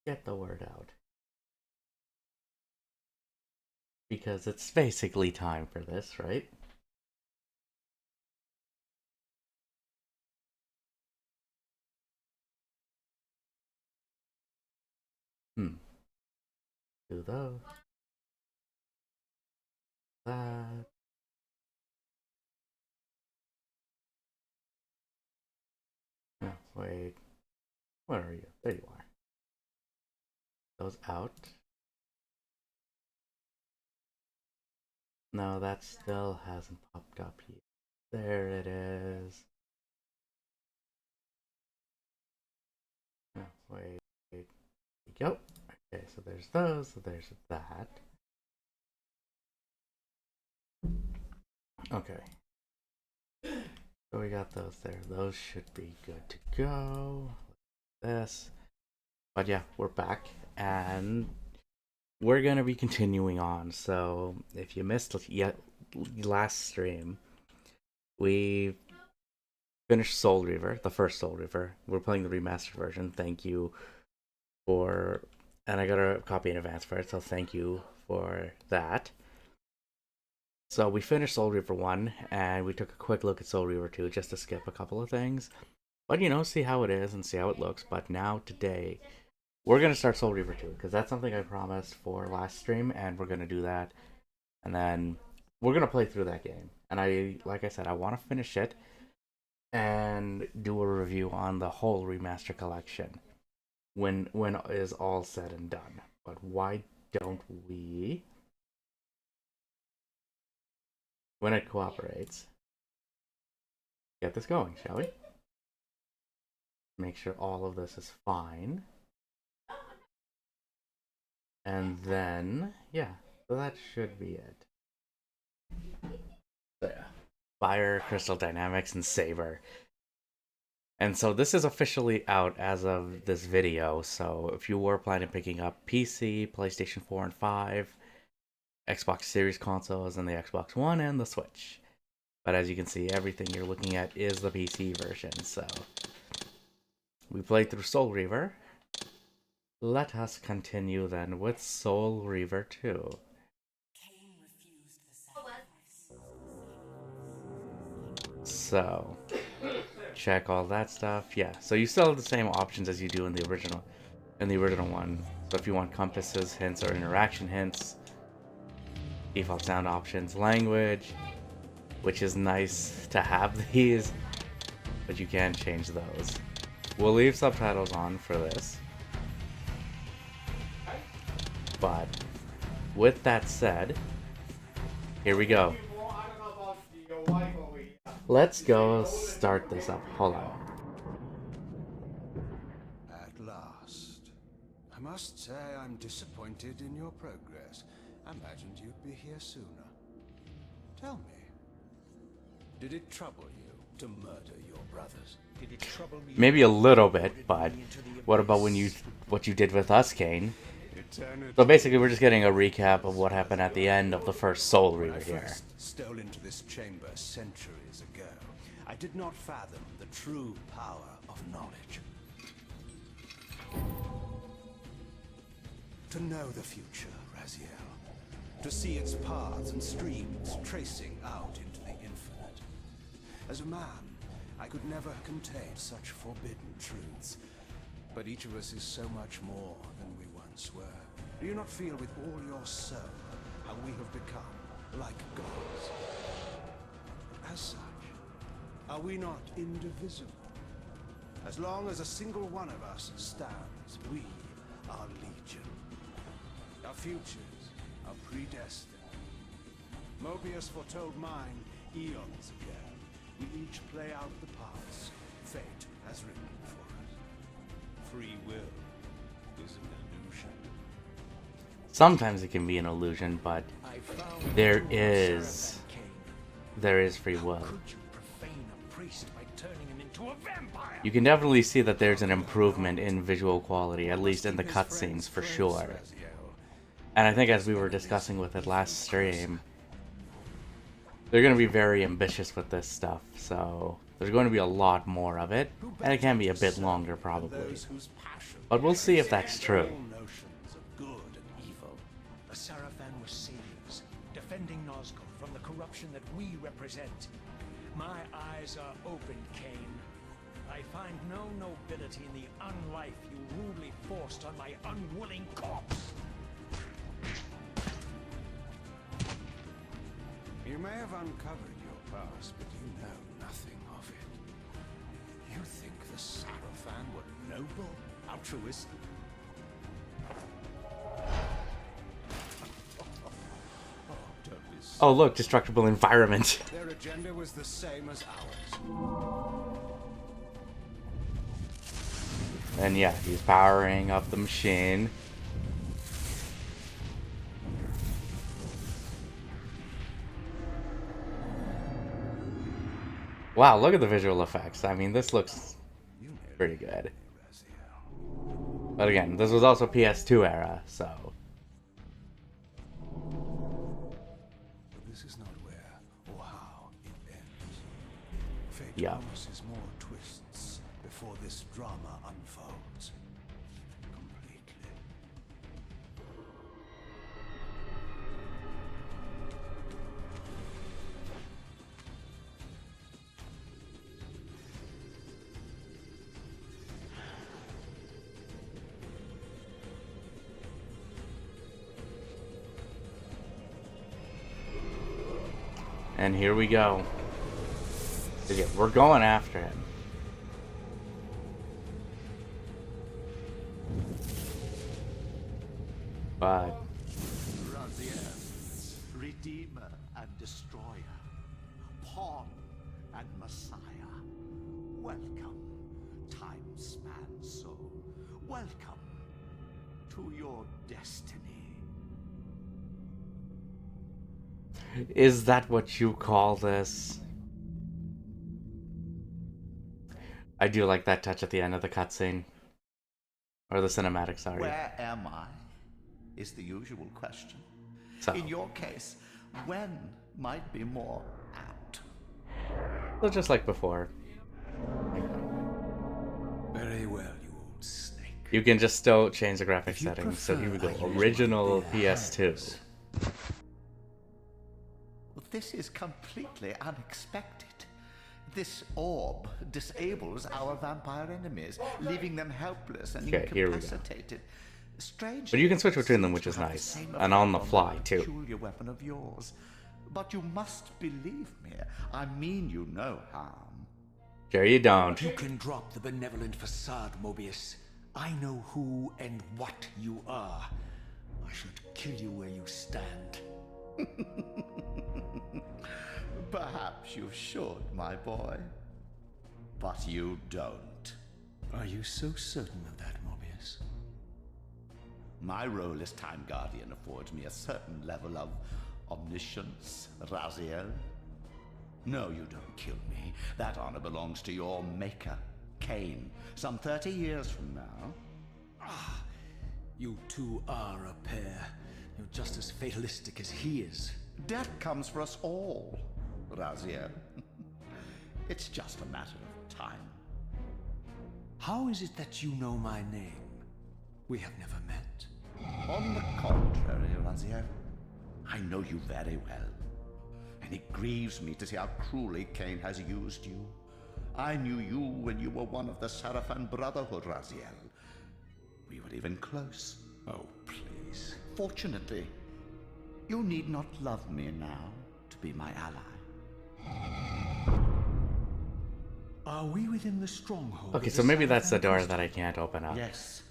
get the word out. Because it's basically time for this, right? Do those. That. No, wait. Where are you? There you are. Those out. No, that still hasn't popped up yet. There it is. No, wait. There we go. Okay, so there's those, so there's that. Okay. So we got those there. Those should be good to go. This. But yeah, we're back and we're gonna be continuing on. So if you missed yet last stream, we finished Soul Reaver, the first Soul Reaver. We're playing the remastered version. Thank you for, and I got a copy in advance for it, so thank you for that. So we finished Soul Reaver 1, and we took a quick look at Soul Reaver 2 just to skip a couple of things. But, you know, see how it is and see how it looks. But now, today, we're going to start Soul Reaver 2, because that's something I promised for last stream, and we're going to do that. And then we're going to play through that game. And like I said, I want to finish it and do a review on the whole remaster collection when it is all said and done. But why don't we, when it cooperates, get this going, shall we? Make sure all of this is fine. And then, yeah, so that should be it. So yeah, Fire, Crystal Dynamics, and Saber. And so this is officially out as of this video, so if you were planning on picking up PC, PlayStation 4 and 5, Xbox Series consoles, and the Xbox One and the Switch. But as you can see, everything you're looking at is the PC version, so we played through Soul Reaver. Let us continue then with Soul Reaver 2. So, check all that stuff. Yeah, so you still have the same options as you do in the original one. So if you want compasses, hints, or interaction hints, default sound options, language, which is nice to have these, but you can change those. We'll leave subtitles on for this. But with that said, here we go. Let's go start this up. Hold on. At last. I must say I'm disappointed in your progress. I imagined you'd be here sooner. Tell me, did it trouble you to murder your brothers? Did it trouble me? Maybe a little bit, but what about what you did with us, Kane? So basically, we're just getting a recap of what happened at the end of the first Soul Reaver here. When I first stole into this chamber centuries ago, I did not fathom the true power of knowledge. To know the future, Raziel. To see its paths and streams tracing out into the infinite. As a man, I could never contain such forbidden truths. But each of us is so much more than we once were. Do you not feel with all your soul how we have become like gods? As such, are we not indivisible? As long as a single one of us stands, we are legion. Our futures are predestined. Mobius foretold mine eons ago. We each play out the parts fate has written for us. Free will is an illusion. Sometimes it can be an illusion, but there is free will. You can definitely see that there's an improvement in visual quality, at least in the cutscenes for sure. And I think as we were discussing with it last stream, they're going to be very ambitious with this stuff, so There's going to be a lot more of it, and it can be a bit longer probably. But we'll see if that's true. Notions of good and evil. The Sarafan were saviors, defending Nazgul from the corruption that we represent. My eyes are open, Cain. I find no nobility in the unlife you rudely forced on my unwilling corpse. You may have uncovered your past, but you know nothing of it. You think the Sarafan were noble, altruistic? Oh, don't be Oh look, destructible environment. Their agenda was the same as ours. And yeah, he's powering up the machine. Wow, look at the visual effects. I mean, this looks pretty good. But again, this was also PS2 era, so... But this is not where or how it ends. Fate Yeah. promises more twists before this drama unfolds completely. And here we go. Yeah, we're going after him. But Raziel, Redeemer and Destroyer, Pawn and Messiah. Welcome, time-span soul. Welcome to your destiny. is that what you call this? I do like that touch at the end of the cutscene. Or the cinematic, sorry. Where am I? Is the usual question. So, In your case, when might be more apt. so just like before. Very well, you old snake. You can just still change the graphic If you settings. So here we go. prefer, I use Original my bare PS2. hands. This is completely unexpected. This orb disables our vampire enemies, leaving them helpless and Okay, here we go. incapacitated. Strange. But you can switch between them, which is nice. And on the fly, too. Peculiar weapon of yours. But you must believe me. I mean you no harm. Sure you don't. You can drop the benevolent facade, Mobius. I know who and what you are. I should kill you where you stand. Perhaps you should, my boy. But you don't. Are you so certain of that, Mobius? My role as Time Guardian affords me a certain level of omniscience, Raziel. No, you don't kill me. That honor belongs to your maker, Cain, some 30 years from now. You two are a pair. You're just as fatalistic as he is. Death comes for us all, Raziel. It's just a matter of time. How is it that you know my name? We have never met. On the contrary, Raziel, I know you very well. And it grieves me to see how cruelly Cain has used you. I knew you when you were one of the Sarafan Brotherhood, Raziel. We were even close. Oh, please. Fortunately, you need not love me now to be my ally. Are we within the stronghold? Okay, of so the maybe that's the Sarafan door priesthood? that I can't open up. Yes,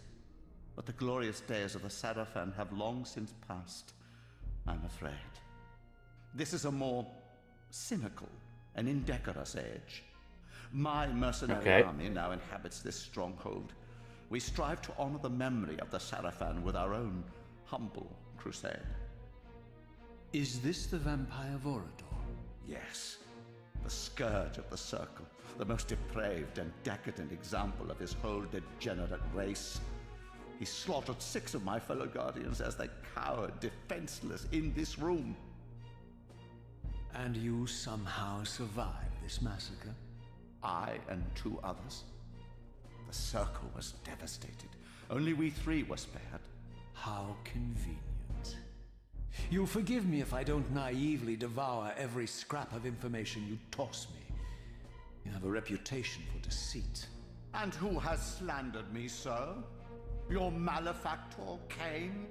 but the glorious days of the Sarafan have long since passed, I'm afraid. This is a more cynical and indecorous age. My mercenary Okay. army now inhabits this stronghold. We strive to honor the memory of the Sarafan with our own humble crusade. Is this the vampire Vorador? Yes, the scourge of the Circle, the most depraved and decadent example of his whole degenerate race. He slaughtered 6 of my fellow Guardians as they cowered defenseless in this room. And you somehow survived this massacre? I and 2 others. The circle was devastated. Only we 3 were spared. How convenient. You'll forgive me if I don't naively devour every scrap of information you toss me. You have a reputation for deceit. And who has slandered me so? Your malefactor, Cain?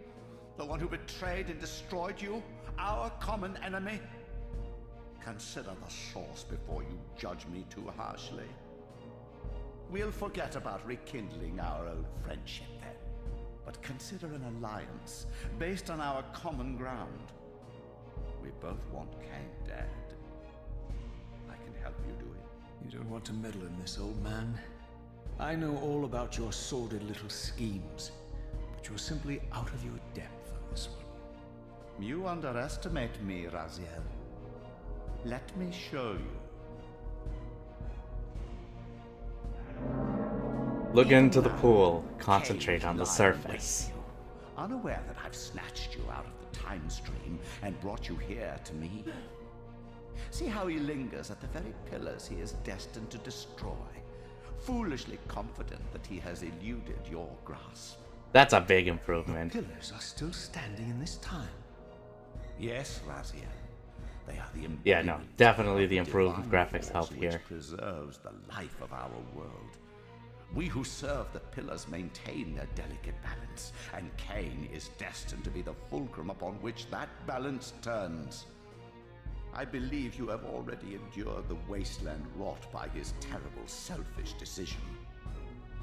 The one who betrayed and destroyed you? Our common enemy? Consider the source before you judge me too harshly. We'll forget about rekindling our old friendship then. But consider an alliance based on our common ground. We both want Cain dead. I can help you do it. You don't want to meddle in this, old man. I know all about your sordid little schemes, but you're simply out of your depth on this one. You underestimate me, Raziel. Let me show you. Look Even into the now, pool. Concentrate Cain on the lies surface. in wait for you, unaware that I've snatched you out of the time stream and brought you here to me. See how he lingers at the very pillars he is destined to destroy, foolishly confident that he has eluded your grasp. That's a big improvement. Pillars are still standing in this time. Yes, Raziel. They are the Yeah, no, embodiment definitely of the improved divine graphics help force here. Which preserves the life of our world. We who serve the pillars maintain their delicate balance, and Cain is destined to be the fulcrum upon which that balance turns. I believe you have already endured the wasteland wrought by his terrible, selfish decision.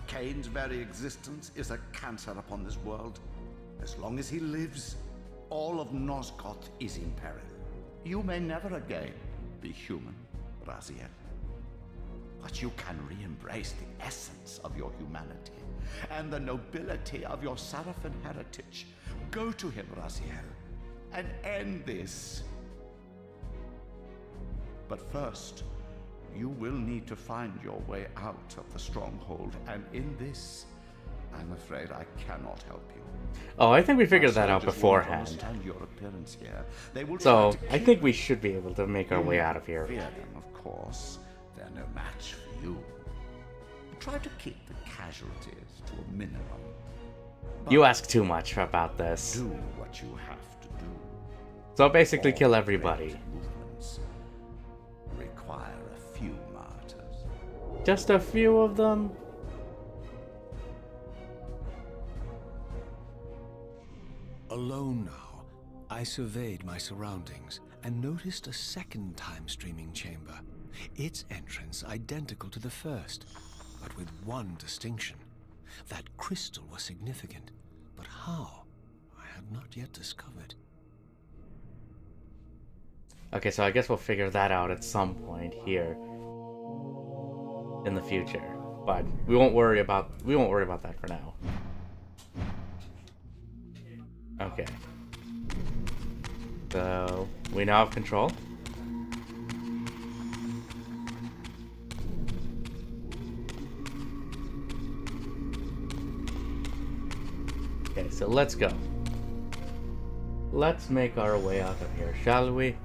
Cain's very existence is a cancer upon this world. As long as he lives, all of Nosgoth is in peril. You may never again be human, Raziel. But you can re-embrace the essence of your humanity and the nobility of your Sarafan heritage. Go to him, Raziel, and end this. But first, you will need to find your way out of the stronghold, and in this, I'm afraid I cannot help you. Oh, I think we figured that out Soldiers won't beforehand. understand your appearance here. They will So, try to I kill think we should be able to make our way out of here. Fear them, of course. They're no match for you. Try to keep the casualties to a minimum. You ask too much about this. Do what you have to do. So basically All kill everybody. great movements require a few martyrs. Just a few of them? Alone now, I surveyed my surroundings and noticed a second time-streaming chamber. Its entrance identical to the first, but with one distinction. That crystal was significant, but how? I had not yet discovered. Okay, so I guess we'll figure that out at some point here in the future. But we won't worry about that for now. Okay. So we now have control. Okay, so let's go. Let's make our way out of here, shall we?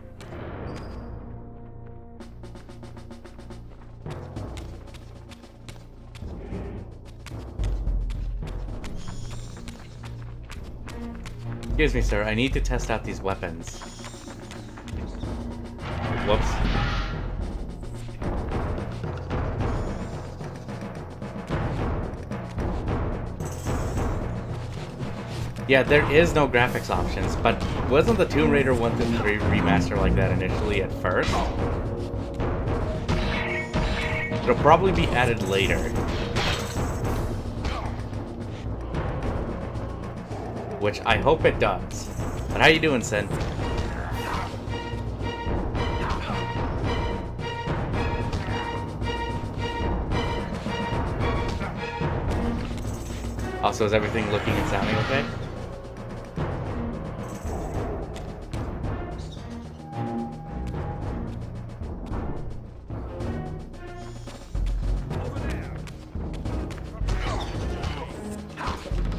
Excuse me, sir. I need to test out these weapons. Whoops. Yeah, there is no graphics options, but wasn't the Tomb Raider 1 to 3 remaster like that initially at first? It'll probably be added later. Which I hope it does. But how you doing, Sin? Also, is everything looking and sounding okay?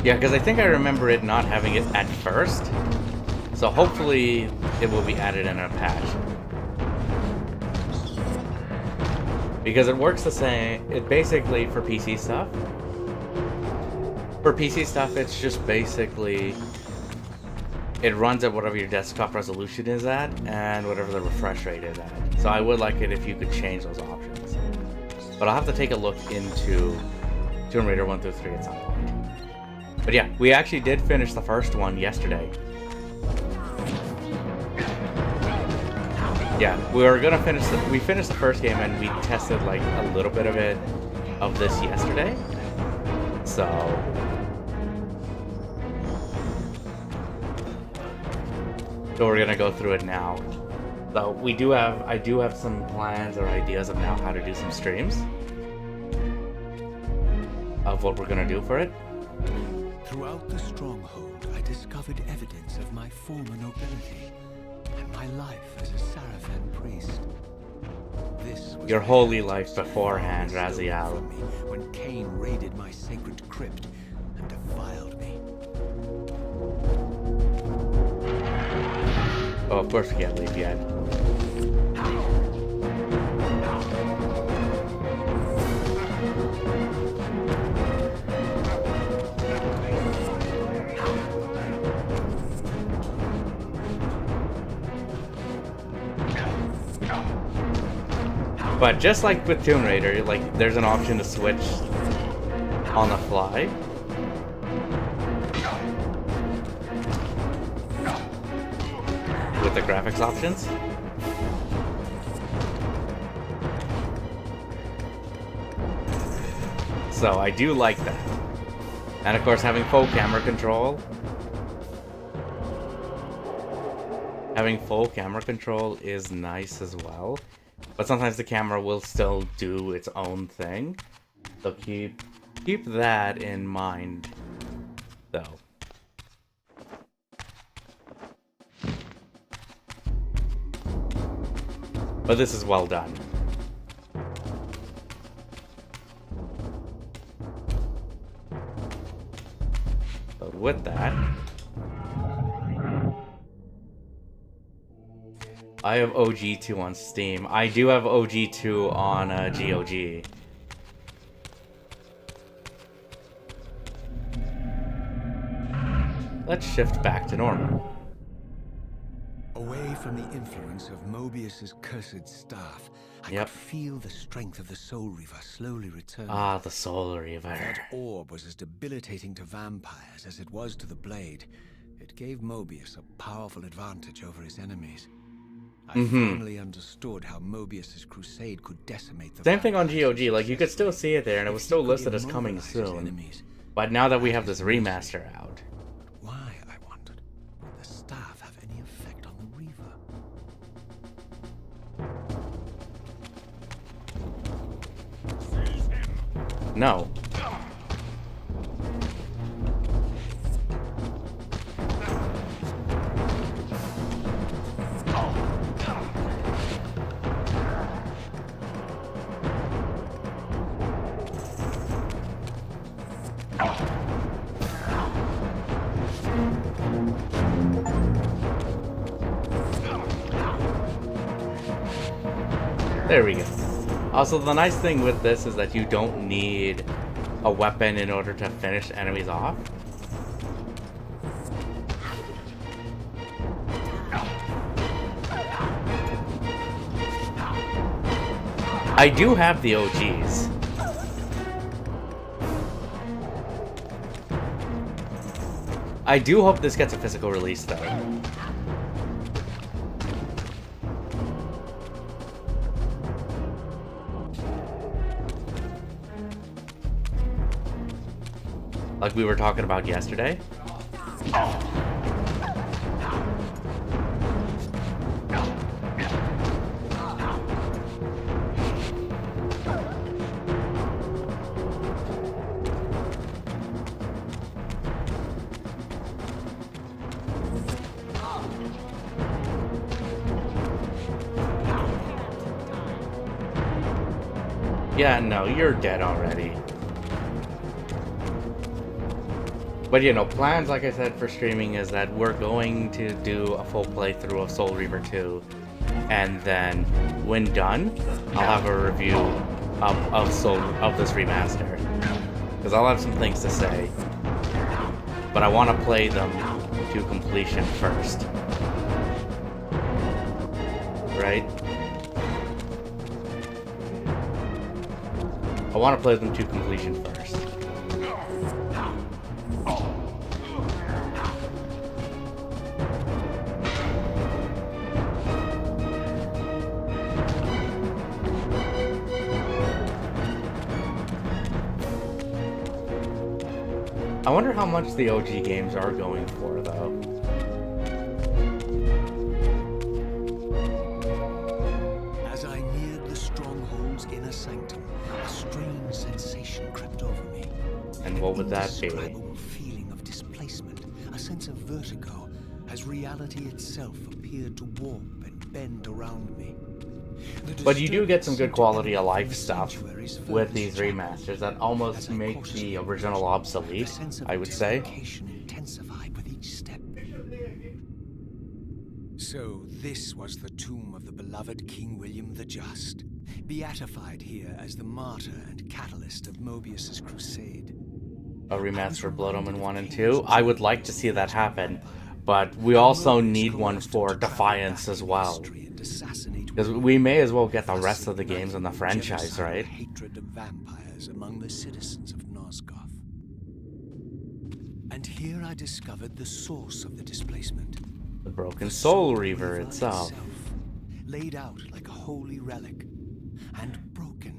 Yeah, because I think I remember it not having it at first. So hopefully it will be added in a patch. Because it works the same. It basically, for PC stuff. For PC stuff, it's just basically... It runs at whatever your desktop resolution is at, and whatever the refresh rate is at. So I would like it if you could change those options. But I'll have to take a look into Tomb Raider 1 through 3 at some point. But yeah, we actually did finish the first one yesterday. Yeah, we finished the first game and we tested like a little bit of this yesterday. So we're gonna go through it now. So I do have some plans or ideas of now how to do some streams of what we're gonna do for it. Throughout the stronghold, I discovered evidence of my former nobility and my life as a Sarafan priest. This was Your holy life beforehand, stolen Raziel. from me when Cain raided my sacred crypt and defiled me. Oh, of course we can't leave yet. But just like with Tomb Raider, like there's an option to switch on the fly. With the graphics options. So I do like that. And of course having full camera control. Having full camera control is nice as well. But sometimes the camera will still do its own thing. So keep that in mind though. But this is well done. But with that, I have OG2 on Steam. I do have OG2 on GOG. Let's shift back to normal. Away from the influence of Mobius's cursed staff, I Yep. could feel the strength of the Soul Reaver slowly return. Ah, the Soul Reaver. That orb was as debilitating to vampires as it was to the blade. It gave Mobius a powerful advantage over his enemies. I finally understood how Mobius's crusade could decimate the Same thing on vampires GOG. Like you could still see it there, and it was still listed as coming soon. But now that we have this remaster out, Why, I wondered, would the staff have any effect on the Reaver? no. There we go. Also, the nice thing with this is that you don't need a weapon in order to finish enemies off. I do have the OGs. I do hope this gets a physical release though. Like we were talking about yesterday. Yeah, no, you're dead already. But you know, plans, like I said, for streaming is that we're going to do a full playthrough of Soul Reaver 2. And then, when done, I'll have a review of this remaster, because I'll have some things to say, but I want to play them to completion first, right? I want to play them to completion first. I wonder how much the OG games are going for, though. As I neared the stronghold's inner sanctum, a strange sensation crept over me. And what would that be? An indescribable feeling of displacement, a sense of vertigo, as reality itself appeared to warp and bend around me. But you do get some good quality of life stuff with these remasters that almost make the original obsolete, I would say. Intensified with each step. So this was the tomb of the beloved King William the Just, beatified here as the martyr and catalyst of Mobius's crusade. A remaster of Blood Omen 1 and 2. I would like to see that happen, but we also need one for Defiance as well. Because we may as well get the rest of the games in the franchise, right? Hatred of vampires among the citizens of Nosgoth. And here I discovered the source of the displacement. The Broken Soul Reaver itself. Laid out like a holy relic. And broken.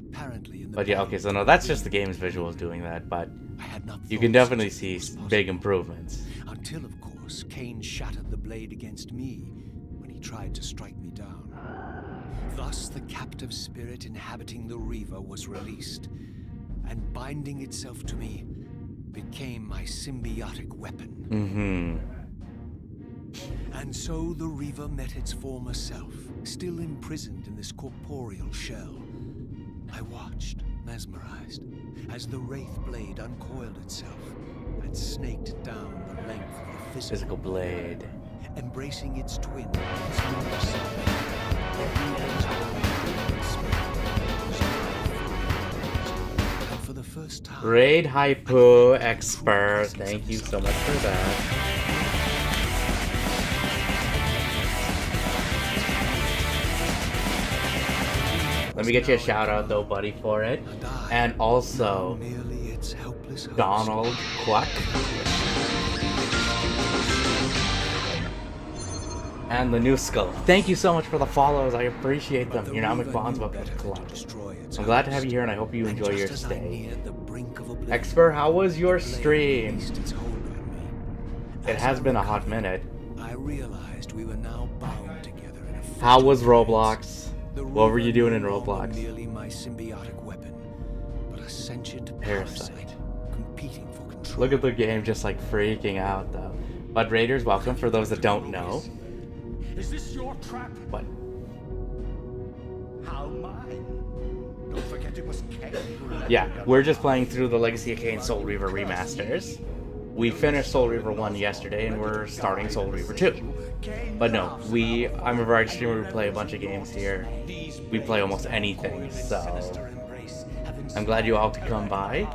Apparently in the But yeah, okay, so no, that's just the game's visuals doing that, but I had not you can thought definitely such see was big possible. improvements. Until, of course, Cain shattered the blade against me when he tried to strike me down. Thus, the captive spirit inhabiting the Reaver was released, and binding itself to me became my symbiotic weapon. And so the Reaver met its former self, still imprisoned in this corporeal shell. I watched, mesmerized, as the Wraith blade uncoiled itself and snaked down the length of the Physical blade. embracing its twin, its younger self. And for the first time, Raid Hypo Expert, thank you so much for that. Let me get you a shout out though, buddy, for it. And also, merely its helpless host. Donald Quack. And the new skull. Thank you so much for the follows. I appreciate them. You're now McBonds, welcome to the club. I'm glad to have you here, and I hope you enjoy your stay. Expert, how was your stream? It has been a hot minute. I realized we were now bound together in a How was Roblox? The What were you Reaver doing in no longer Roblox? Merely my symbiotic weapon, but a sentient Parasite. parasite competing for control. Look at the game just like freaking out though. But Raiders, welcome for those that don't know. Is this your trap? What? How mine? Don't forget it was Cain who led Yeah, me on we're the just playing through the Legacy of Kain Soul Reaver remasters. We finished Soul Reaver 1 yesterday and we're starting Soul Reaver 2. But no, I'm a variety streamer, we play a bunch of games here. We play almost anything, so I'm glad you all could come by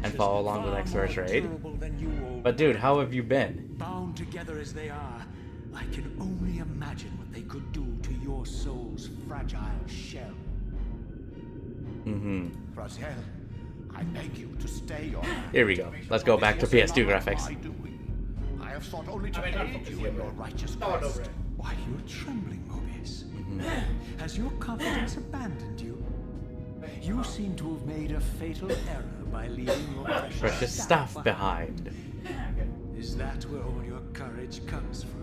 and follow along with Exverse Raid. But dude, how have you been? Bound together as they are, I can only imagine what they could do to your soul's fragile shell. Raziel, I beg you to stay your hand. Here we go. Let's go back to PS2 graphics. I have sought only to help you in your righteous quest. Why, you're trembling, Mobius. Has your confidence abandoned you? You seem to have made a fatal error by leaving your Precious stuff behind. Is that where all your courage comes from?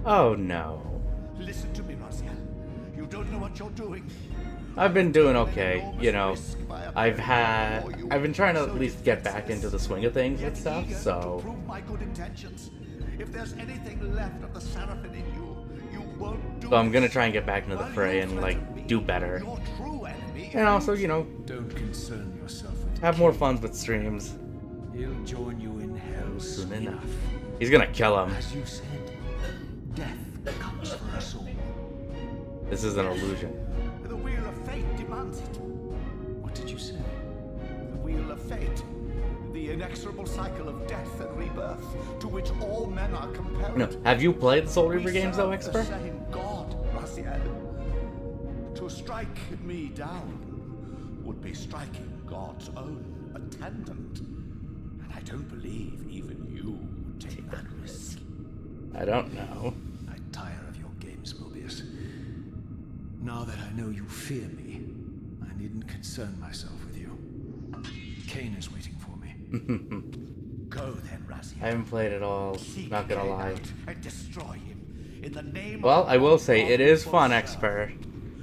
Oh no. Listen to me, Raziel. You don't know what you're doing. I've been doing okay, you know. I've been trying to at least get back into the swing of things and stuff, so To prove my good intentions. If there's anything left of the Seraphim in you, you won't do so I'm gonna try and get back into the fray and like do better. your true enemy. And also, you know, Don't concern yourself with have more fun with streams He'll join you in hell soon enough. He's gonna kill him. As you said, death comes for us all. This is an illusion. The wheel of fate demands it. What did you say? The wheel of fate. The inexorable cycle of death and rebirth to which all men are compelled. No, have you played the Soul Reaver We games though, serve Expert? the same God, Raziel. To strike me down would be striking God's own attendant. And I don't believe even you would take that risk. I don't know. I tire of your games, Mobius. Now that I know you fear me, I needn't concern myself with you. Cain is waiting for me. Go then, Raziel. I haven't played it all, Seek not gonna Cain lie. out and destroy him in the name Well, of I will say it is God fun, for Expert.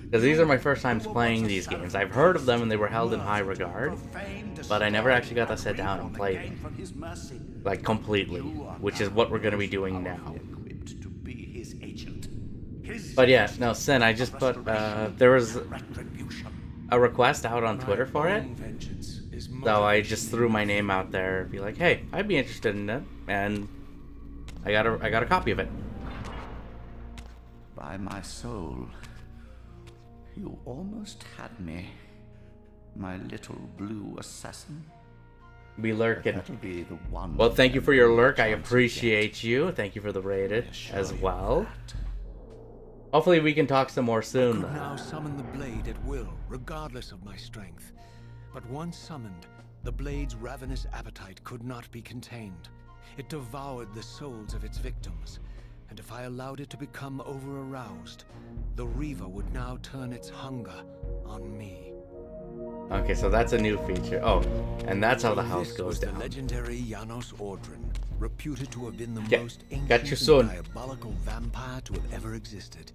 Because these are my first times playing these games. I've heard of them and they were held in high regard, but I never actually got to sit down and play them. Like, completely. Which is what we're going to be doing now. Equipped to be his agent. His But yeah, no, Sin, I just put, there was retribution. a request out on Twitter for it. Vengeance is So I just threw my name out there, be like, hey, I'd be interested in it, and I got a copy of it. By my soul, you almost had me, my little blue assassin. Be lurking. That'll be the one. Well, thank you for your lurk. I appreciate you. Thank you for the rated as well. Hopefully we can talk some more soon. Could now summon the blade at will, regardless of my strength. But once summoned, the blade's ravenous appetite could not be contained. It devoured the souls of its victims, and if I allowed it to become over-aroused, the Reaver would now turn its hunger on me. Okay, so that's a new feature. Oh, and that's how the house This goes was the down. legendary Janos Ordrin, reputed to have been the Get- most got ancient your son. and diabolical vampire to have ever existed.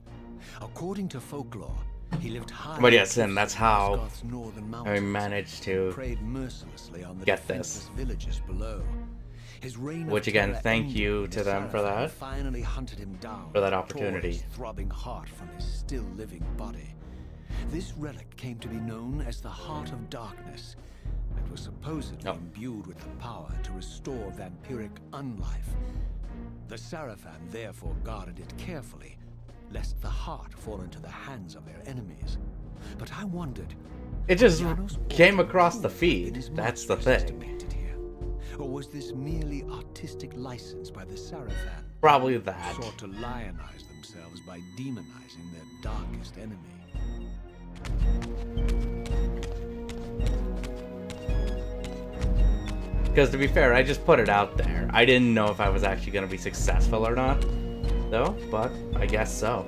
According to folklore, he lived high. But yes, and that's how Osgoth's northern I mountains, managed to preyed mercilessly on the get defenseless this. villages below. His reign of Which, again, terror thank ended you when to the them for Seraphim that. Finally hunted him down, For that tore opportunity. his throbbing heart from his still living body. This relic came to be known as the Heart of Darkness, and was supposedly Oh. imbued with the power to restore vampiric unlife. The Seraphim therefore guarded it carefully, lest the heart fall into the hands of their enemies. But I wondered, It just Janos came Ordrin across the proved feed. in his That's the monstrous thing. depicted here? Or was this merely artistic license by the Seraphim? Probably that. Sought to lionize themselves by demonizing their darkest enemy. Because to be fair, I just put it out there. I didn't know if I was actually going to be successful or not, though, but I guess so.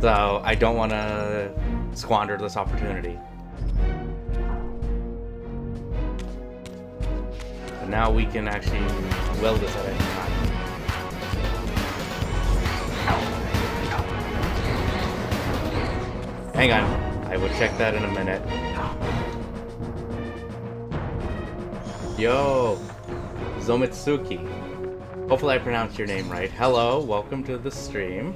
So I don't want to squander this opportunity. And now we can actually will this at any time. Hang on, I will check that in a minute. Yo, Zomitsuki. Hopefully I pronounced your name right. Hello, welcome to the stream.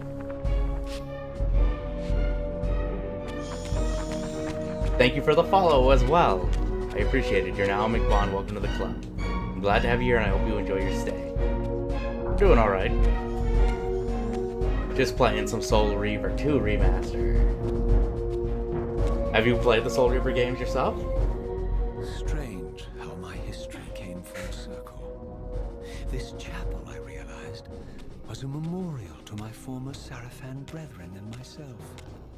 Thank you for the follow as well. I appreciate it. You're now McBond. Welcome to the club. I'm glad to have you here and I hope you enjoy your stay. Doing alright. Just playing some Soul Reaver 2 Remaster. Have you played the Soul Reaver games yourself? Strange how my history came full circle. This chapel, I realized, was a memorial to my former Sarafan brethren and myself.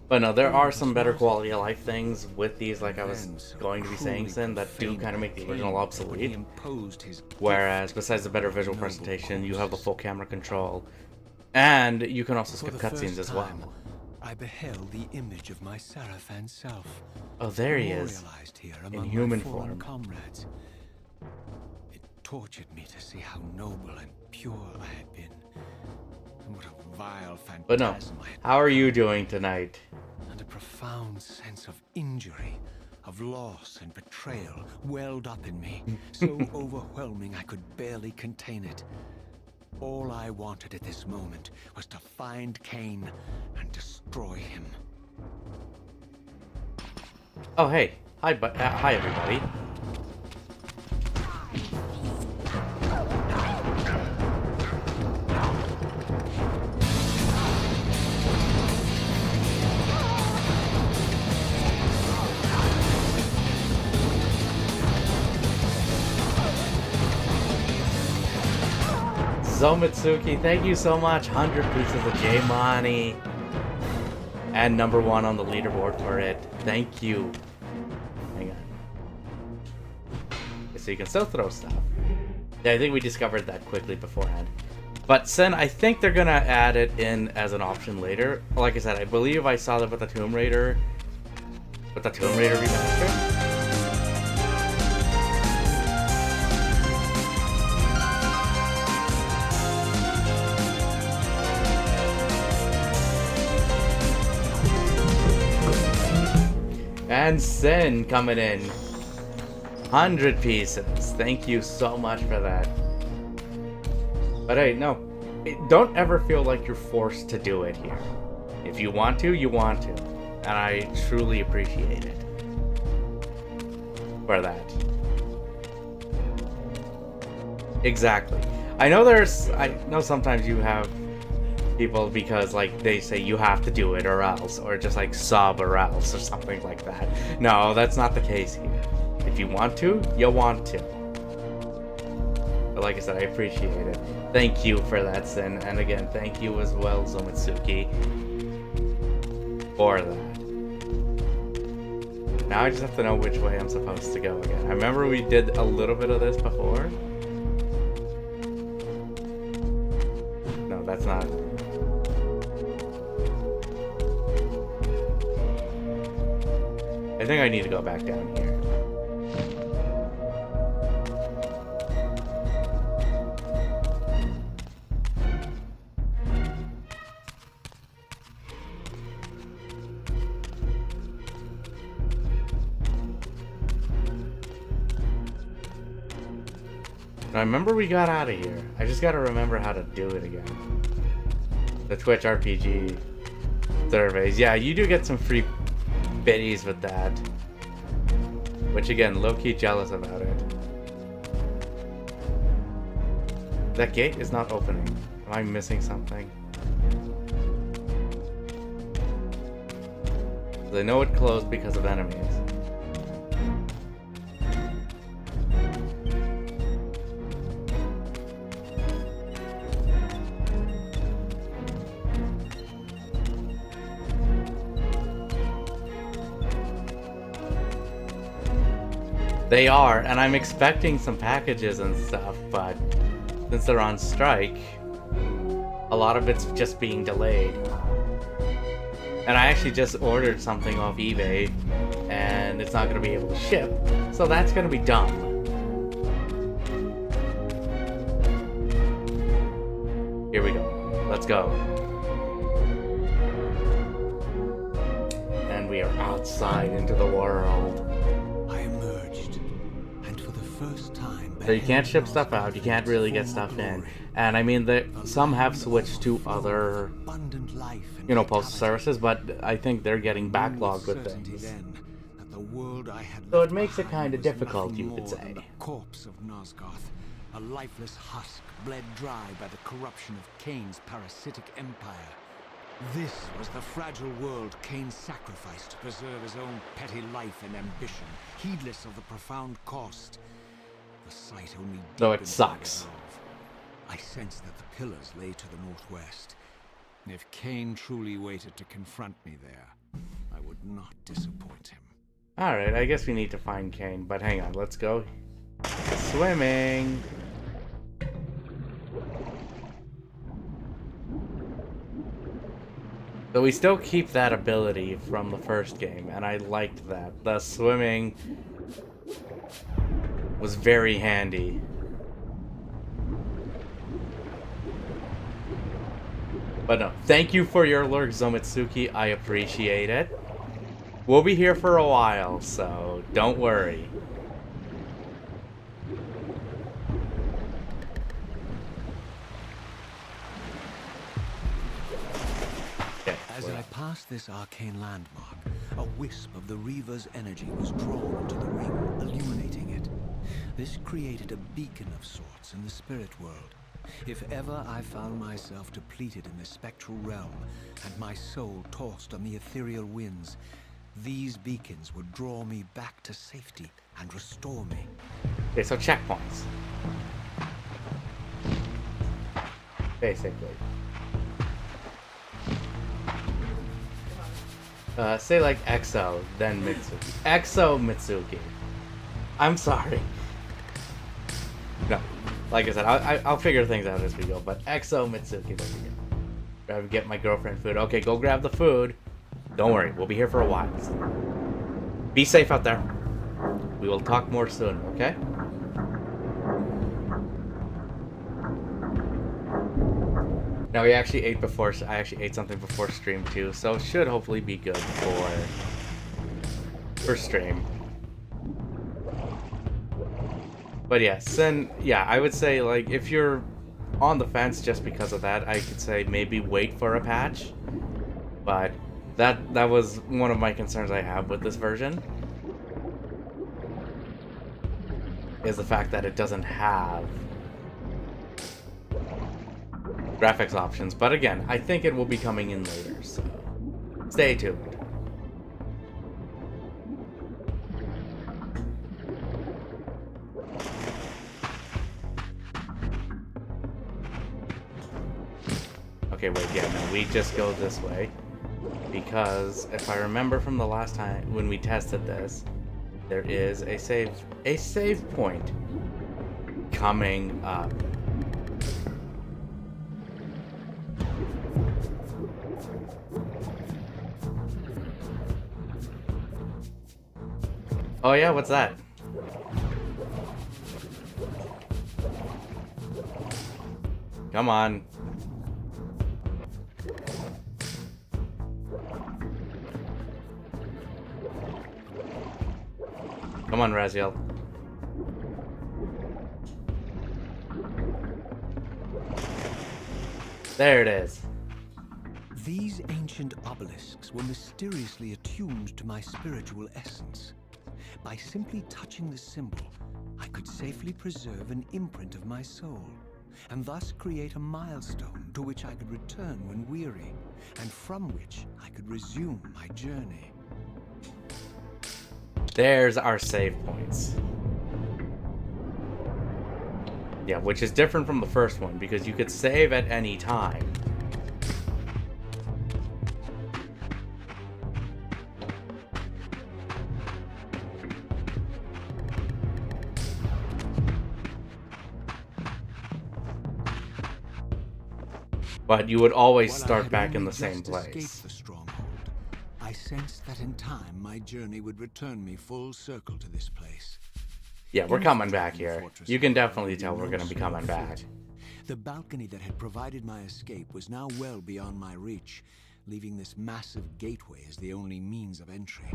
But no, there are some better quality of life things with these, like I was going to be saying, Sin, that do kind of make the original obsolete. Whereas, besides the better visual presentation, you have the full camera control. And you can also skip cutscenes as well. I beheld the image of my Sarafan self. Oh, there he is. Memorialized here In among human my fallen form. comrades. It tortured me to see how noble and pure I had been. And what a vile phantasm But no, I had how are you doing tonight? and a profound sense of injury, of loss and betrayal welled up in me, so overwhelming I could barely contain it. All I wanted at this moment was to find Cain and destroy him. Oh, hey. Hi, hi everybody. Zomitsuki, thank you so much. 100 pieces of J-Money. And number 1 on the leaderboard for it. Thank you. Hang on. So you can still throw stuff. Yeah, I think we discovered that quickly beforehand. But Sen, I think they're gonna add it in as an option later. Like I said, I believe I saw that with the Tomb Raider. With the Tomb Raider remaster. And Sin coming in. 100 pieces. Thank you so much for that. But hey, no. Don't ever feel like you're forced to do it here. If you want to, you want to. And I truly appreciate it. For that. Exactly. I know sometimes you have people because like they say you have to do it or else, or just like sub or else or something like that. No, that's not the case here. If you want to, you want to. But like I said, I appreciate it. Thank you for that, Sin. And again, thank you as well, Zomitsuki, for that. Now I just have to know which way I'm supposed to go again. I remember we did a little bit of this before. No, that's not. I think I need to go back down here. I remember we got out of here. I just gotta remember how to do it again. The Twitch RPG surveys. Yeah, you do get some free biddies with that. Which again, low-key jealous about it. That gate is not opening. Am I missing something? I know it closed because of enemies. They are, and I'm expecting some packages and stuff, but since they're on strike, a lot of it's just being delayed. And I actually just ordered something off eBay, and it's not going to be able to ship, so that's going to be dumb. Here we go. Let's go. And we are outside into the world. So you can't ship stuff out, you can't really get stuff in. And I mean, some have switched to other, postal services, but I think they're getting backlogged with things. So it makes it kind of difficult, you could say. Corpse of Nosgoth, a lifeless husk bled dry by the corruption of Kain's parasitic empire. This was the fragile world Kain sacrificed to preserve his own petty life and ambition, heedless of the profound cost. The sight only so it sucks. I sensed that the pillars lay to the northwest. If Kain truly waited to confront me there, I would not disappoint him. Alright, I guess we need to find Kain, but hang on, let's go swimming. So we still keep that ability from the first game, and I liked that. The swimming was very handy. But no, thank you for your lurk, Zomitsuki. I appreciate it. We'll be here for a while, so don't worry. Okay, as I passed this arcane landmark, a wisp of the Reaver's energy was drawn into the ring, illuminating it. This created a beacon of sorts in the spirit world. If ever I found myself depleted in the spectral realm, and my soul tossed on the ethereal winds, these beacons would draw me back to safety and restore me. Okay, so checkpoints. basically. Say like EXO, then Mitsuki. EXO Mitsuki. I'm sorry. No, like I said, I'll figure things out as we go. But EXO Mitsuki, there we go. Gotta get my girlfriend food. Okay, go grab the food. Don't worry, we'll be here for a while. Be safe out there. We will talk more soon, okay? Now we actually ate before. I actually ate something before stream too, so it should hopefully be good for stream. But yes, then yeah, I would say like if you're on the fence just because of that, I could say maybe wait for a patch. But that was one of my concerns I have with this version. Is the fact that it doesn't have graphics options, but again, I think it will be coming in later, so stay tuned. Okay, wait, yeah, no, we just go this way, because if I remember from the last time when we tested this, there is a save point coming up. Oh yeah, what's that? Come on. Come on, Raziel. There it is. These ancient obelisks were mysteriously attuned to my spiritual essence. By simply touching the symbol, I could safely preserve an imprint of my soul, and thus create a milestone to which I could return when weary, and from which I could resume my journey. There's our save points. Yeah, which is different from the first one, because you could save at any time. But you would always start back in the same place. The stronghold, I sensed that in time my journey would return me full circle to this place. Yeah, we're coming back here. You can definitely tell we're gonna be coming back. The balcony that had provided my escape was now well beyond my reach, leaving this massive gateway as the only means of entry.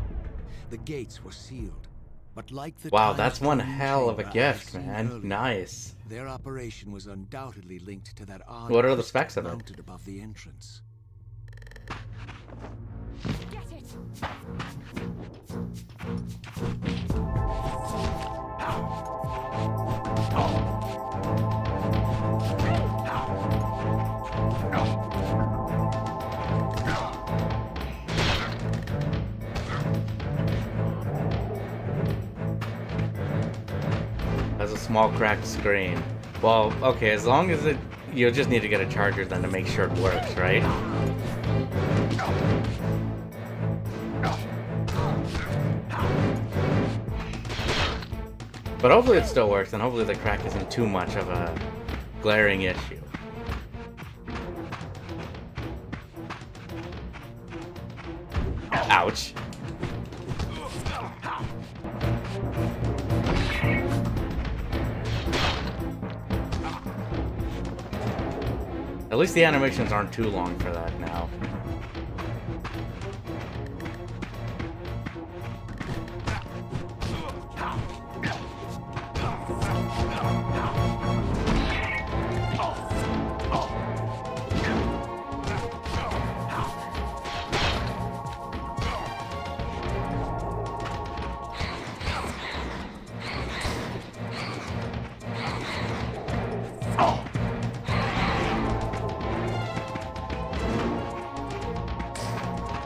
The gates were sealed, but like the wow, that's one hell of a gift, man. Earlier, nice. their operation was undoubtedly linked to that odd What are the specs of it? mounted above the entrance. Get it! Has a small cracked screen. Well, okay, as long as you'll just need to get a charger then to make sure it works, right? But hopefully it still works, and hopefully the crack isn't too much of a glaring issue. Ouch. At least the animations aren't too long for that now.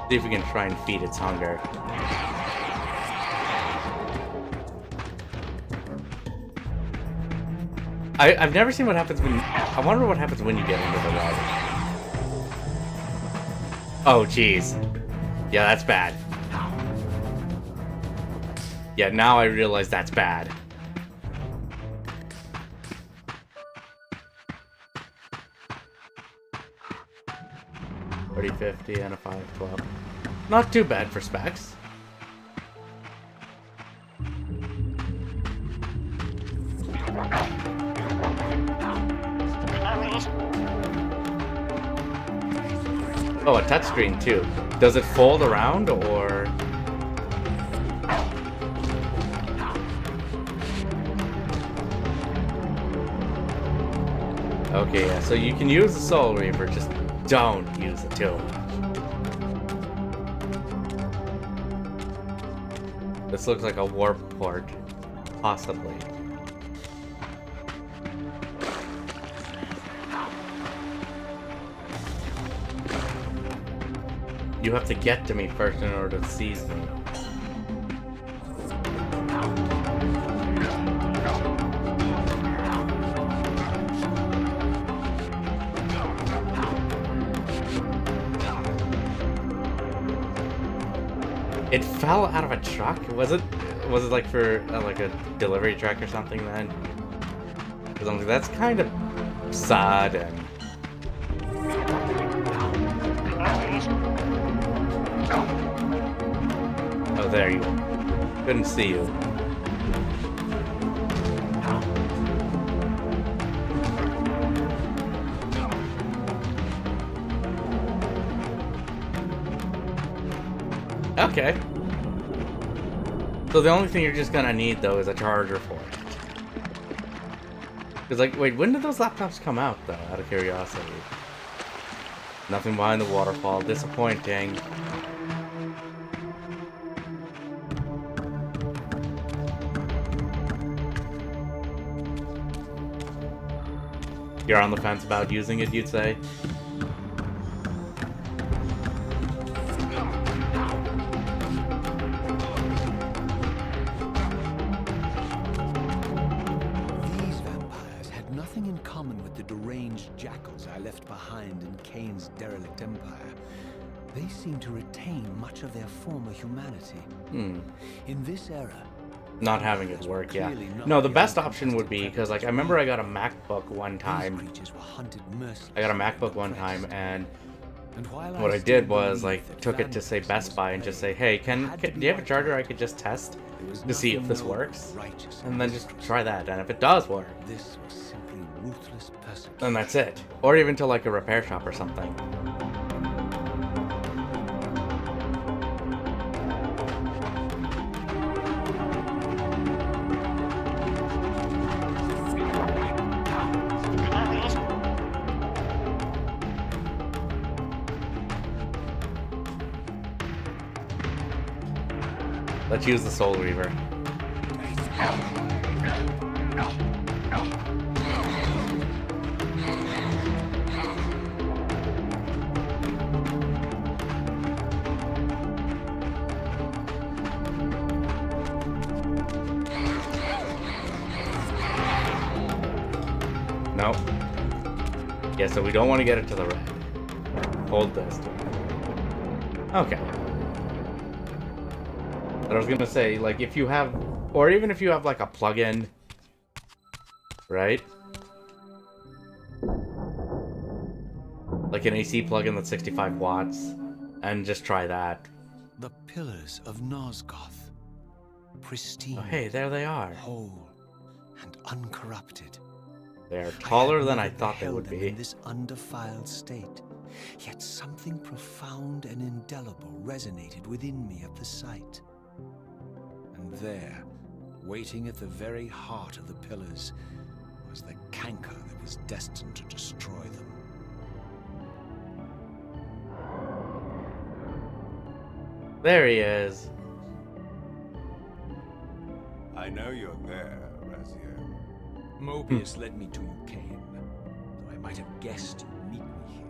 See if we can try and feed its hunger. I've never seen what happens when... I wonder what happens when you get into the red. Oh, jeez. Yeah, that's bad. Yeah, now I realize that's bad. $30.50 and a 512. Not too bad for specs. Oh, a touchscreen too. Does it fold around or? Okay, yeah, so you can use the Soul Reaver, just don't use it too much. This looks like a warp port, possibly. You have to get to me first in order to seize me. It fell out of a truck? Was it like for like a delivery truck or something then? Because I'm like, that's kind of sad and... Oh, there you are. Couldn't see you. Okay. So the only thing you're just gonna need, though, is a charger for it. Because, like, wait, when did those laptops come out, though, out of curiosity? Nothing behind the waterfall. Disappointing. You're on the fence about using it, you'd say? These vampires had nothing in common with the deranged jackals I left behind in Kane's derelict empire. They seem to retain much of their former humanity. In this era, Not having it work, yeah. No, the best option would be, because, like, I remember I got a MacBook one time. I got a MacBook one time, and what I did was, like, took it to, say, Best Buy and just say, hey, do you have a charger I could just test to see if this works? And then just try that, and if it does work, this was simply ruthless persecution. then that's it. Or even to, like, a repair shop or something. Let's use the Soul Reaver. Nope. Yeah, so we don't want to get it to the red. Hold this. Okay. But I was gonna say, like, if you have, or even if you have, like, a plug-in, right? Like an AC plug-in that's 65 watts, and just try that. The pillars of Nosgoth, pristine. Oh, hey, there they are. Whole and uncorrupted. They're taller than I thought they would them be. in this undefiled state, yet something profound and indelible resonated within me at the sight. And there, waiting at the very heart of the pillars, was the canker that was destined to destroy them. There he is. I know you're there, Raziel. Mobius led me to you, Kane, though I might have guessed you'd meet me here.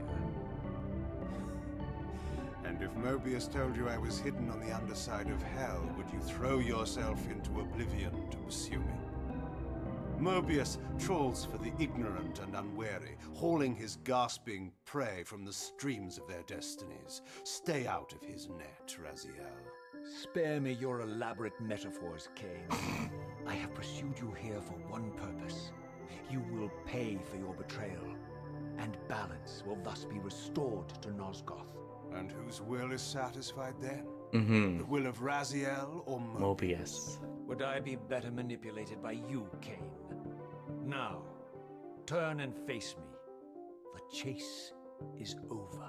And if Mobius told you I was hidden on the underside of hell, would you throw yourself into oblivion to pursue me? Mobius trawls for the ignorant and unwary, hauling his gasping prey from the streams of their destinies. Stay out of his net, Raziel. Spare me your elaborate metaphors, Cain. I have pursued you here for one purpose. You will pay for your betrayal, and balance will thus be restored to Nosgoth. And whose will is satisfied then? Mm-hmm. The will of Raziel or Mobius. Would I be better manipulated by you, Cain? Now, turn and face me. The chase is over.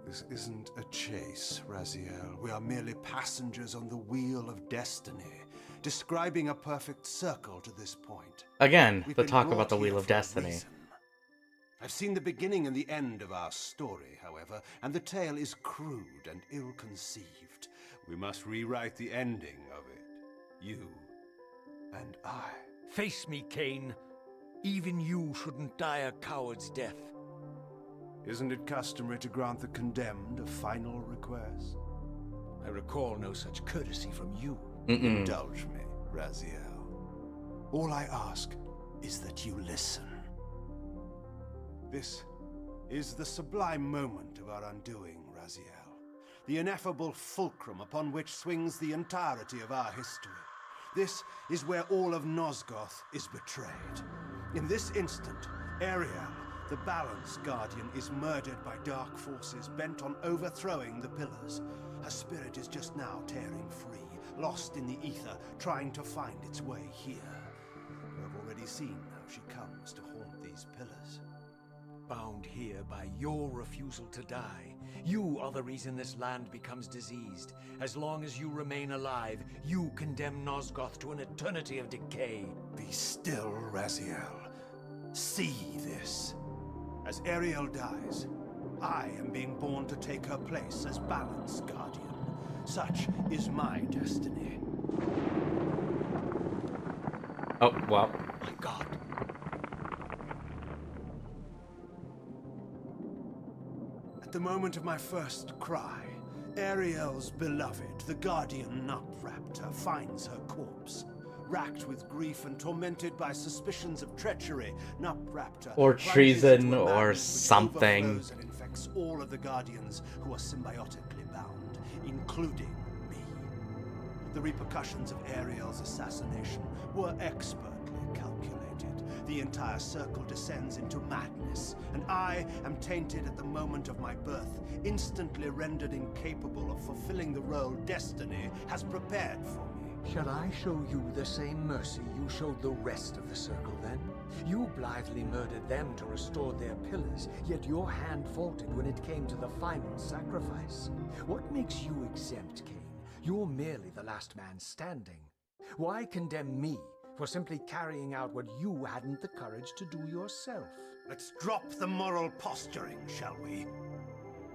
This isn't a chase, Raziel. We are merely passengers on the wheel of destiny, describing a perfect circle to this point. Again, We've the been talk brought about the here Wheel of for a Destiny. reason. I've seen the beginning and the end of our story, however, and the tale is crude and ill-conceived. We must rewrite the ending of it. You and I. Face me, Cain. Even you shouldn't die a coward's death. Isn't it customary to grant the condemned a final request? I recall no such courtesy from you. Indulge me, Raziel. All I ask is that you listen. This is the sublime moment of our undoing, Raziel. The ineffable fulcrum upon which swings the entirety of our history. This is where all of Nosgoth is betrayed. In this instant, Ariel, the Balance Guardian, is murdered by dark forces bent on overthrowing the Pillars. Her spirit is just now tearing free, lost in the ether, trying to find its way here. You have already seen how she comes to haunt these Pillars. Bound here by your refusal to die. You are the reason this land becomes diseased. As long as you remain alive, you condemn Nosgoth to an eternity of decay. Be still, Raziel. See this. As Ariel dies, I am being born to take her place as Balance Guardian. Such is my destiny. Oh, well. My God. At the moment of my first cry, Ariel's beloved, the Guardian Nupraptor, finds her corpse. Racked with grief and tormented by suspicions of treachery, Nupraptor Or plunges treason into a or madness which something. overflows and infects all of the Guardians who are symbiotically bound, including me. The repercussions of Ariel's assassination were expertly calculated. The entire circle descends into madness, and I am tainted at the moment of my birth, instantly rendered incapable of fulfilling the role destiny has prepared for me. Shall I show you the same mercy you showed the rest of the Circle, then? You blithely murdered them to restore their pillars, yet your hand faltered when it came to the final sacrifice. What makes you exempt, Cain? You're merely the last man standing. Why condemn me for simply carrying out what you hadn't the courage to do yourself? Let's drop the moral posturing, shall we?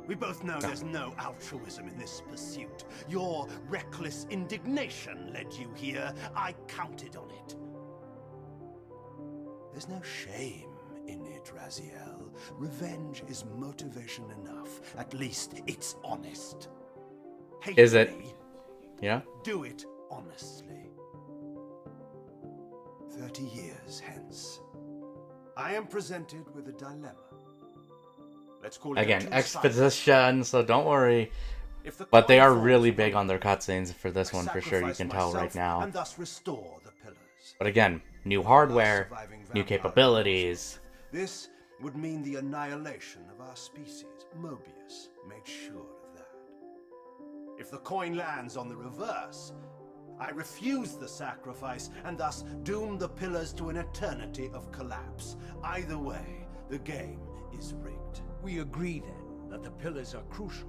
We both know there's no altruism in this pursuit. Your reckless indignation led you here. I counted on it. There's no shame in it, Raziel. Revenge is motivation enough. At least it's honest. Hate Is it? me. Yeah? Do it honestly. 30 years hence, I am presented with a dilemma. Let's call it Again, a two-sided. exposition, so don't worry. If the But they coin are falls really to big my on their cutscenes for this I one for sure, you sacrifice can tell right myself now. and thus restore the pillars. But again, new hardware, Surviving new vampire capabilities. This would mean the annihilation of our species. Mobius made sure of that. If the coin lands on the reverse, I refuse the sacrifice and thus doom the pillars to an eternity of collapse. Either way, the game is rigged. We agree, then, that the pillars are crucial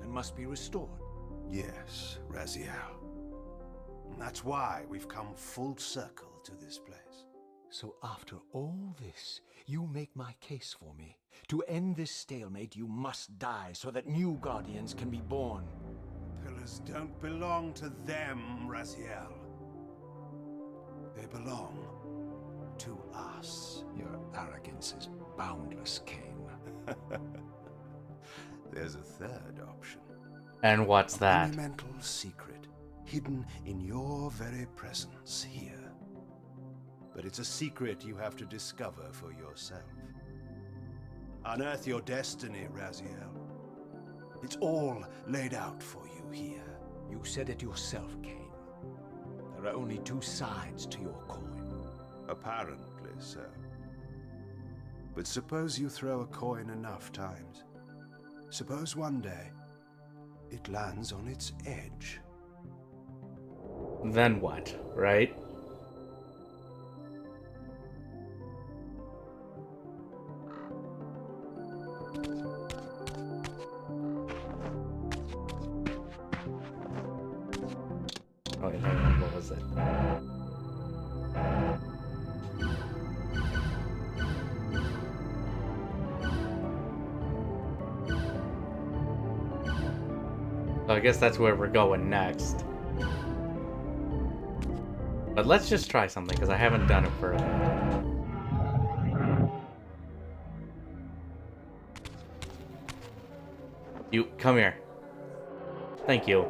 and must be restored. Yes, Raziel. And that's why we've come full circle to this place. So after all this, you make my case for me. To end this stalemate, you must die so that new Guardians can be born. Pillars don't belong to them, Raziel. They belong to us. Your arrogance is boundless, Cain. There's a third option. And what's A that? monumental secret hidden in your very presence here. but it's a secret you have to discover for yourself. Unearth your destiny, Raziel. It's all laid out for you here. You said it yourself, Cain. There are only two sides to your coin. Apparently so. But suppose you throw a coin enough times. Suppose one day it lands on its edge. Then what, right? Oh, wait, hang on, what was it? So I guess that's where we're going next. But let's just try something, because I haven't done it for a minute. You, come here. Thank you.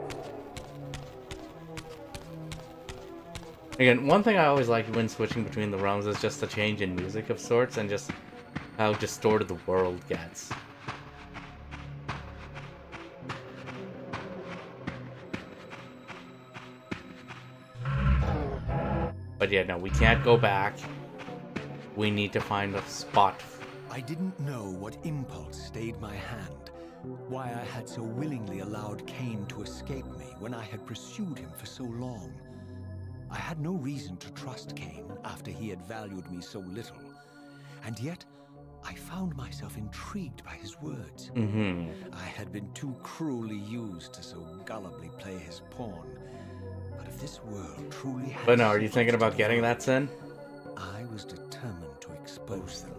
Again, one thing I always like when switching between the realms is just a change in music of sorts, and just how distorted the world gets. But yeah, no, we can't go back. We need to find a spot. I didn't know what impulse stayed my hand, why I had so willingly allowed Cain to escape me when I had pursued him for so long. I had no reason to trust Cain after he had valued me so little, and yet I found myself intrigued by his words. I had been too cruelly used to so gullibly play his pawn. But if this world truly had... But no, are you thinking about getting that sin? I was determined to expose them.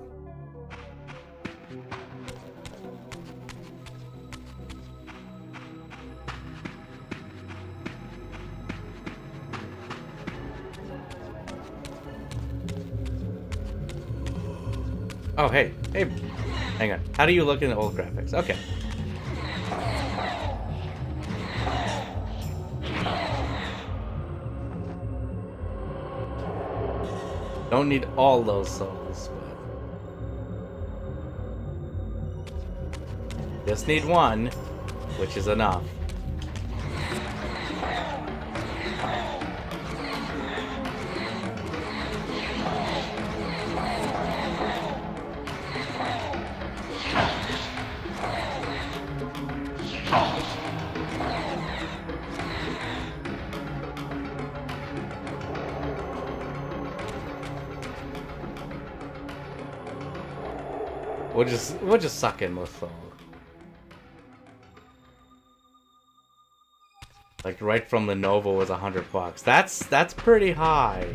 Oh, hey. Hey. Hang on. How do you look in the old graphics? Okay. Don't need all those souls, but... just need one, which is enough. We'll just suck in with soul. Like right from the Nova was $100. That's pretty high.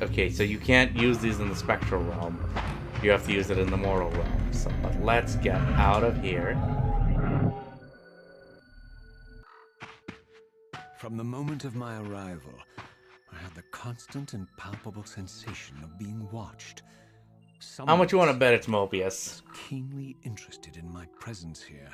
Okay, so you can't use these in the spectral realm. You have to use it in the mortal realm. So, but let's get out of here. From the moment of my arrival, I had the constant and palpable sensation of being watched. How much you want to bet it's Mobius? Keenly interested in my presence here.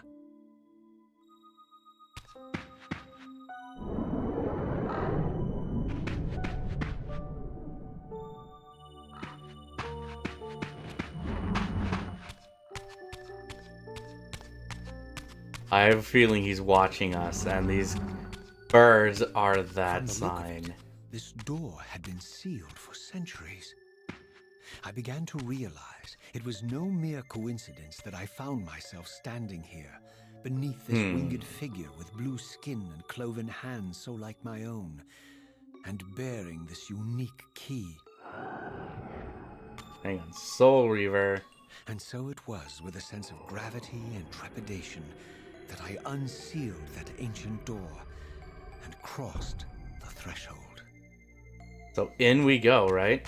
I have a feeling he's watching us, and these birds are that sign. This door had been sealed for centuries. I began to realize it was no mere coincidence that I found myself standing here, beneath this winged figure with blue skin and cloven hands so like my own, and bearing this unique key. Hang on, Soul Reaver. And so it was with a sense of gravity and trepidation that I unsealed that ancient door and crossed the threshold. So in we go, right?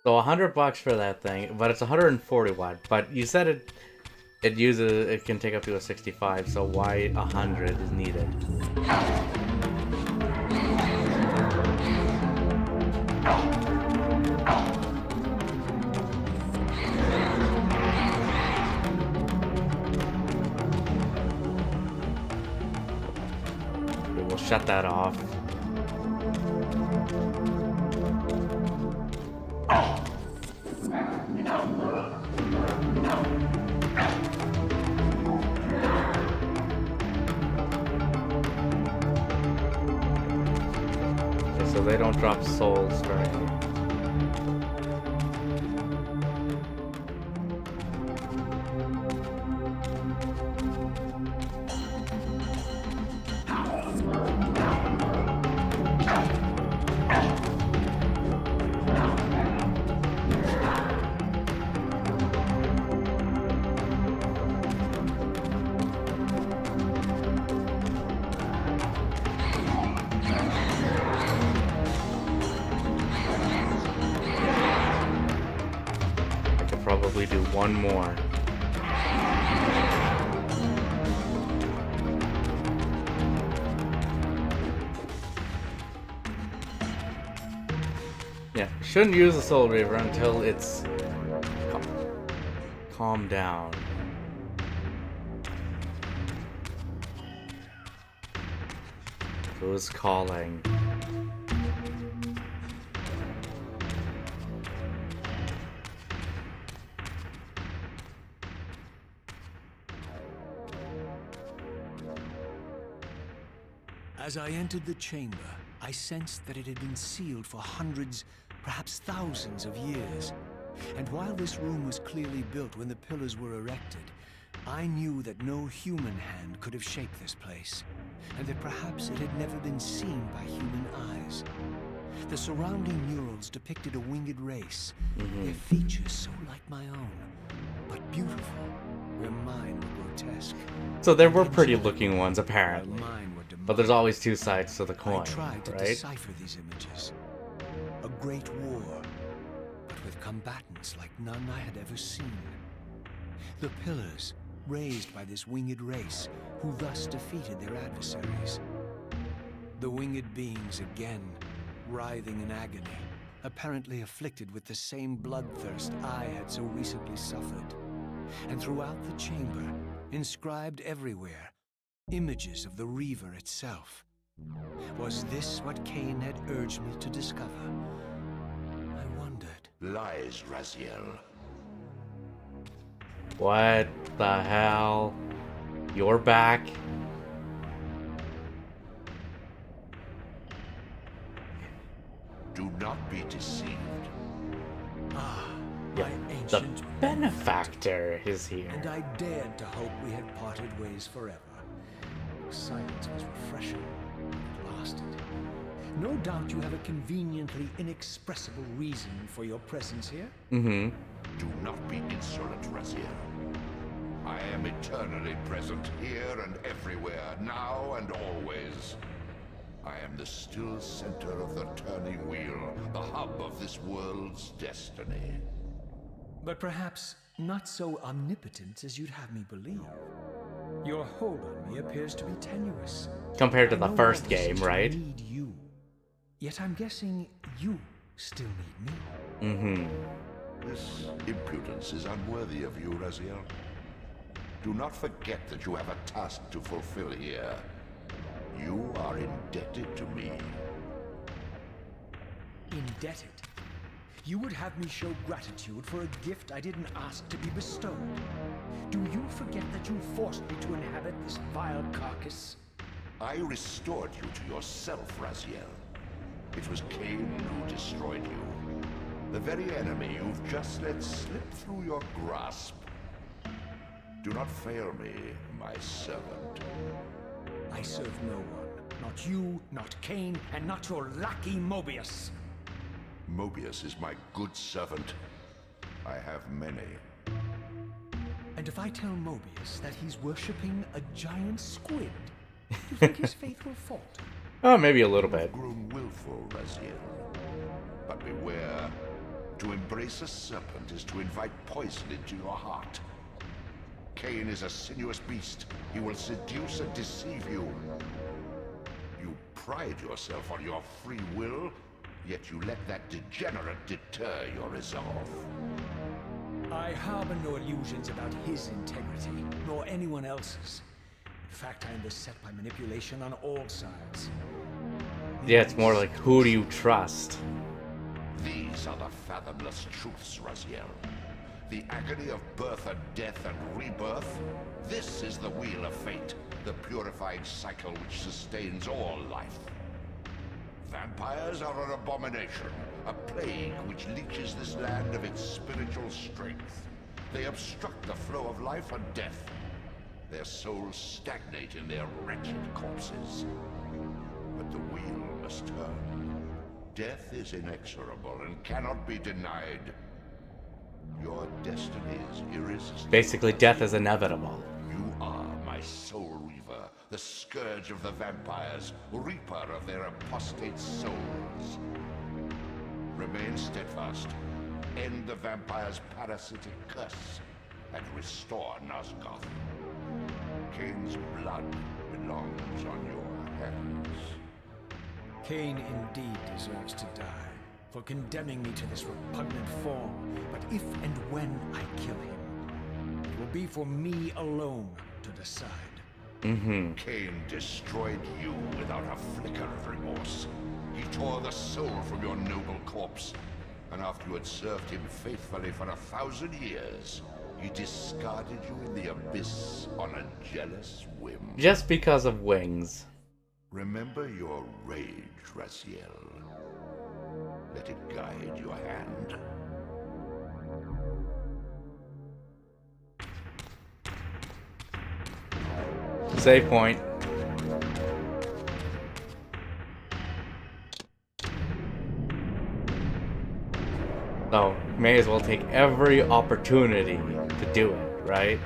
So $100 for that thing, but it's 140 watt. But you said it can take up to a 65. So why 100 is needed? We'll shut that off. Okay, so they don't drop souls during. Probably do one more. Yeah, shouldn't use the Soul Reaver until it's calmed down. Who's calling? As I entered the chamber, I sensed that it had been sealed for hundreds, perhaps thousands of years. And while this room was clearly built when the pillars were erected, I knew that no human hand could have shaped this place, and that perhaps it had never been seen by human eyes. The surrounding murals depicted a winged race, their features so like my own, but beautiful, where mine were grotesque. So there were pretty looking ones, apparently. While mine were But there's always two sides to the I coin, tried to right? decipher these images. A great war, but with combatants like none I had ever seen. The pillars, raised by this winged race, who thus defeated their adversaries. The winged beings again, writhing in agony, apparently afflicted with the same bloodthirst I had so recently suffered. And throughout the chamber, inscribed everywhere, images of the Reaver itself. Was this what Cain had urged me to discover? I wondered. Lies, Raziel. What the hell? You're back? Do not be deceived. Ah, Yeah, my the ancient benefactor is here. And I dared to hope we had parted ways forever. Silence was refreshing. It lasted. No doubt you have a conveniently inexpressible reason for your presence here. Mm-hmm. Do not be insolent, Raziel. I am eternally present here and everywhere, now and always. I am the still center of the turning wheel, the hub of this world's destiny. But perhaps not so omnipotent as you'd have me believe. Your hold on me appears to be tenuous. Compared to I the know first all game, this to right? Need you. Yet I'm guessing you still need me. Mm-hmm. This impudence is unworthy of you, Raziel. Do not forget that you have a task to fulfill here. You are indebted to me. Indebted? You would have me show gratitude for a gift I didn't ask to be bestowed. Do you forget that you forced me to inhabit this vile carcass? I restored you to yourself, Raziel. It was Cain who destroyed you. The very enemy you've just let slip through your grasp. Do not fail me, my servant. I serve no one. Not you, not Cain, and not your lackey Mobius. Mobius is my good servant. I have many. And if I tell Mobius that he's worshipping a giant squid, do you think his faith will falter? Oh, maybe a little bit. Grown willful, Raziel. But beware. To embrace a serpent is to invite poison into your heart. Cain is a sinuous beast. He will seduce and deceive you. You pride yourself on your free will, yet you let that degenerate deter your resolve. I harbor no illusions about his integrity, nor anyone else's. fact, I am beset by manipulation on all sides. Yeah, it's more like, who do you trust? These are the fathomless truths, Raziel. The agony of birth and death and rebirth. This is the wheel of fate, the purifying cycle which sustains all life. Vampires are an abomination, a plague which leeches this land of its spiritual strength. They obstruct the flow of life and death. Their souls stagnate in their wretched corpses. But the wheel must turn. Death is inexorable and cannot be denied. Your destiny is irresistible. Basically, death is inevitable. You are my soul reaver, the scourge of the vampires, reaper of their apostate souls. Remain steadfast. End the vampire's parasitic curse and restore Nosgoth. Kane's blood belongs on your hands. Kane indeed deserves to die for condemning me to this repugnant form. But if and when I kill him, it will be for me alone to decide. Kane destroyed you without a flicker of remorse. He tore the soul from your noble corpse. And after you had served him faithfully for 1,000 years, he discarded you in the abyss on a jealous whim. Just because of wings. Remember your rage, Raziel. Let it guide your hand. Save point. So, may as well take every opportunity to do it, right?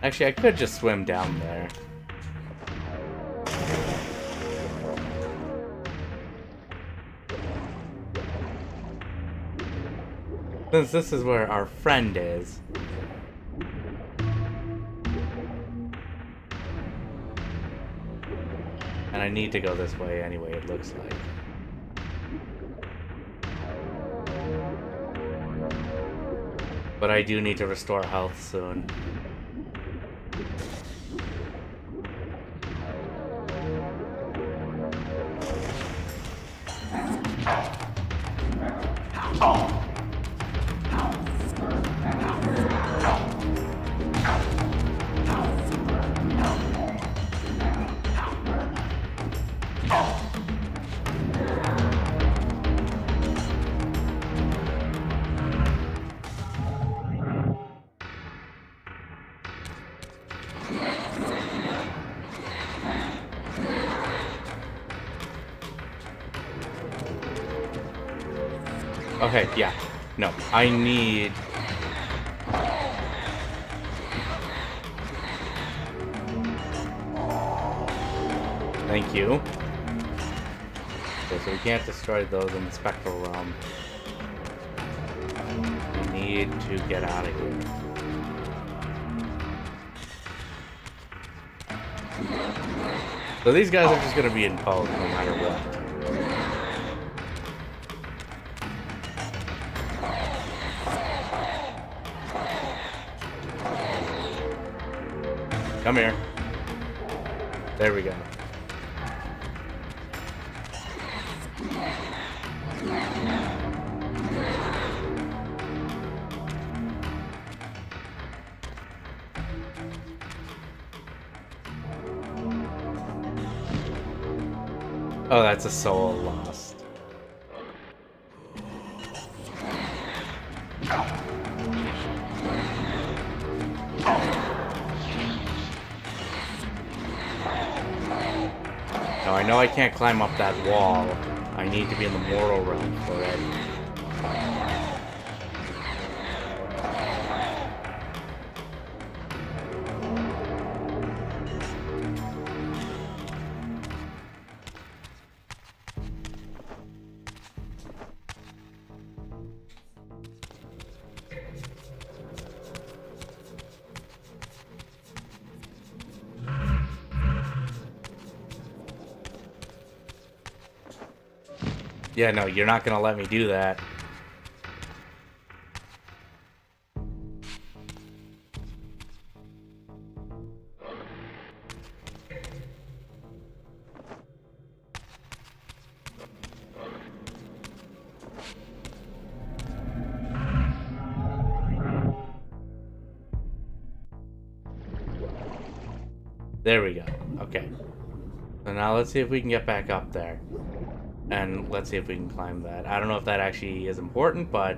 Actually, I could just swim down there. Since this is where our friend is. And I need to go this way anyway, it looks like. But I do need to restore health soon. Okay, yeah. No, I need... Thank you. Okay, so we can't destroy those in the spectral realm. We need to get out of here. So these guys are just gonna be in both no matter what. Come here. There we go. Oh, that's a soul lost. Now, I know I can't climb up that wall. I need to be in the mortal realm for it. Yeah, no, you're not gonna let me do that. There we go. Okay. So now let's see if we can get back up there. And let's see if we can climb that. I don't know if that actually is important, but...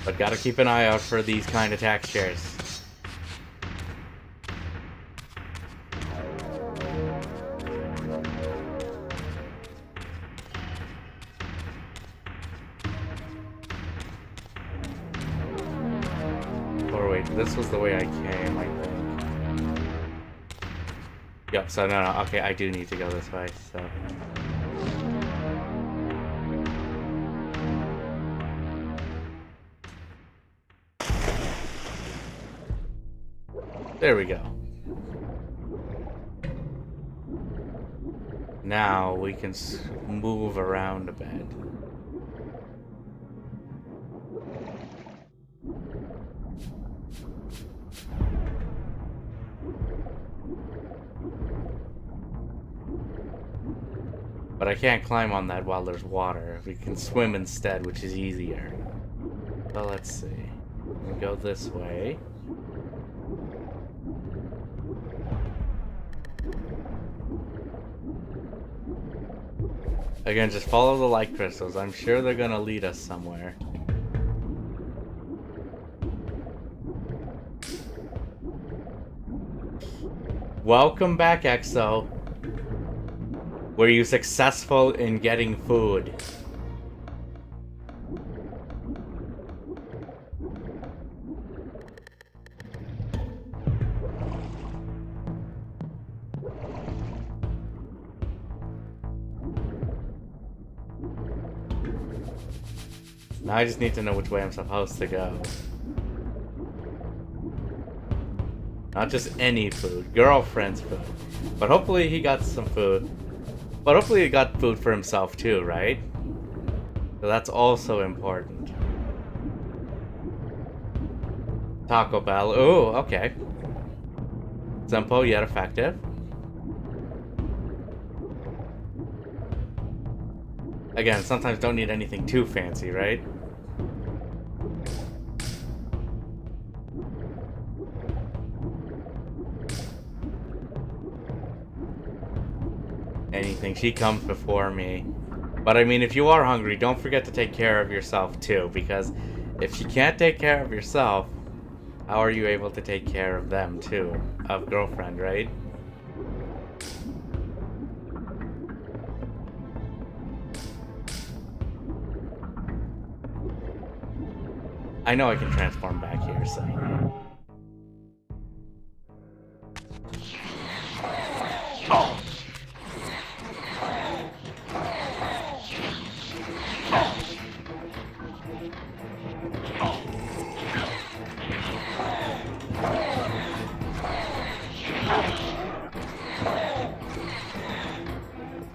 But gotta keep an eye out for these kind of textures. Or wait, this was the way I came, I think. Yep, so no, okay, I do need to go this way, so... There we go. Now we can move around a bit. But I can't climb on that while there's water. We can swim instead, which is easier. So let's see. We go this way. Again, just follow the light crystals. I'm sure they're gonna lead us somewhere. Welcome back, Exo. Were you successful in getting food? Now I just need to know which way I'm supposed to go. Not just any food, girlfriend's food. But hopefully he got some food. But hopefully he got food for himself too, right? So that's also important. Taco Bell. Ooh, okay. Simple yet effective. Again, sometimes don't need anything too fancy, right? Anything. She comes before me. But I mean, if you are hungry, don't forget to take care of yourself too, because if you can't take care of yourself, how are you able to take care of them too? Of girlfriend, right? I know I can transform back here, so... Oh.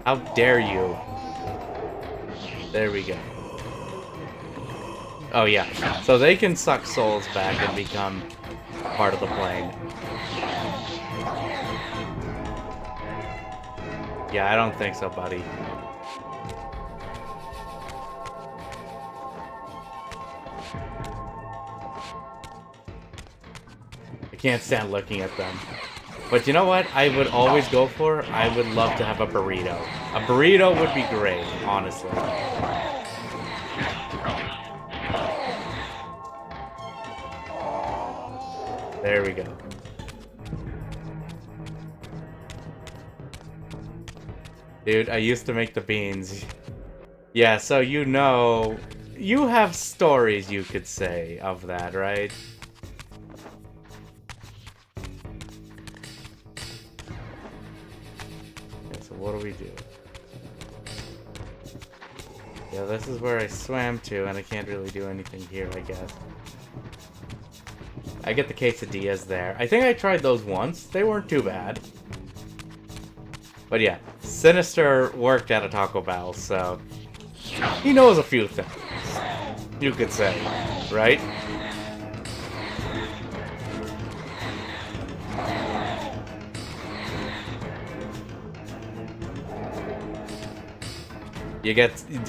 How dare you? There we go. Oh yeah, so they can suck souls back and become part of the plane. Yeah, I don't think so, buddy. I can't stand looking at them. But you know what I would always go for? I would love to have a burrito. A burrito would be great, honestly. There we go. Dude, I used to make the beans. Yeah, so you know... You have stories you could say of that, right? Okay, so what do we do? Yeah, this is where I swam to, and I can't really do anything here, I guess. I get the quesadillas there. I think I tried those once. They weren't too bad. But yeah, Sinister worked at a Taco Bell, so he knows a few things, you could say, right? Do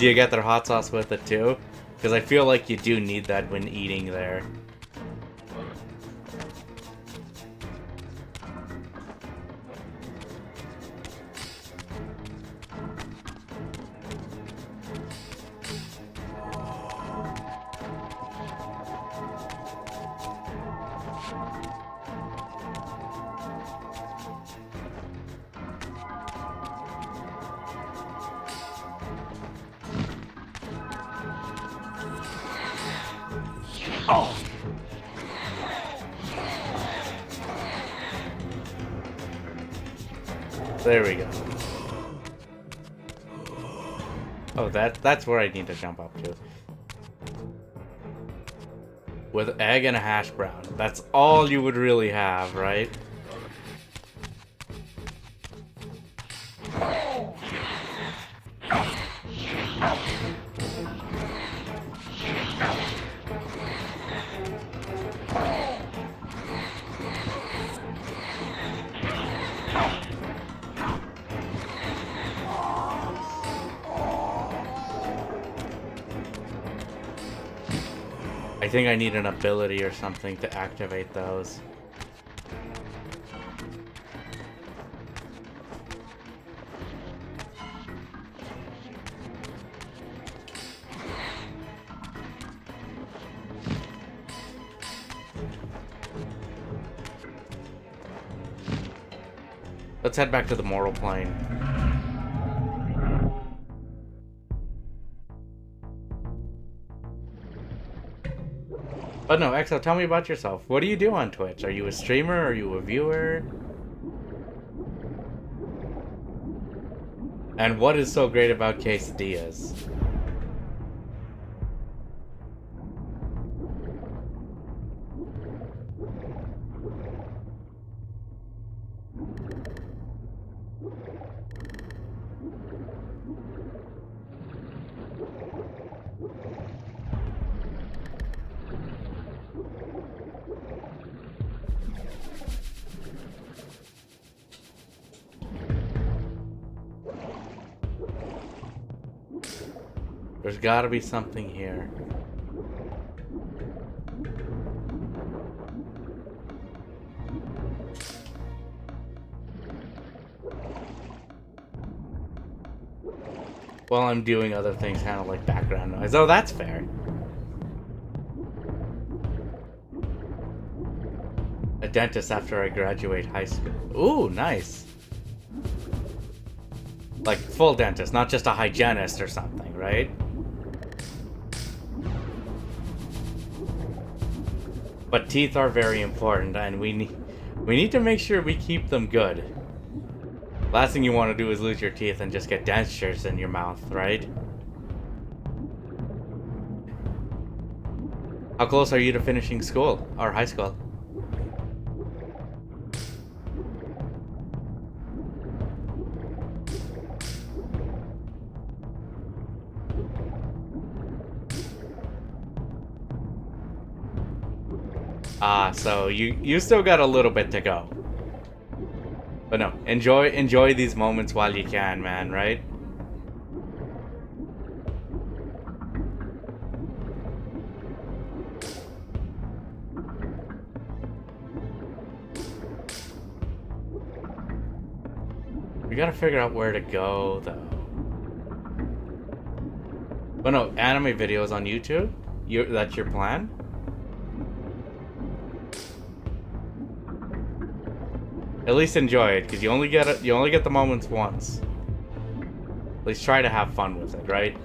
you get their hot sauce with it too? Because I feel like you do need that when eating there. There we go. Oh, that's where I need to jump up to. With egg and a hash brown. That's all you would really have, right? I think I need an ability or something to activate those. Let's head back to the mortal plane. But no, Exo, tell me about yourself. What do you do on Twitch? Are you a streamer? Are you a viewer? And what is so great about quesadillas? There's gotta be something here. While I'm doing other things, kind of like background noise. Oh, that's fair. A dentist after I graduate high school. Ooh, nice. Like full dentist, not just a hygienist or something, right? But teeth are very important, and we need to make sure we keep them good. Last thing you want to do is lose your teeth and just get dentures in your mouth, right? How close are you to finishing school or high school? So you still got a little bit to go. But no, enjoy these moments while you can, man, right? We gotta figure out where to go, though. But no, anime videos on YouTube? That's your plan? At least enjoy it, because you only get the moments once. At least try to have fun with it, right?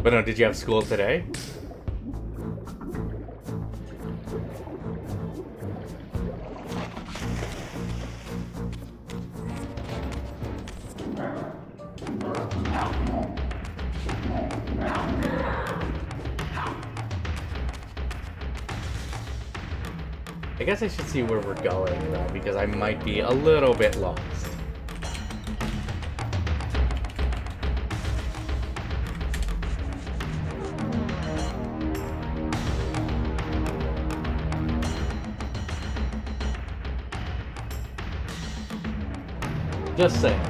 But no, did you have school today? I guess I should see where we're going, though, because I might be a little bit lost. Just saying.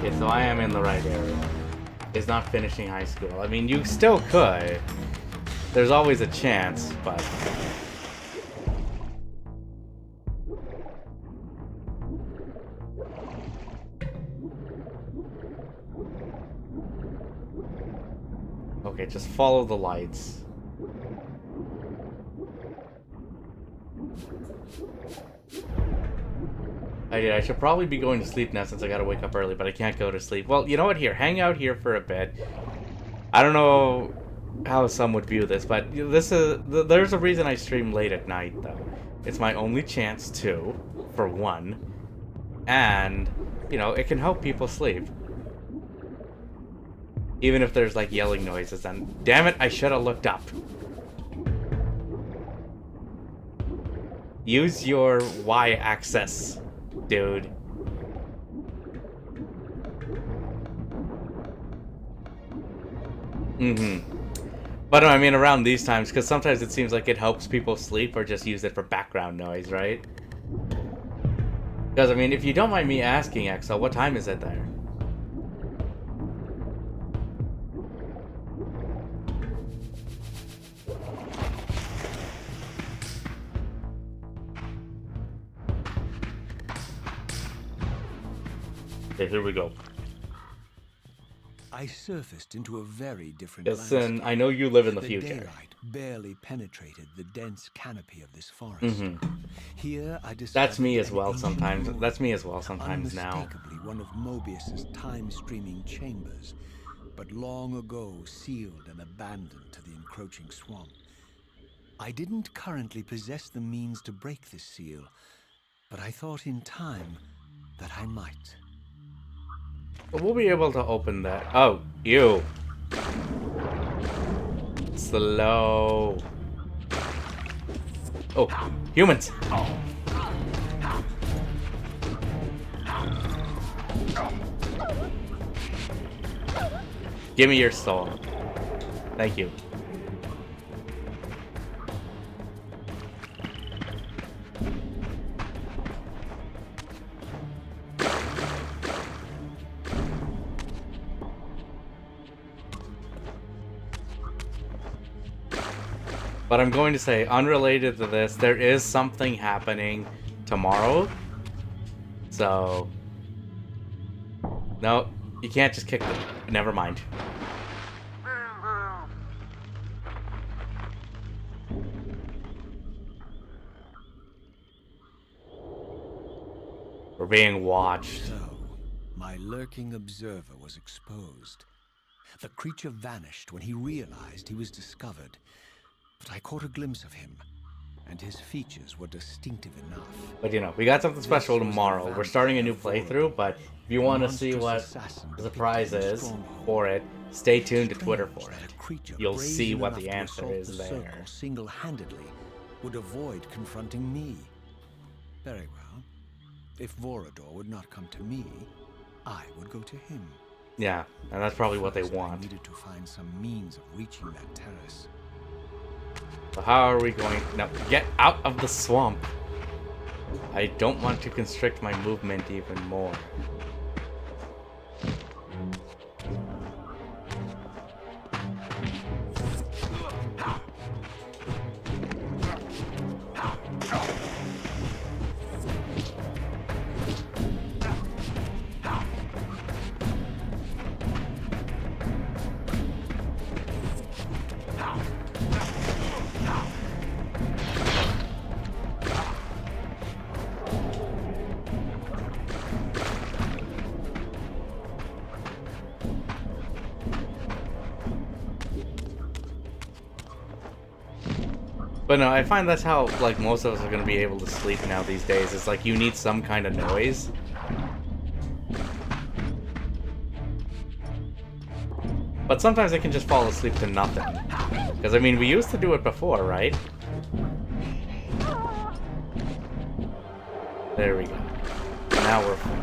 Okay, so I am in the right area. Is not finishing high school. I mean, you still could. There's always a chance, but... Okay, just follow the lights. I should probably be going to sleep now since I gotta wake up early, but I can't go to sleep. Well, you know what? Here, hang out here for a bit. I don't know how some would view this, but there's a reason I stream late at night, though. It's my only chance to, for one. And, you know, it can help people sleep. Even if there's, like, yelling noises, and damn it, I should have looked up. Use your Y-axis, dude. But I mean, around these times, because sometimes it seems like it helps people sleep, or just use it for background noise, right? Because, I mean, if you don't mind me asking, Exo, what time is it there? Okay, here we go. I surfaced into a very different Listen, landscape. I know you live in the future. Daylight barely penetrated the dense canopy of this forest. Here I discovered That's me as an well ancient sometimes. ruin, That's me as well sometimes now. unmistakably one of Mobius's time-streaming chambers, but long ago sealed and abandoned to the encroaching swamp. I didn't currently possess the means to break this seal, but I thought in time that I might. But we'll be able to open that. Oh, you. Slow. Oh, humans. Give me your soul. Thank you. But I'm going to say, unrelated to this, there is something happening tomorrow. So... No, you can't just kick them. Never mind. We're being watched. So, my lurking observer was exposed. The creature vanished when he realized he was discovered. But I caught a glimpse of him, and his features were distinctive enough. But you know, we got something special tomorrow. We're starting a new playthrough, but if you want to see what the surprise is for it, stay tuned to Twitter for it. You'll see what the answer is there. Single-handedly would avoid confronting me. Very well. If Vorador would not come to me, I would go to him. Yeah, and that's probably what they First, I want. needed to find some means of reaching that terrace. So how are we going? No, get out of the swamp. I don't want to constrict my movement even more. But no, I find that's how, like, most of us are gonna be able to sleep now these days. It's like you need some kind of noise. But sometimes I can just fall asleep to nothing. Because, I mean, we used to do it before, right? There we go. Now we're full.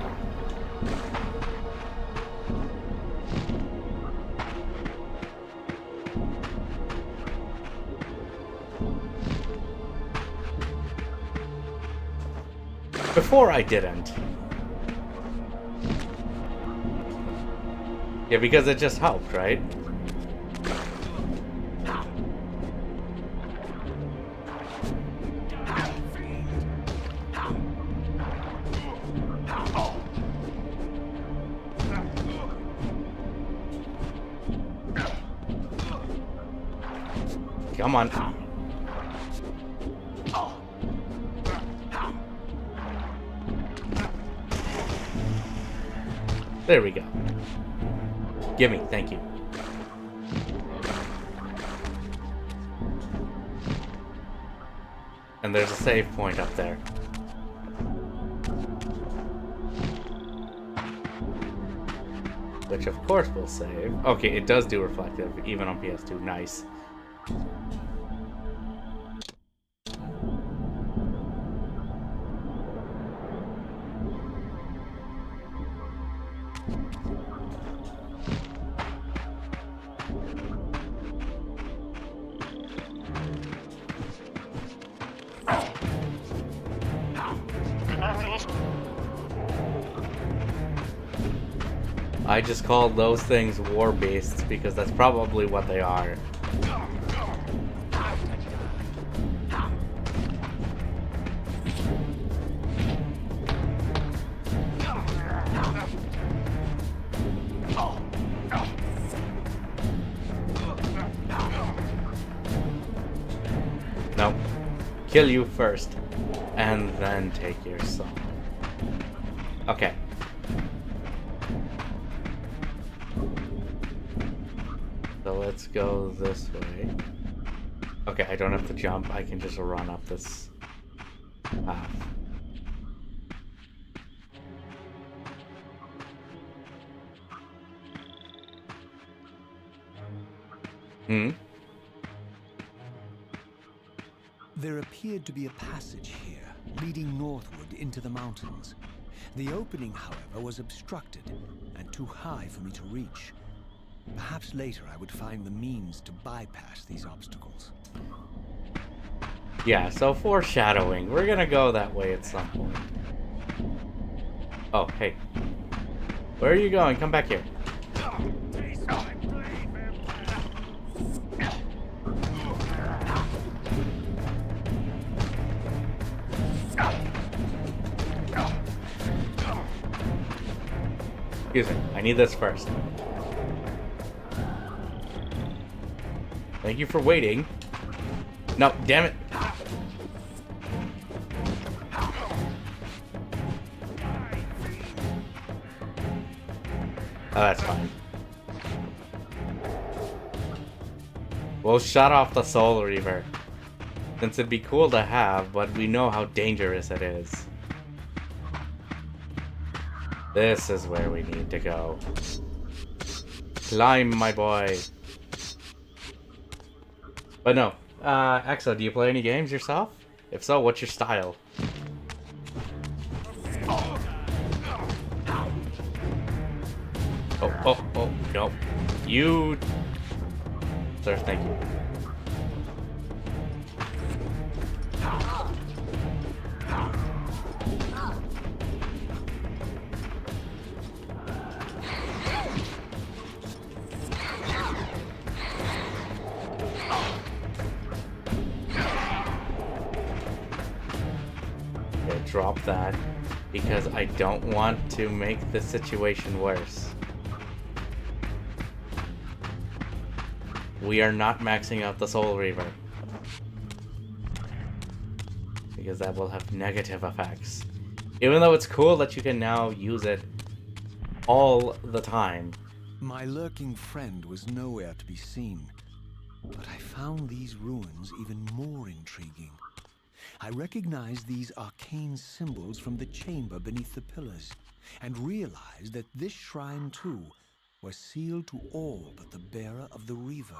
Before I didn't. Yeah, because it just helped, right? Come on. There we go. Gimme, thank you. And there's a save point up there. Which of course will save. Okay, it does do reflective, even on PS2. Nice. I just called those things war beasts because that's probably what they are. Nope. Kill you first, and then take your soul. Okay. So let's go this way. Okay, I don't have to jump. I can just run up this path. There appeared to be a passage here, leading northward into the mountains. The opening, however, was obstructed and too high for me to reach. Perhaps later I would find the means to bypass these obstacles. Yeah, so foreshadowing. We're gonna go that way at some point. Oh, hey. Where are you going? Come back here. Excuse me, I need this first. Thank you for waiting. No, damn it. Oh, that's fine. We'll shut off the Soul Reaver. Since it'd be cool to have, but we know how dangerous it is. This is where we need to go. Climb, my boy. But no. Exo, do you play any games yourself? If so, what's your style? Oh, no. You... Sir, thank you. drop that because I don't want to make the situation worse. We are not maxing out the Soul Reaver, because that will have negative effects. Even though it's cool that you can now use it all the time. My lurking friend was nowhere to be seen, but I found these ruins even more intriguing. I recognized these arcane symbols from the chamber beneath the pillars, and realized that this shrine too was sealed to all but the bearer of the Reaver.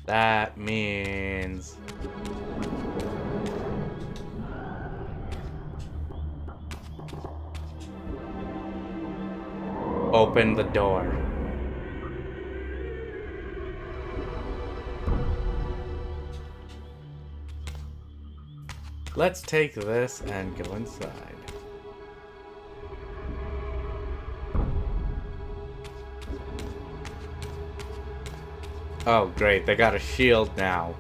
That means... open the door. Let's take this and go inside. Oh, great. They got a shield now.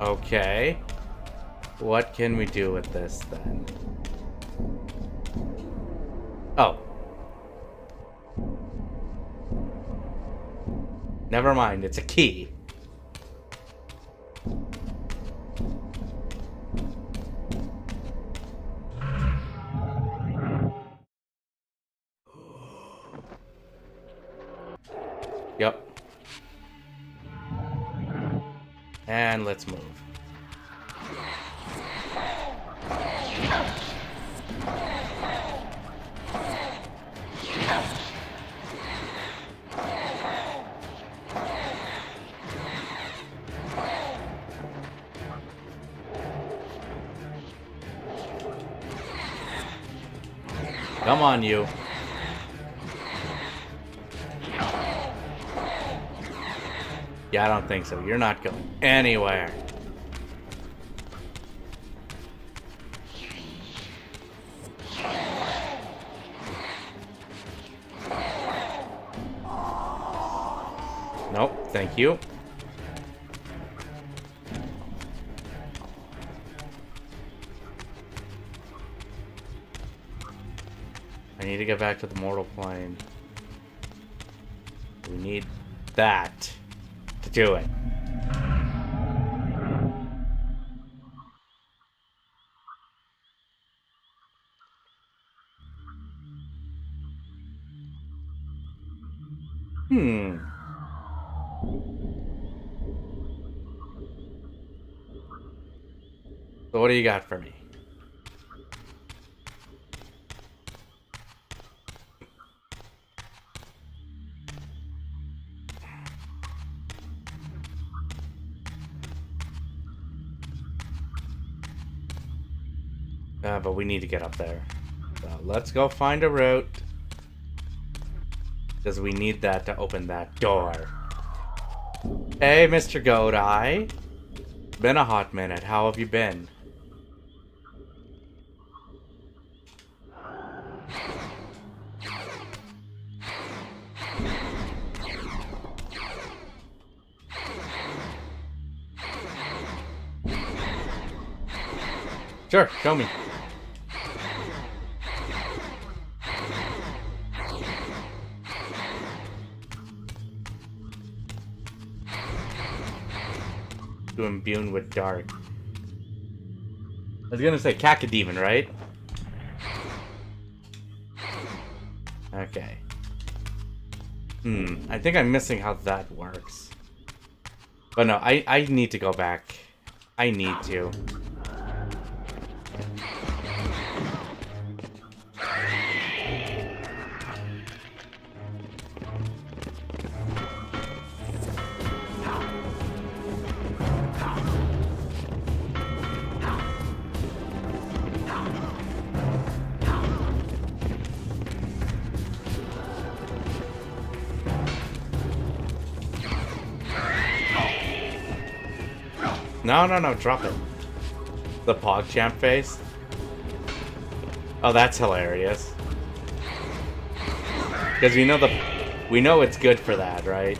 Okay. What can we do with this then? Oh. Never mind, it's a key. Yep. And let's move. Come on, you. Yeah, I don't think so. You're not going anywhere. Nope, thank you. I need to get back to the mortal plane. We need that to do it. So what do you got for me? But we need to get up there. So let's go find a route. Because we need that to open that door. Hey, Mr. Goat Eye. Been a hot minute. How have you been? Sure, show me. To imbue with dark. I was gonna say Cacodemon, right? Okay. I think I'm missing how that works. But no, I need to go back. I need to. No, no, no, drop it. The PogChamp face. Oh, that's hilarious. Because we know it's good for that, right?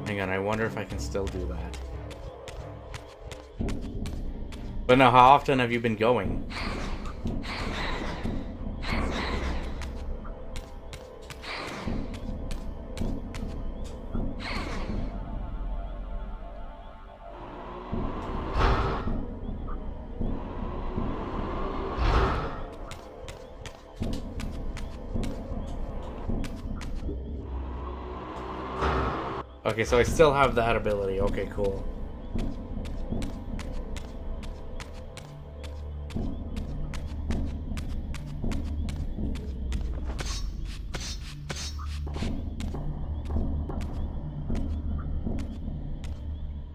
Hang on, I wonder if I can still do that. But no, how often have you been going? Okay, so I still have that ability. Okay, cool.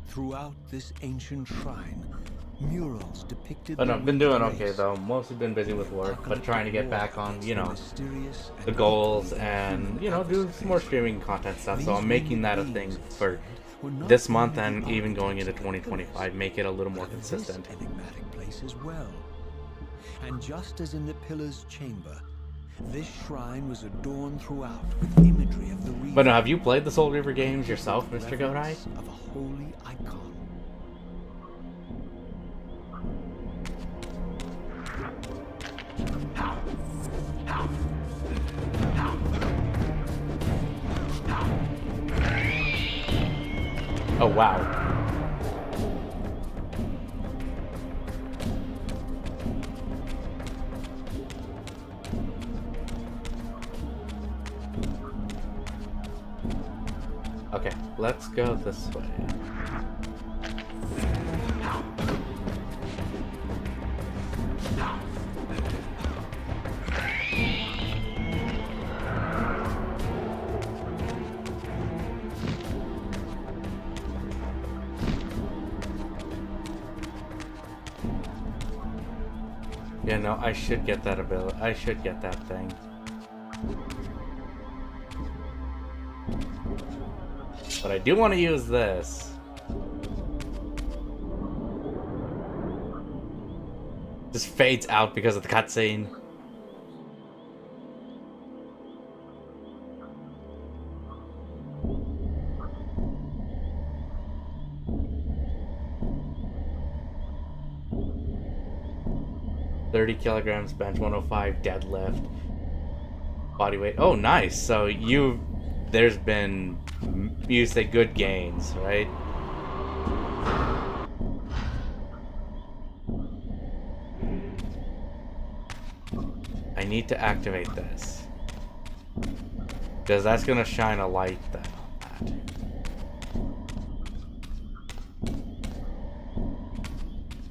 Throughout this ancient shrine, murals depicted. But no, I've been doing okay though. Mostly been busy with work, but trying to get back on, you know, the goals and, you know, do some more streaming content stuff. So I'm making that a thing for this month and even going into 2025. Make it a little more consistent. Enigmatic place as well. And just as in the Pillar's chamber, this shrine was adorned throughout with imagery of the Reaver. But no, have you played the Soul Reaver games yourself, Mr. Godai? Of a holy icon. Oh, wow. Okay, let's go this way. Yeah, no, I should get that ability. I should get that thing. But I do want to use this. Just fades out because of the cutscene. $30 kilograms, bench 105, deadlift, body weight. Oh, nice. So there's been, you say, good gains, right? I need to activate this because that's gonna shine a light then on that.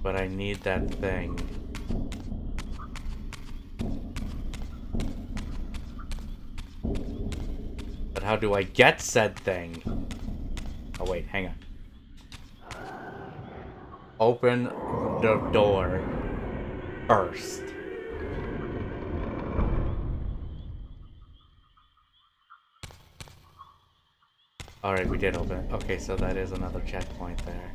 But I need that thing. But how do I get said thing? Oh wait, hang on. Open the door first. Alright, we did open it. Okay, so that is another checkpoint there.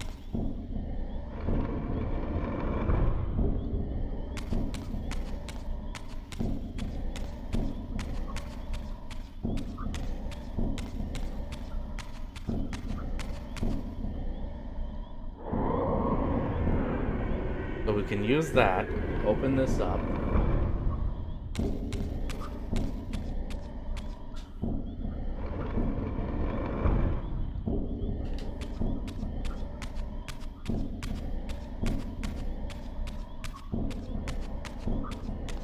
So we can use that, open this up.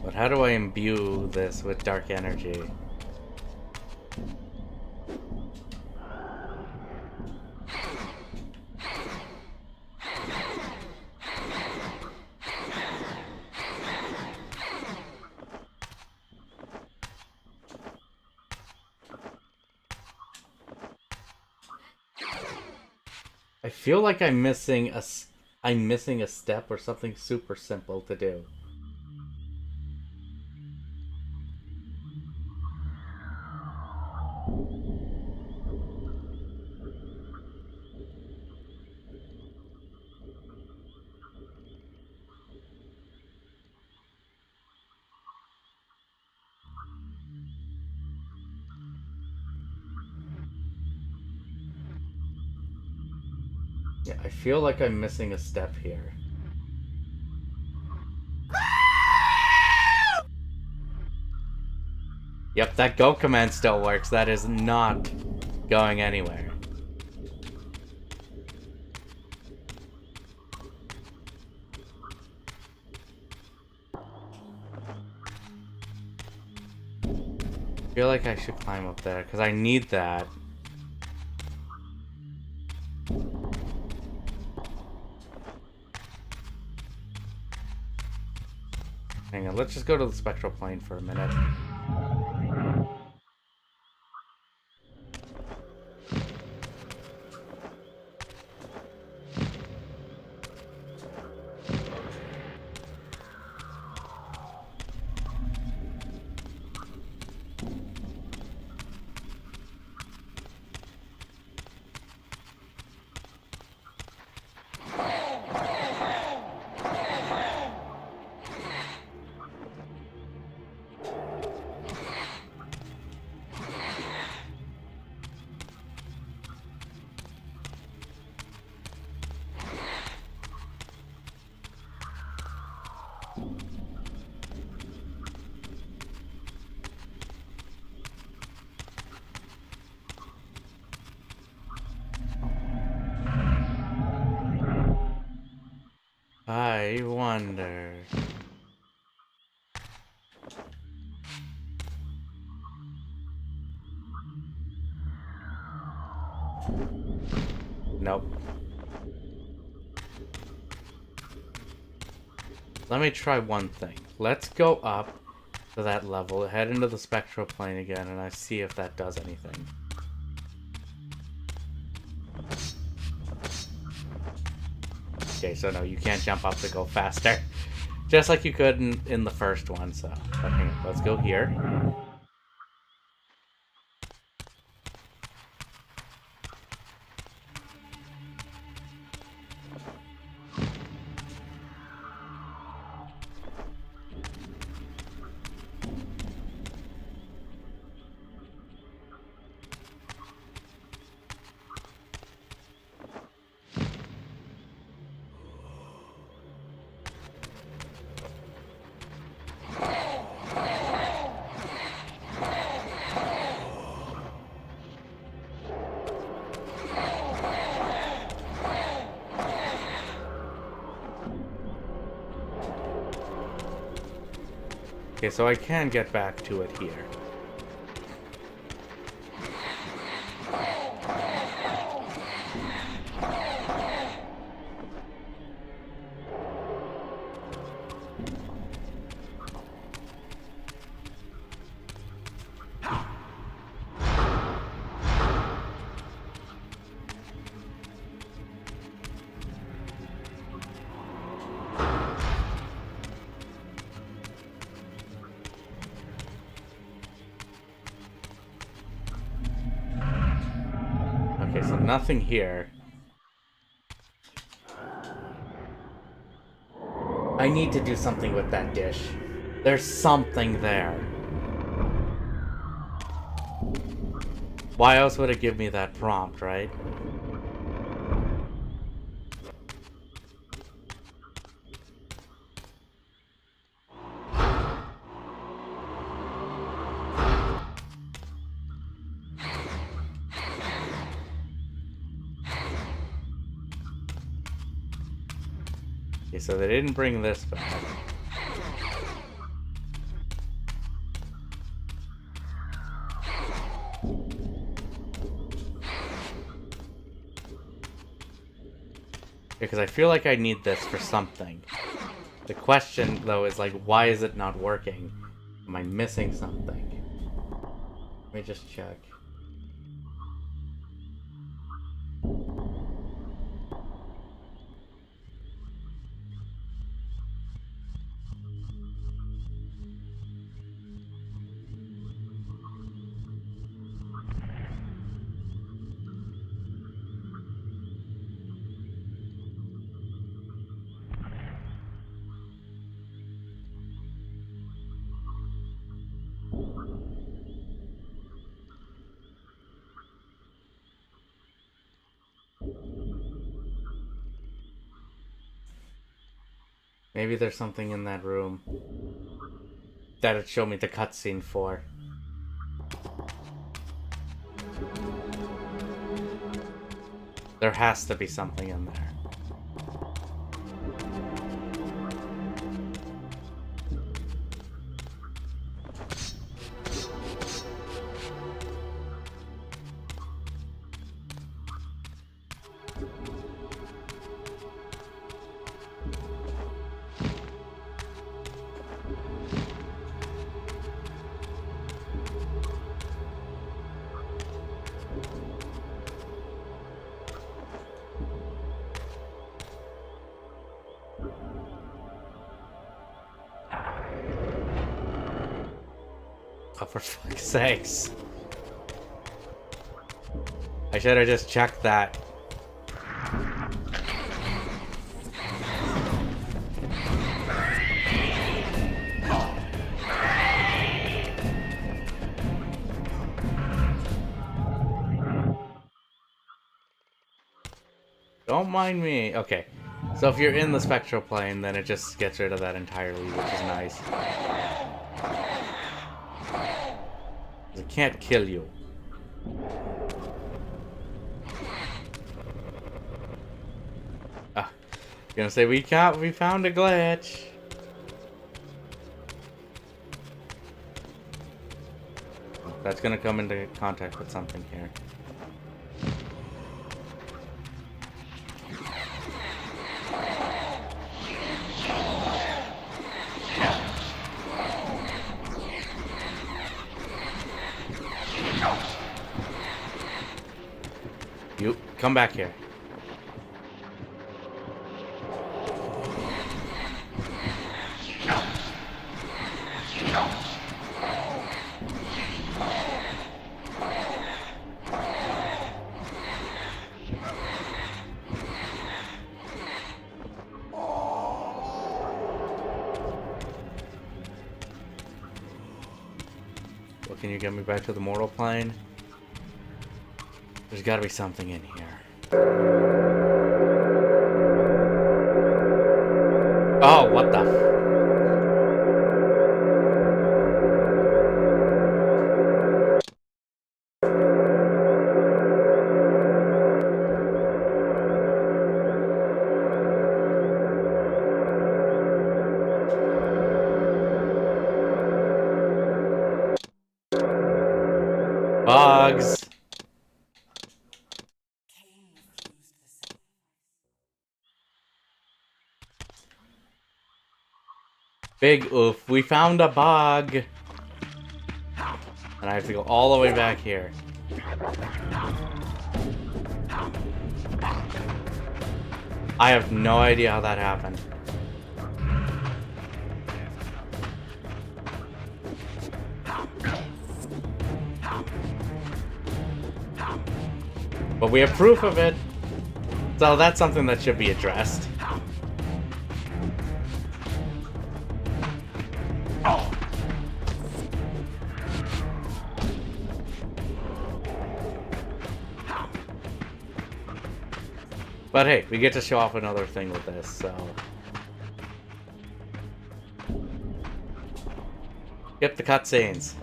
But how do I imbue this with dark energy? I feel like I'm missing a step or something super simple to do. Yeah, I feel like I'm missing a step here. Yep, that go command still works. That is not going anywhere. I feel like I should climb up there because I need that. Hang on, let's just go to the spectral plane for a minute. I wonder. Nope. Let me try one thing. Let's go up to that level, head into the spectral plane again, and I see if that does anything. Okay, so no, you can't jump up to go faster. Just like you could in the first one, so. Okay, let's go here. Okay, so I can get back to it here. Okay, so nothing here. I need to do something with that dish. There's something there. Why else would it give me that prompt, right? Okay, so they didn't bring this back. Because I feel like I need this for something. The question, though, is like, why is it not working? Am I missing something? Let me just check. Maybe there's something in that room that it showed me the cutscene for. There has to be something in there. Oh, for fuck's sakes. I should have just checked that. Don't mind me. Okay. So if you're in the spectral plane, then it just gets rid of that entirely, which is nice. It can't kill you. Gonna say we found a glitch. That's gonna come into contact with something here. You come back here. Well, can you get me back to the mortal plane? There's gotta be something in here. Oh, what the f... Bugs! Big oof, we found a bug! And I have to go all the way back here. I have no idea how that happened. But we have proof of it. So that's something that should be addressed. But hey, we get to show off another thing with this, so... Skip the cutscenes.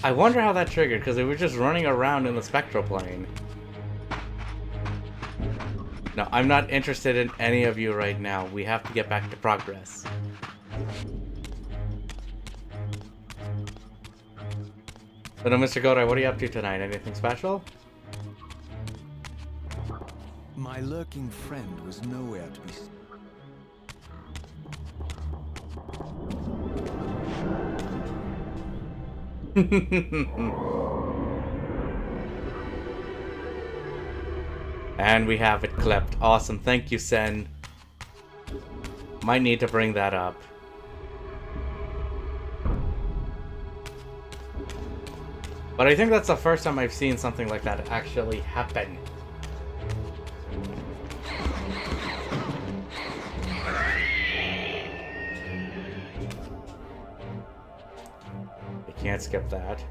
I wonder how that triggered, because they were just running around in the spectral plane. No, I'm not interested in any of you right now. We have to get back to progress. But Mr. Godai, what are you up to tonight? Anything special? My lurking friend was nowhere to be seen. And we have it clipped. Awesome. Thank you, Sen. Might need to bring that up. But I think that's the first time I've seen something like that actually happen. Can't skip that.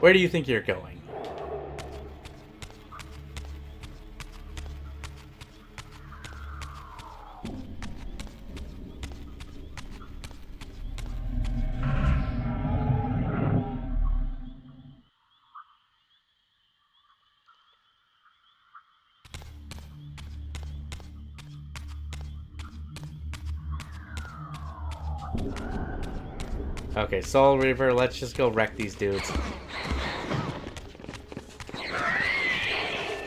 Where do you think you're going? Okay, Soul Reaver, let's just go wreck these dudes.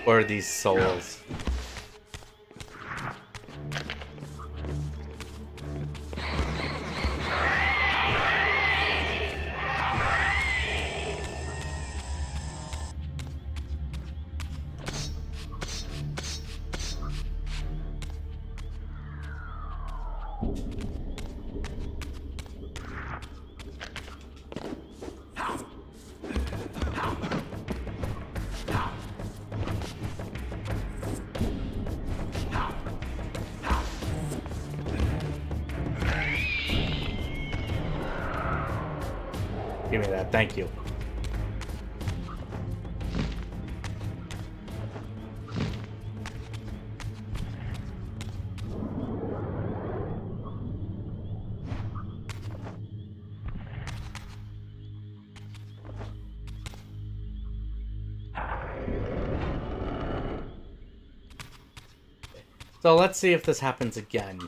Or these souls. Give me that, thank you. So let's see if this happens again.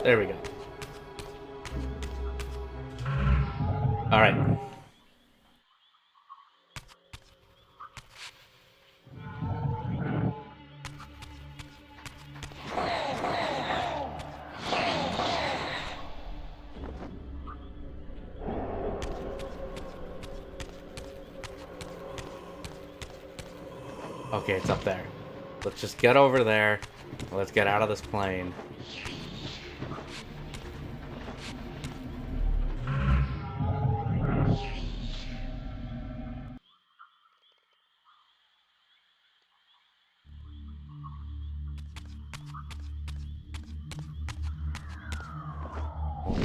There we go. All right. Okay, it's up there. Let's just get over there. Let's get out of this plane.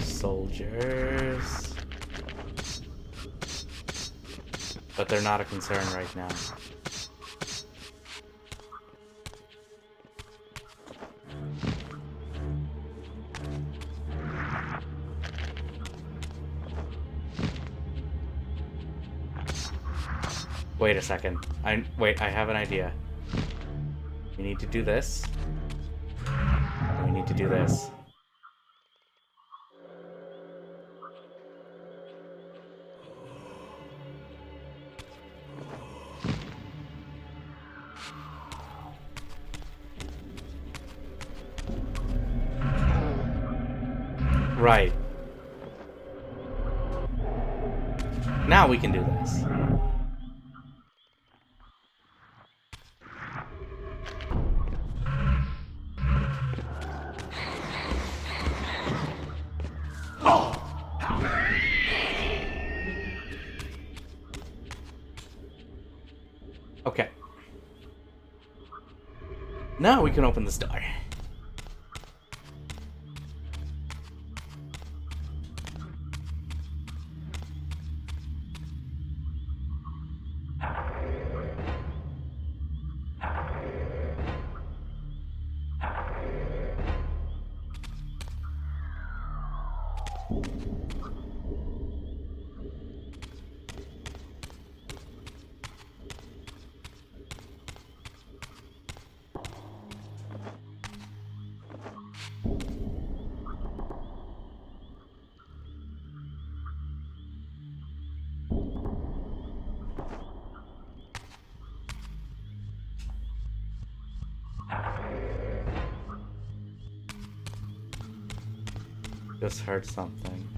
Soldiers. But they're not a concern right now. Wait a second. I have an idea. We need to do this. And we need to do this. Right. Now we can do this. Okay. Now we can open this door. Just heard something.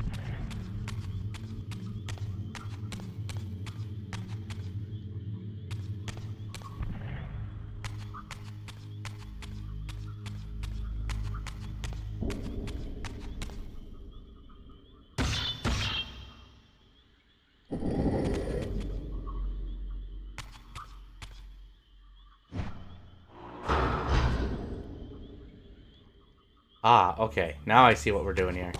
Ah, okay. Now I see what we're doing here.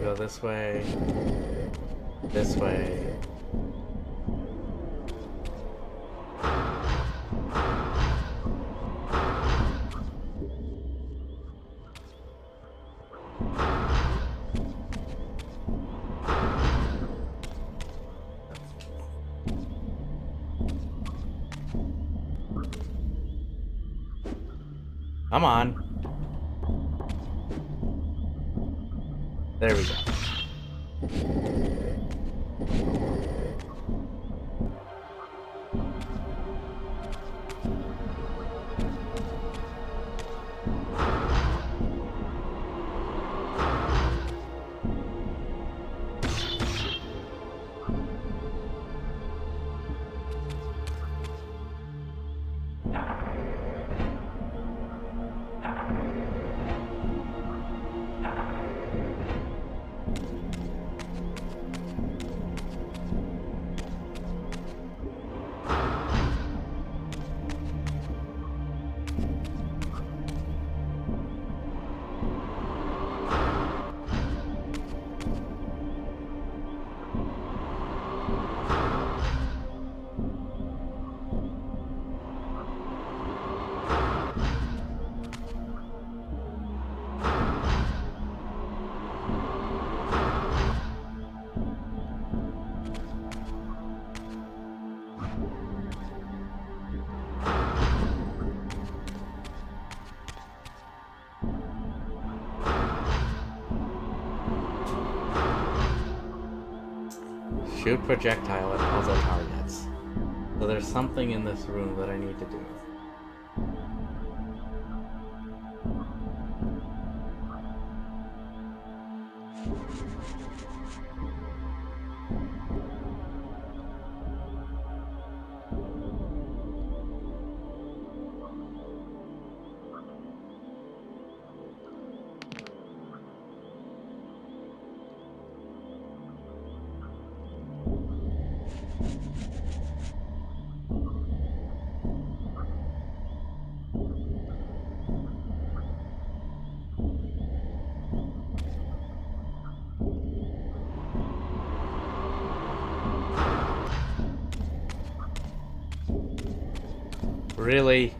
Go this way. This way. Come on. There we go. Shoot projectile at puzzle targets. So there's something in this room that I need to do. Really?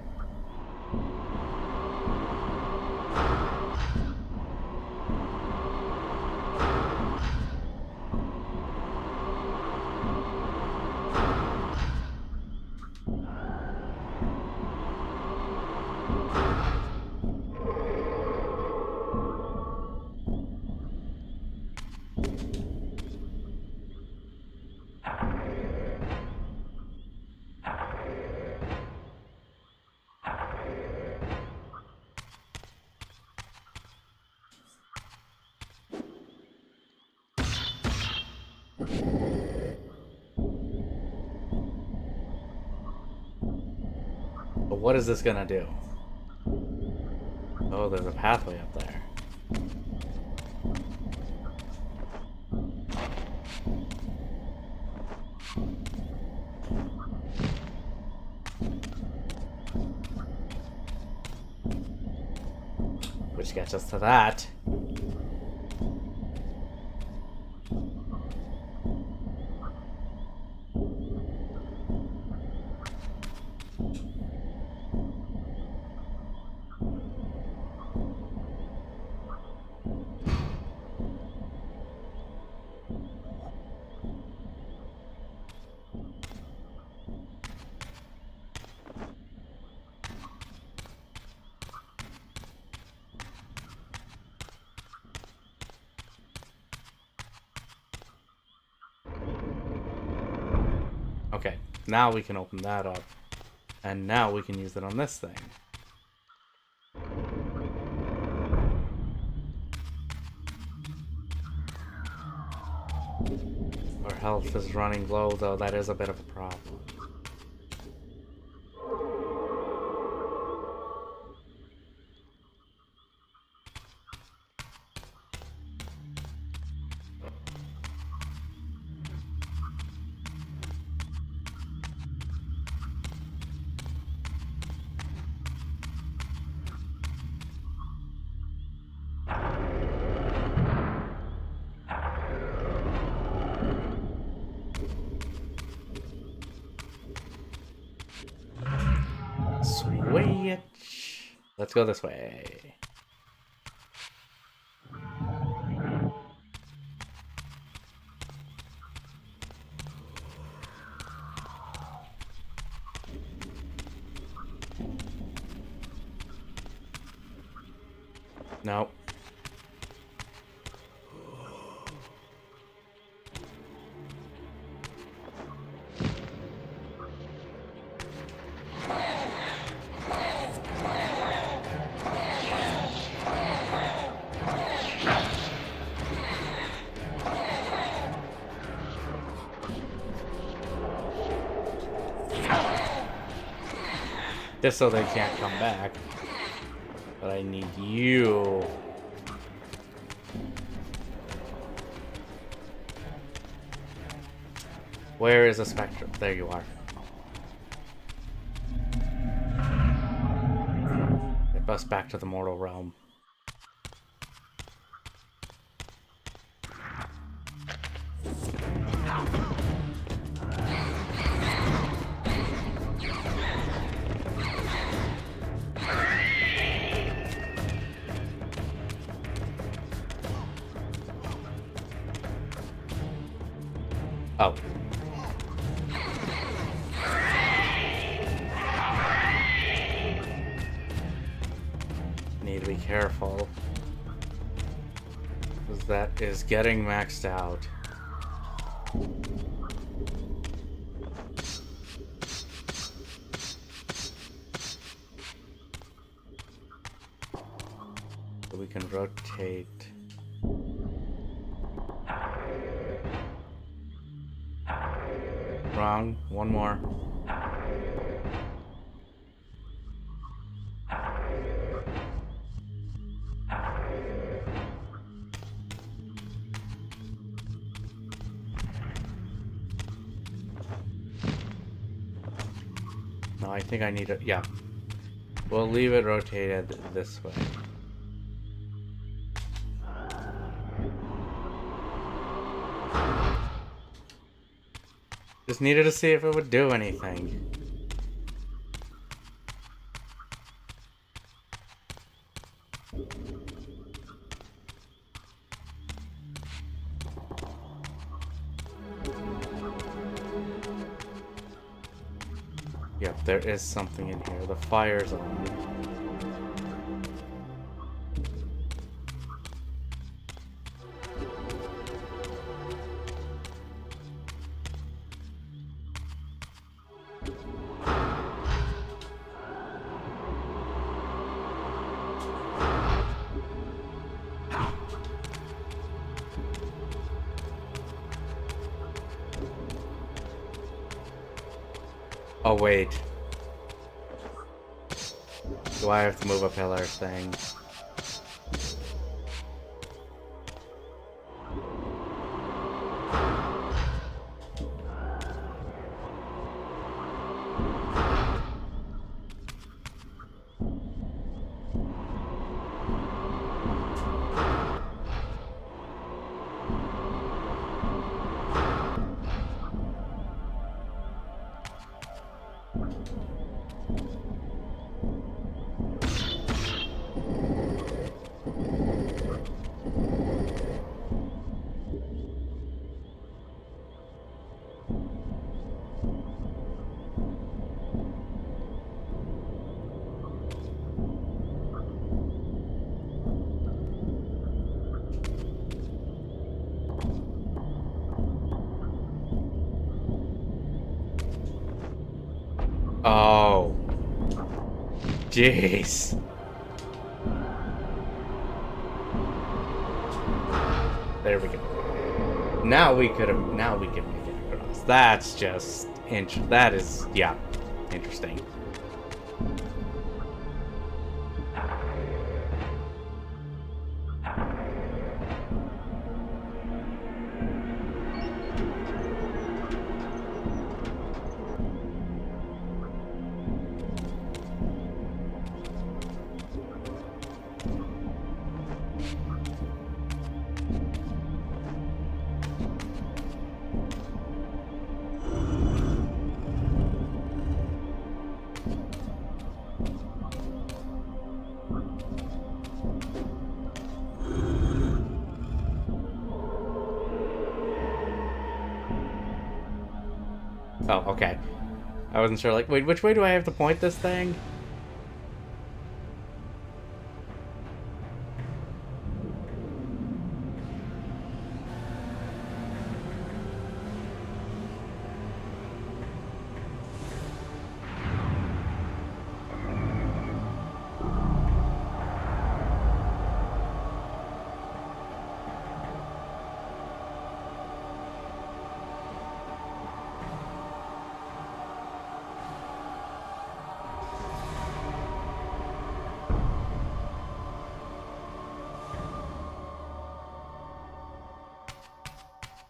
what is this gonna do? Oh, there's a pathway up there. Which gets us to that. Okay, now we can open that up. And now we can use it on this thing. Our health is running low, though. That is a bit of a problem. Switch. Let's go this way. Nope. Just so they can't come back. But I need you. Where is the spectrum? There you are. Get us back to the mortal realm. Oh. Need to be careful. Because that is getting maxed out. So we can rotate. Wrong. One more. No, I think I need it. Yeah. We'll leave it rotated this way. Just needed to see if it would do anything. Yep, there is something in here. The fire's on. Oh, wait. Do I have to move a pillar thing? Oh. Jeez. There we go. Now we can make it across. That's just that is, yeah, interesting. Oh, okay. I wasn't sure, like, wait, which way do I have to point this thing?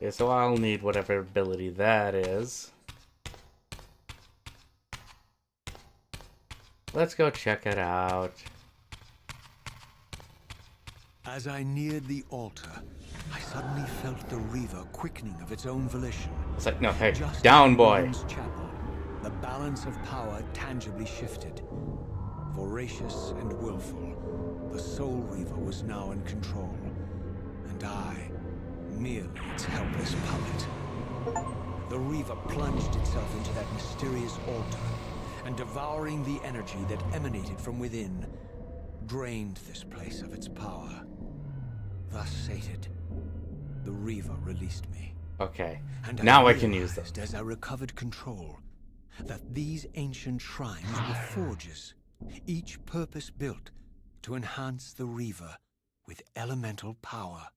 Okay, so I'll need whatever ability that is. Let's go check it out. As I neared the altar, I suddenly felt the Reaver quickening of its own volition. It's like, no, hey, Just down, as boy. in Rome's chapel, the balance of power tangibly shifted. Voracious and willful, the Soul Reaver was now in control, and I, merely its helpless puppet. The Reaver plunged itself into that mysterious altar, and devouring the energy that emanated from within, drained this place of its power. Thus sated, the Reaver released me. Okay, And now I can use them. realized as I recovered control that these ancient shrines were forges, each purpose-built to enhance the Reaver with elemental power.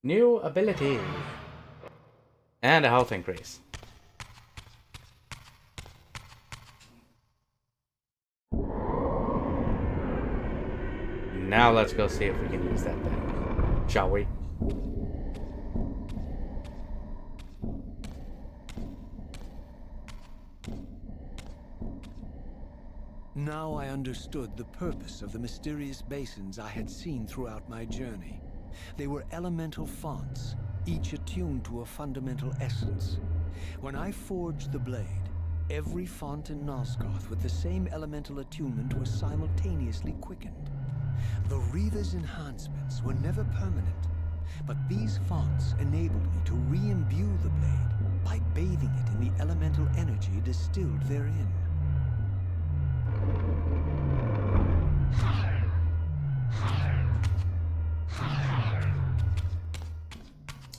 New ability. And a health increase. Now let's go see if we can use that thing. Shall we? Now I understood the purpose of the mysterious basins I had seen throughout my journey. They were elemental fonts, each attuned to a fundamental essence. When I forged the blade, every font in Nosgoth with the same elemental attunement was simultaneously quickened. The Reaver's enhancements were never permanent, but these fonts enabled me to re-imbue the blade by bathing it in the elemental energy distilled therein.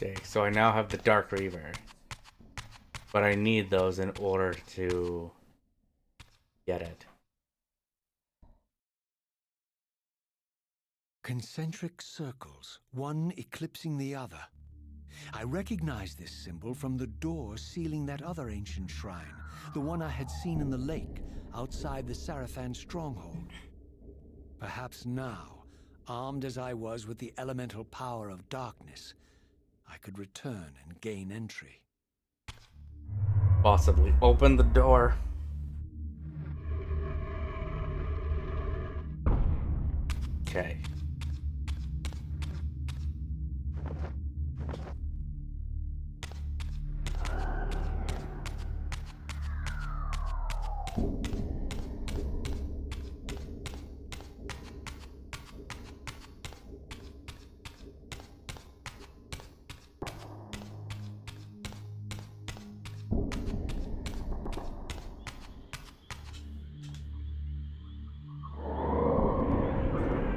Okay, so I now have the Dark Reaver. But I need those in order to get it. Concentric circles, one eclipsing the other. I recognize this symbol from the door sealing that other ancient shrine, the one I had seen in the lake outside the Sarafan stronghold. Perhaps now, armed as I was with the elemental power of darkness, I could return and gain entry. Possibly open the door. Okay.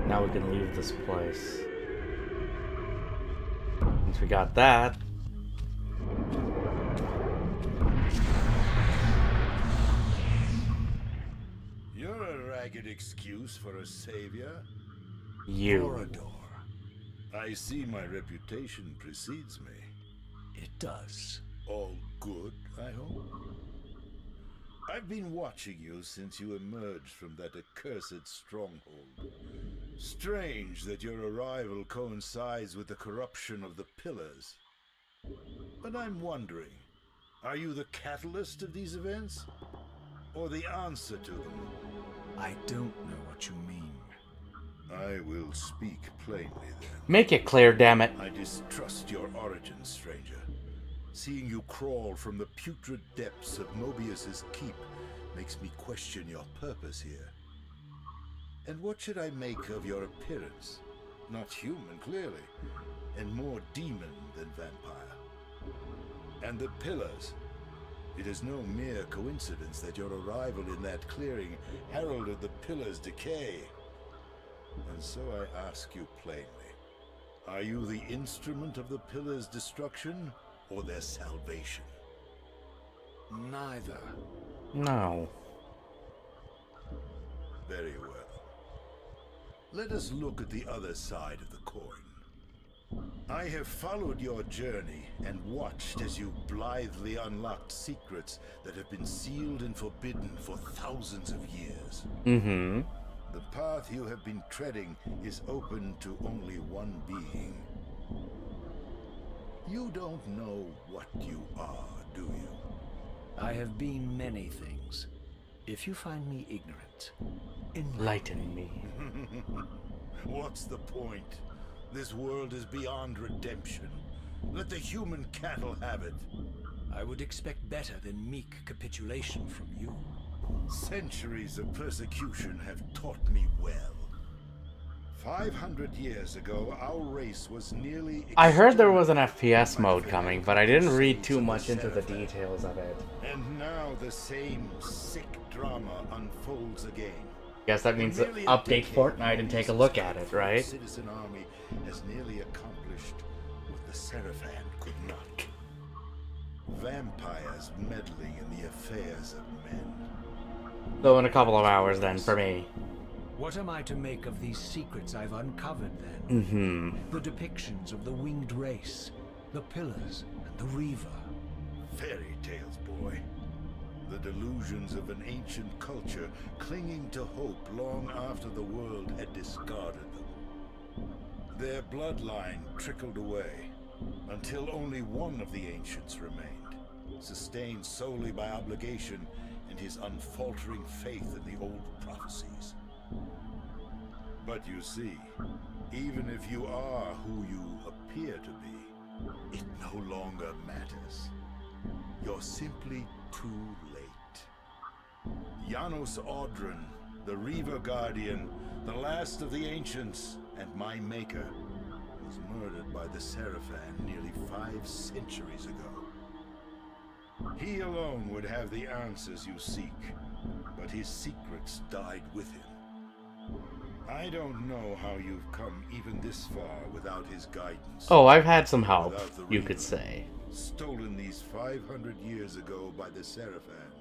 Now we can leave this place. Once we got that. You're a ragged excuse for a savior. You. Corridor. I see my reputation precedes me. It does. All good, I hope? I've been watching you since you emerged from that accursed stronghold. Strange that your arrival coincides with the corruption of the pillars. But I'm wondering, are you the catalyst of these events? Or the answer to them? I don't know what you mean. I will speak plainly then. Make it clear, damn it. I distrust your origins, stranger. Seeing you crawl from the putrid depths of Mobius's keep makes me question your purpose here. And what should I make of your appearance? Not human, clearly, and more demon than vampire. And the pillars. It is no mere coincidence that your arrival in that clearing heralded the pillars' decay. And so I ask you plainly, are you the instrument of the pillars' destruction or their salvation? Neither. No. Very well. Let us look at the other side of the coin. I have followed your journey and watched as you blithely unlocked secrets that have been sealed and forbidden for thousands of years. Mm-hmm. The path you have been treading is open to only one being. You don't know what you are, do you? I have been many things. If you find me ignorant, Enlighten me. What's the point? This world is beyond redemption. Let the human cattle have it. I would expect better than meek capitulation from you. Centuries of persecution have taught me well. 500 years ago, our race was nearly... I heard there was an FPS mode coming, but I didn't read too much into the details of it. And now the same sick drama unfolds again. Guess that means update Fortnite and take a look at it, right? Citizen army has nearly accomplished what the Sarafan could not. Vampires meddling in the affairs of men. So in a couple of hours then, for me. What am I to make of these secrets I've uncovered then? Mm-hmm. The depictions of the winged race, the pillars, and the Reaver. Fairy tales, boy. The delusions of an ancient culture clinging to hope long after the world had discarded them. Their bloodline trickled away until only one of the ancients remained, sustained solely by obligation and his unfaltering faith in the old prophecies. But you see, even if you are who you appear to be, it no longer matters. You're simply too late. Janos Audron, the Reaver Guardian, the last of the ancients, and my maker, was murdered by the Sarafan nearly 5 centuries ago. He alone would have the answers you seek, but his secrets died with him. I don't know how you've come even this far without his guidance. Oh, I've had some help, Without the you Reaver, could say. stolen these 500 years ago by the Sarafan.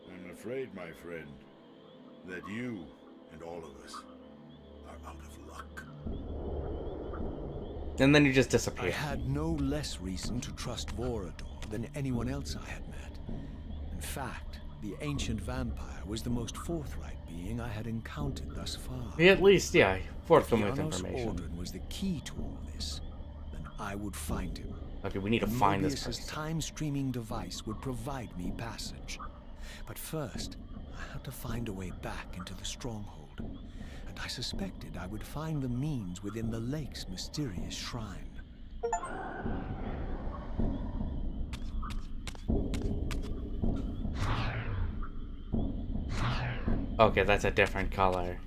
I'm afraid, my friend, that you and all of us are out of luck. And then you just I disappear. had no less reason to trust Vorador than anyone else I had met. In fact, the ancient vampire was the most forthright being I had encountered thus far. He at least, yeah, If forthcoming with Janos information. Ordrin was the key to all this, then I would find him. Okay, we need to And find this Mobius's person. time-streaming device would provide me passage. But first, I had to find a way back into the stronghold. And I suspected I would find the means within the lake's mysterious shrine. Okay, that's a different color.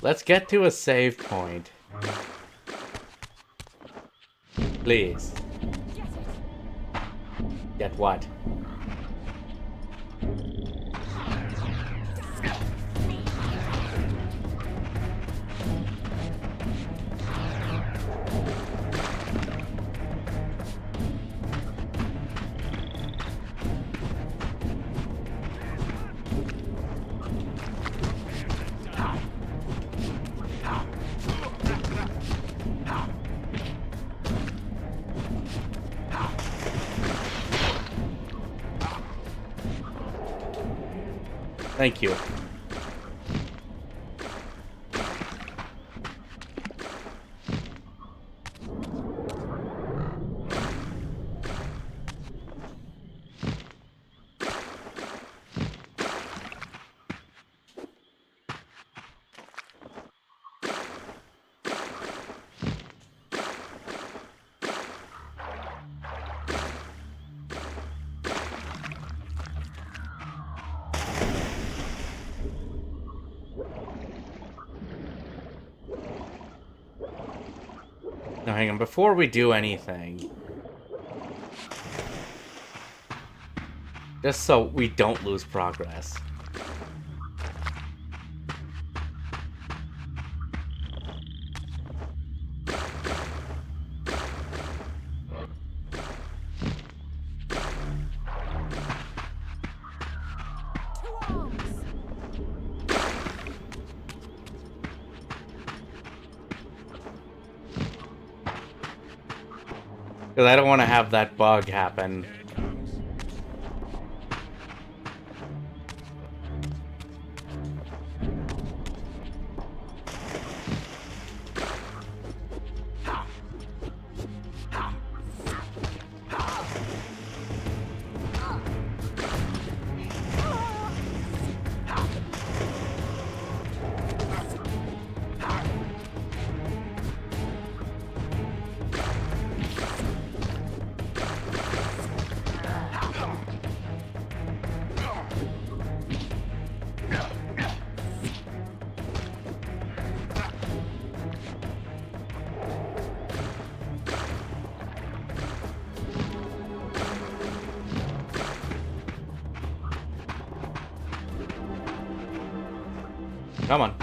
Let's get to a save point. Please. Get what? Thank you. Now hang on, before we do anything, just so we don't lose progress. Because I don't want to have that bug happen. Come on.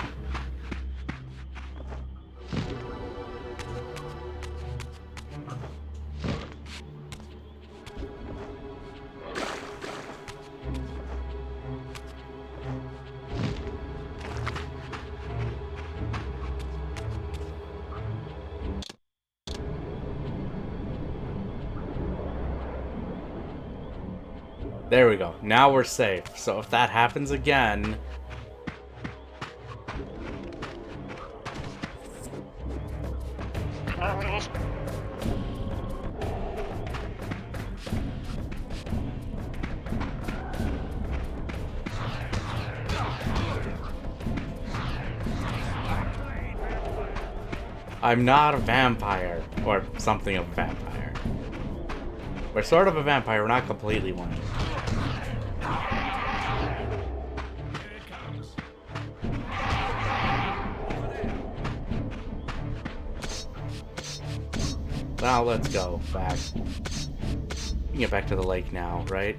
There we go. Now we're safe. So if that happens again... I'm not a vampire, or something of a vampire. We're sort of a vampire, we're not completely one. Now let's go back. We can get back to the lake now, right?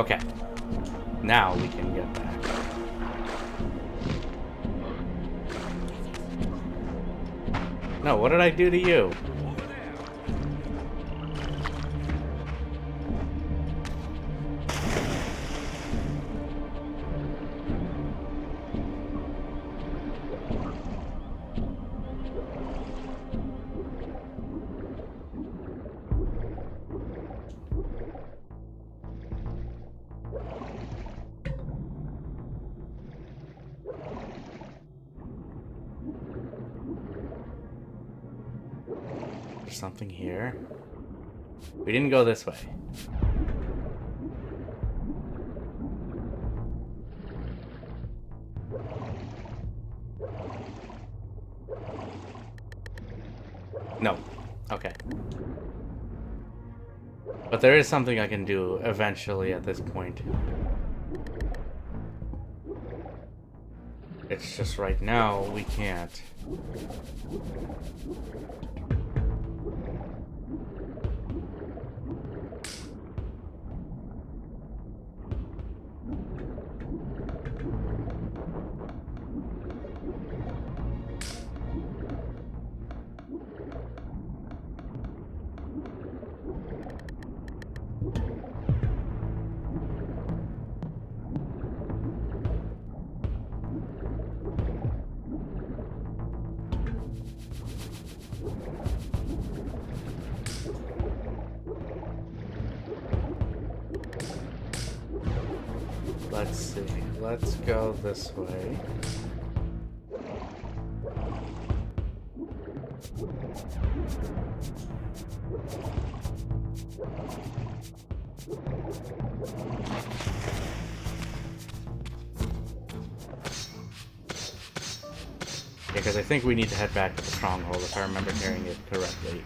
Okay. Now we can get back. No, what did I do to you? There's something here. We didn't go this way. No. Okay. But there is something I can do eventually at this point. It's just right now we can't. Let's see. Let's go this way. Yeah, because I think we need to head back to the stronghold if I remember hearing it correctly.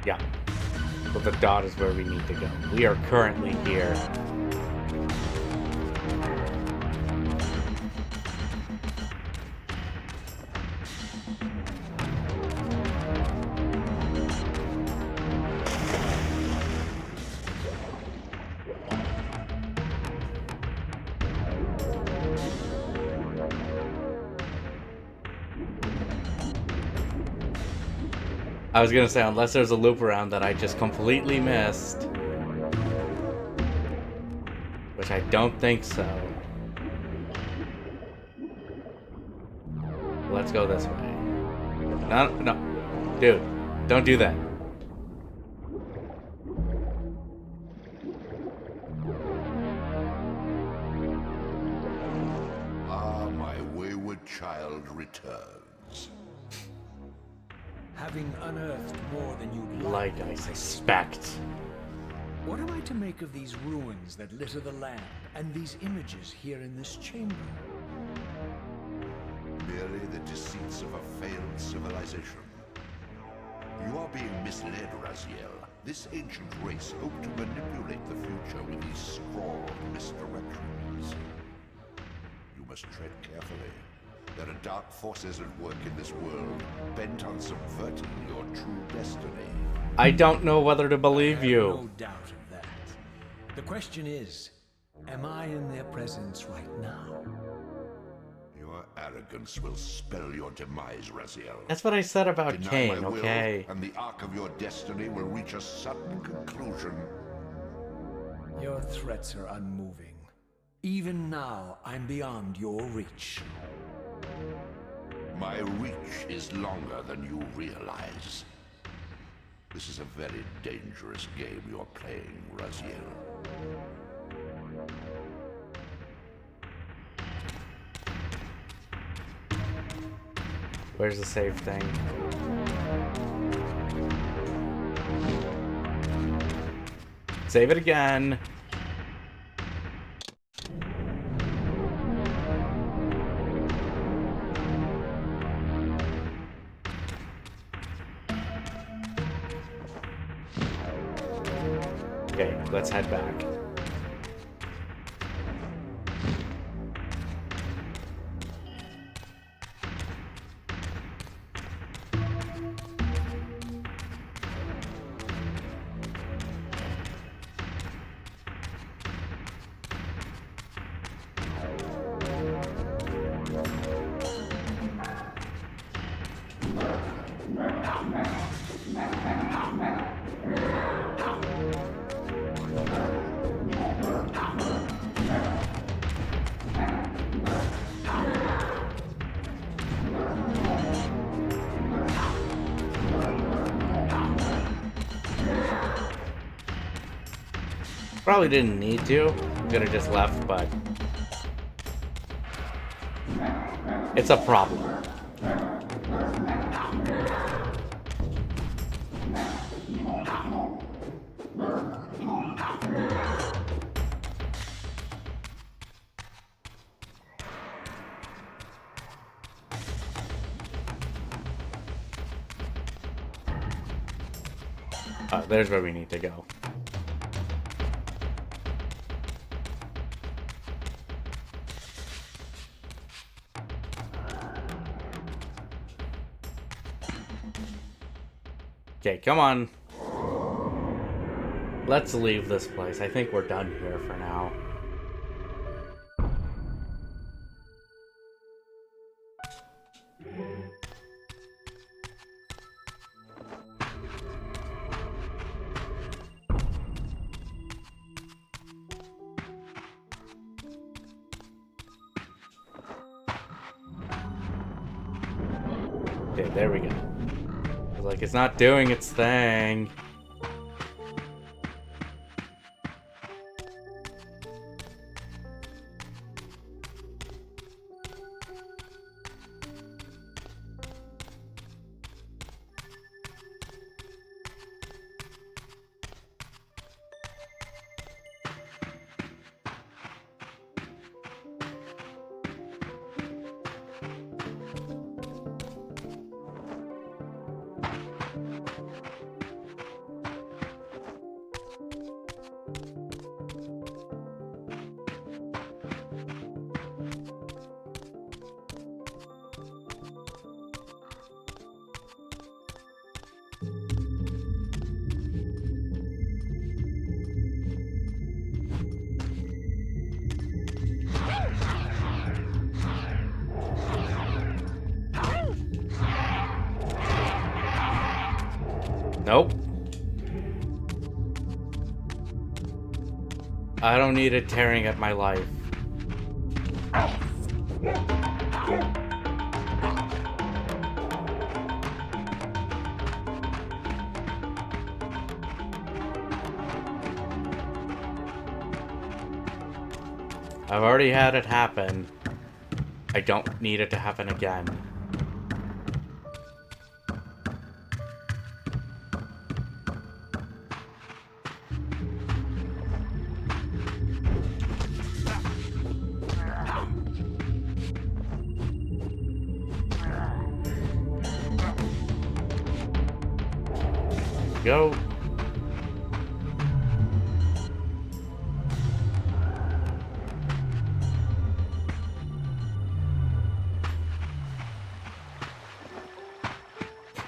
Yeah. But the dot is where we need to go. We are currently here. I was gonna say, unless there's a loop around that I just completely missed. Which I don't think so. Let's go this way. No, no. Dude, don't do that. Ah, my wayward child returns. Having unearthed more than you'd Like I suspect. What am I to make of these ruins that litter the land, and these images here in this chamber? Merely the deceits of a failed civilization. You are being misled, Raziel. This ancient race hoped to manipulate the future with these scrawled misdirections. You must tread carefully. There are dark forces at work in this world, bent on subverting your true destiny. I don't know whether to believe I you. have no doubt of that. The question is, am I in their presence right now? Your arrogance will spell your demise, Raziel. That's what I said about Deny Cain, my will, okay? and the arc of your destiny will reach a sudden conclusion. Your threats are unmoving. Even now, I'm beyond your reach. My reach is longer than you realize. This is a very dangerous game you're playing, Raziel. Where's the save thing? Save it again. Okay, let's head back. Probably didn't need to. Could have just left, but it's a problem. There's where we need to go. Okay, come on. Let's leave this place. I think we're done here for now. Okay, there we go. Like, it's not doing its thing. Nope. I don't need it tearing at my life. I've already had it happen. I don't need it to happen again. Go.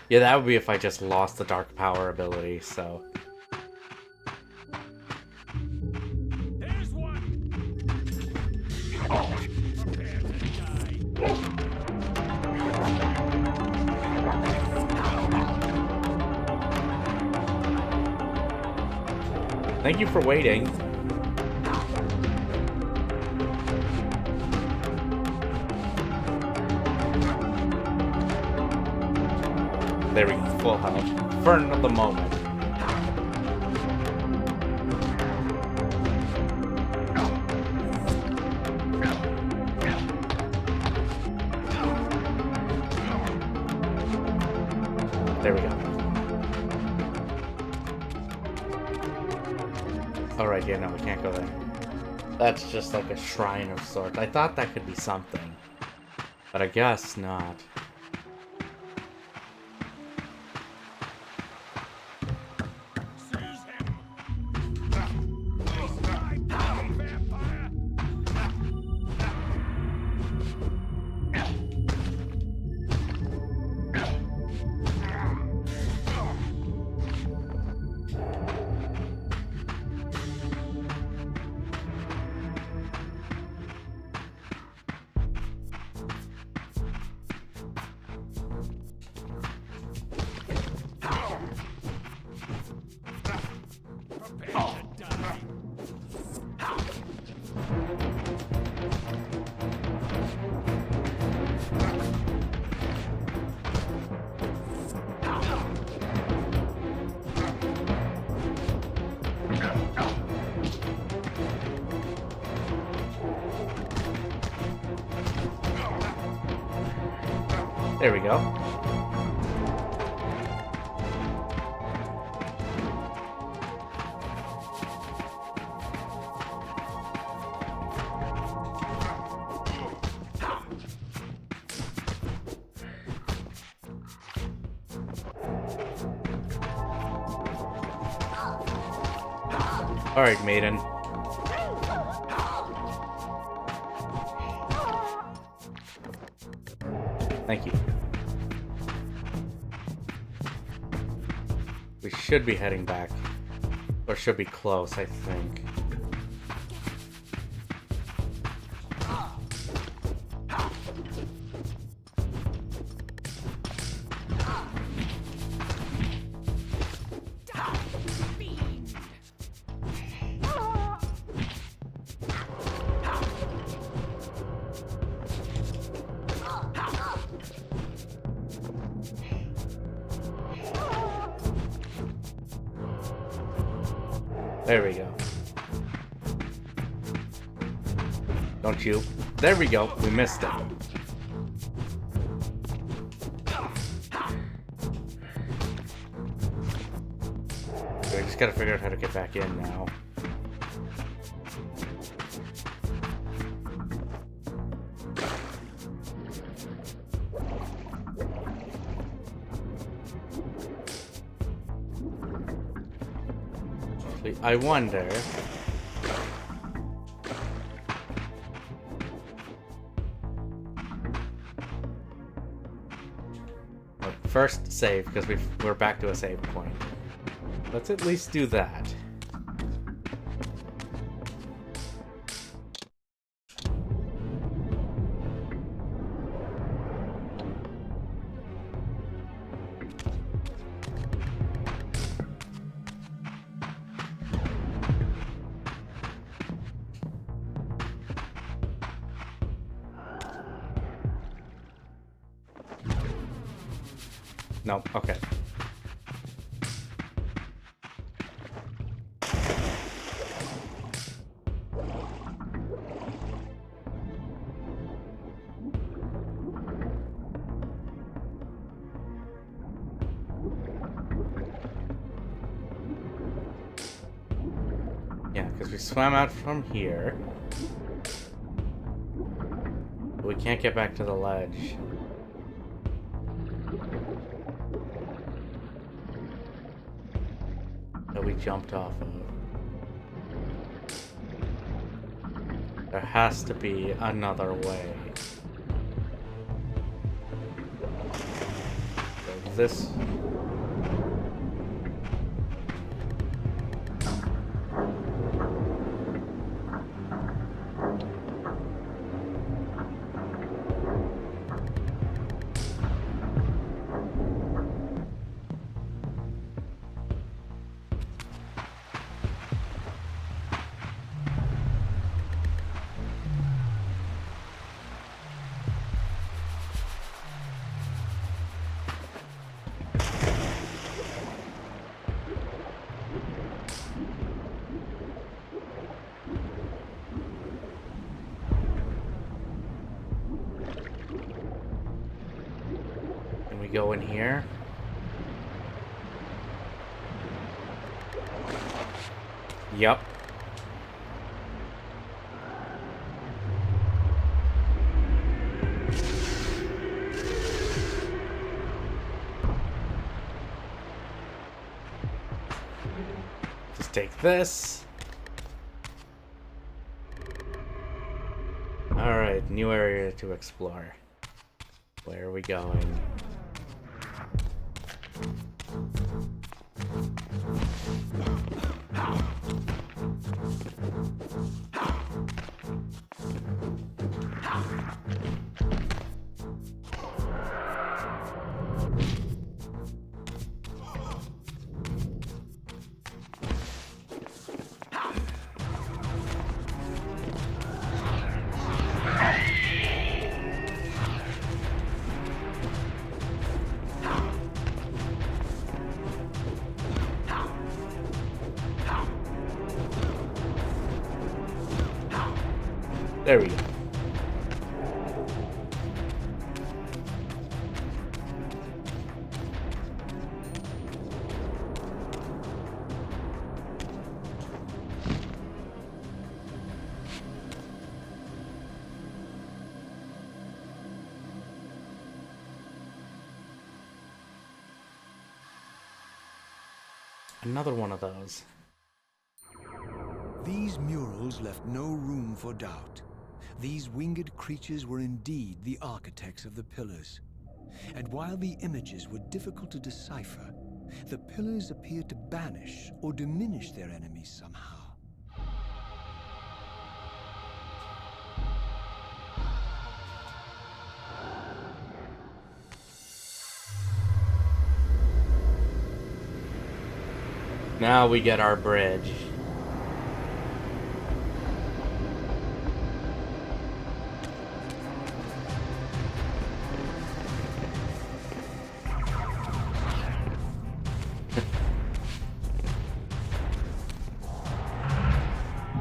Yeah, that would be if I just lost the dark power ability, so. There's one. Prepare to die. Thank you for waiting. There we go, full health. For the moment. There we go. Alright, yeah, no, we can't go there. That's just like a shrine of sorts. I thought that could be something. But I guess not. There we go. Alright, maiden. Thank you. We should be heading back. Or should be close, I think. There we go. Don't you? There we go. We missed it. We just gotta figure out how to get back in now. I wonder... But first save, because we're back to a save point. Let's at least do that. No, okay. Yeah, because we swam out from here. But we can't get back to the ledge. That we jumped off of. There has to be another way. So this... go in here. Yep. Just take this. Alright, new area to explore. Where are we going? There we go. Another one of those. These murals left no room for doubt. These winged creatures were indeed the architects of the pillars. And while the images were difficult to decipher, the pillars appeared to banish or diminish their enemies somehow. Now we get our bridge.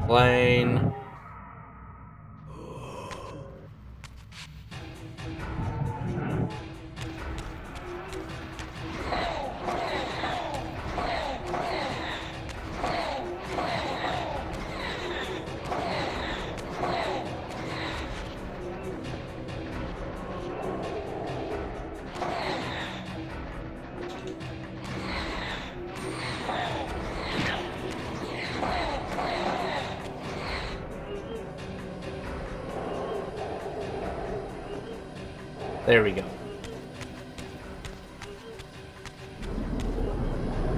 Plane. There we go.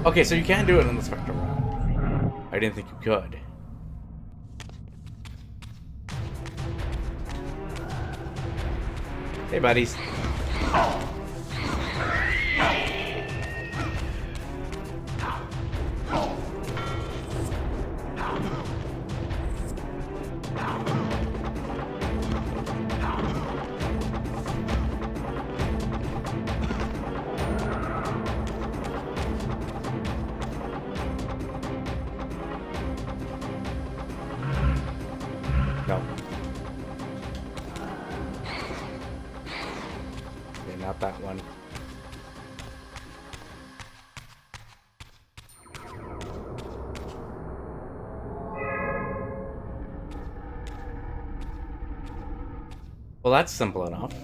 Okay, so you can do it in the spectral round. I didn't think you could. Hey, buddies. No. Okay, not that one. Well, that's simple enough.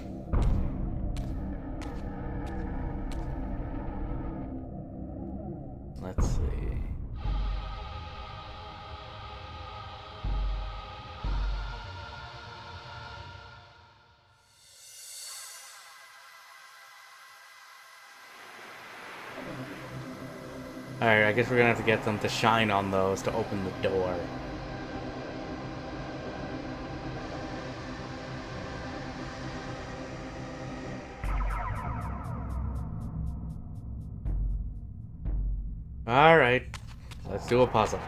Let's see. Alright, I guess we're gonna have to get them to shine on those to open the door. Alright, let's do a puzzle.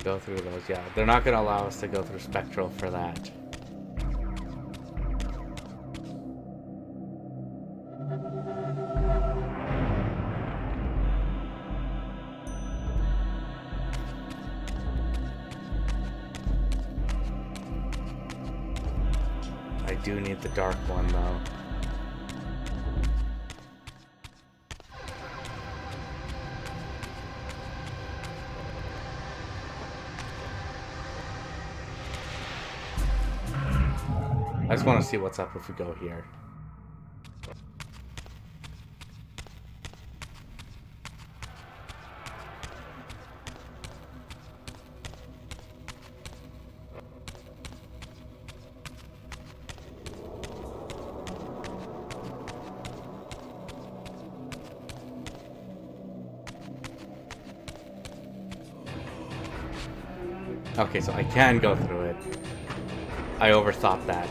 Go through those, yeah. They're not gonna allow us to go through Spectral for that. I do need the dark one though. I just want to see what's up if we go here. Okay, so I can go through it. I overthought that.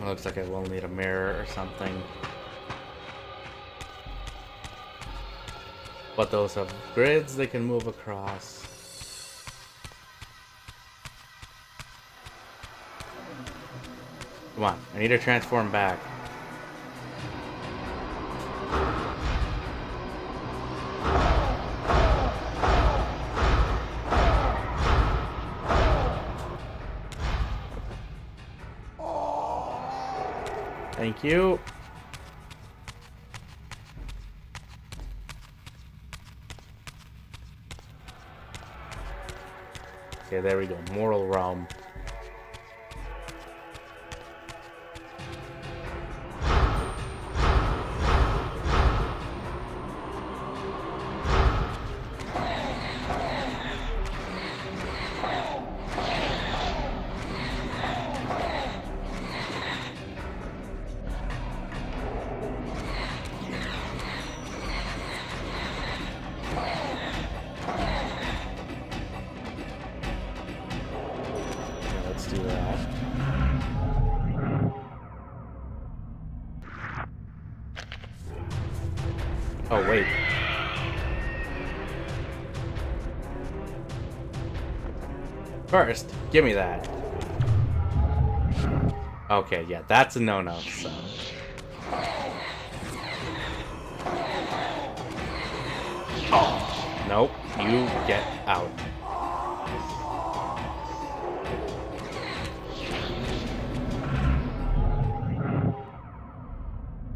Looks like I will need a mirror or something. But those have grids they can move across. Come on, I need to transform back. Thank you. Okay, there we go. Mortal Realm. Let's do that. Oh, wait. First, give me that. Okay, yeah, that's a no-no, so. Oh, nope, you get out.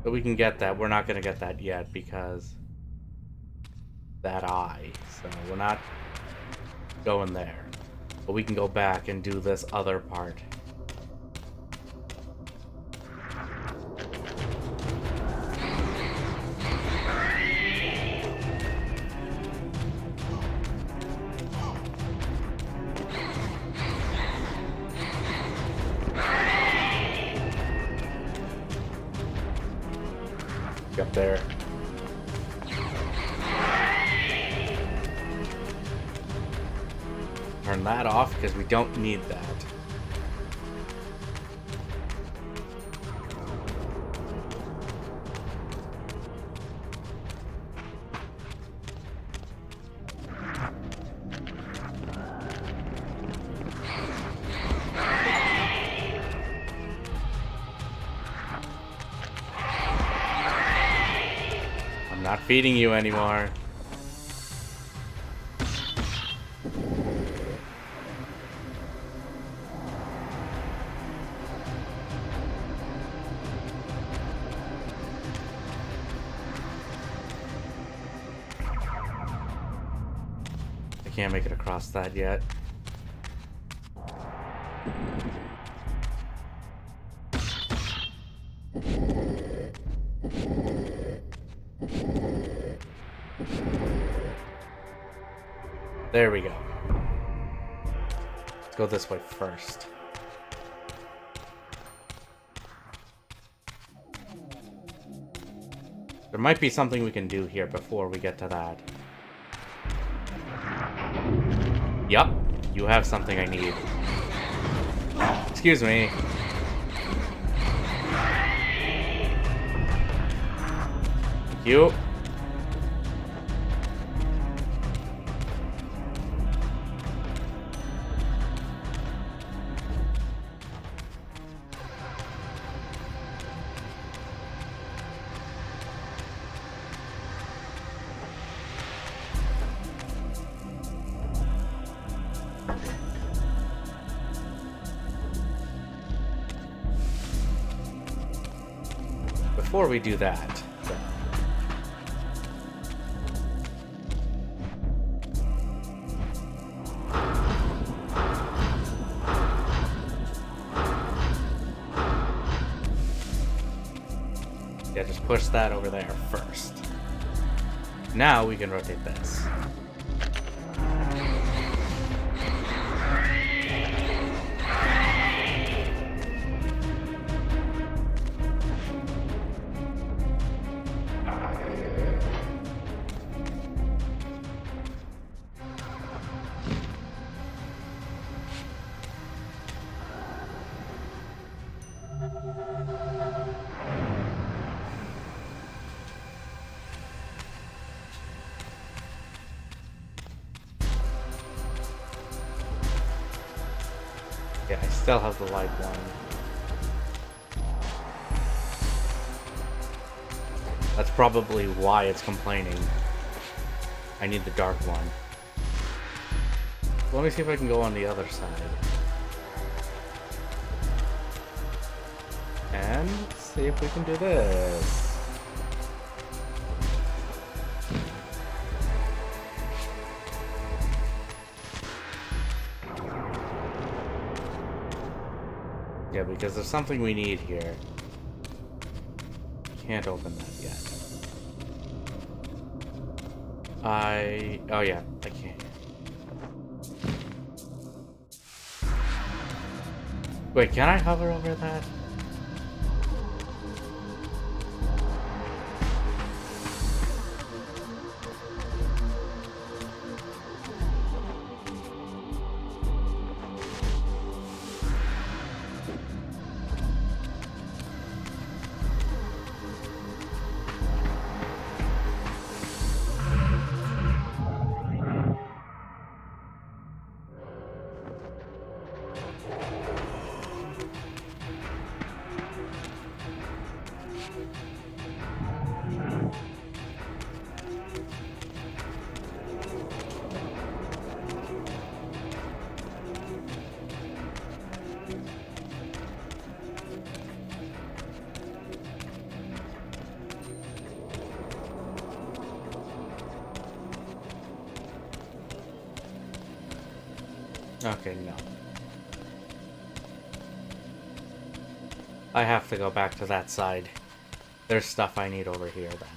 But we can get that. We're not gonna get that yet because that eye. So we're not going there. But we can go back and do this other part. Up there. Turn that off because we don't need that. Not feeding you anymore. I can't make it across that yet. There we go. Let's go this way first. There might be something we can do here before we get to that. Yup, you have something I need. Excuse me. Thank you. Before we do that, though, yeah, just push that over there first. Now we can rotate this. still have the light one. That's probably why it's complaining. I need the dark one. Let me see if I can go on the other side. And see if we can do this. Yeah, because there's something we need here. Can't open that yet. Oh yeah, I can't. Wait, can I hover over that? Okay, no. I have to go back to that side. There's stuff I need over here then.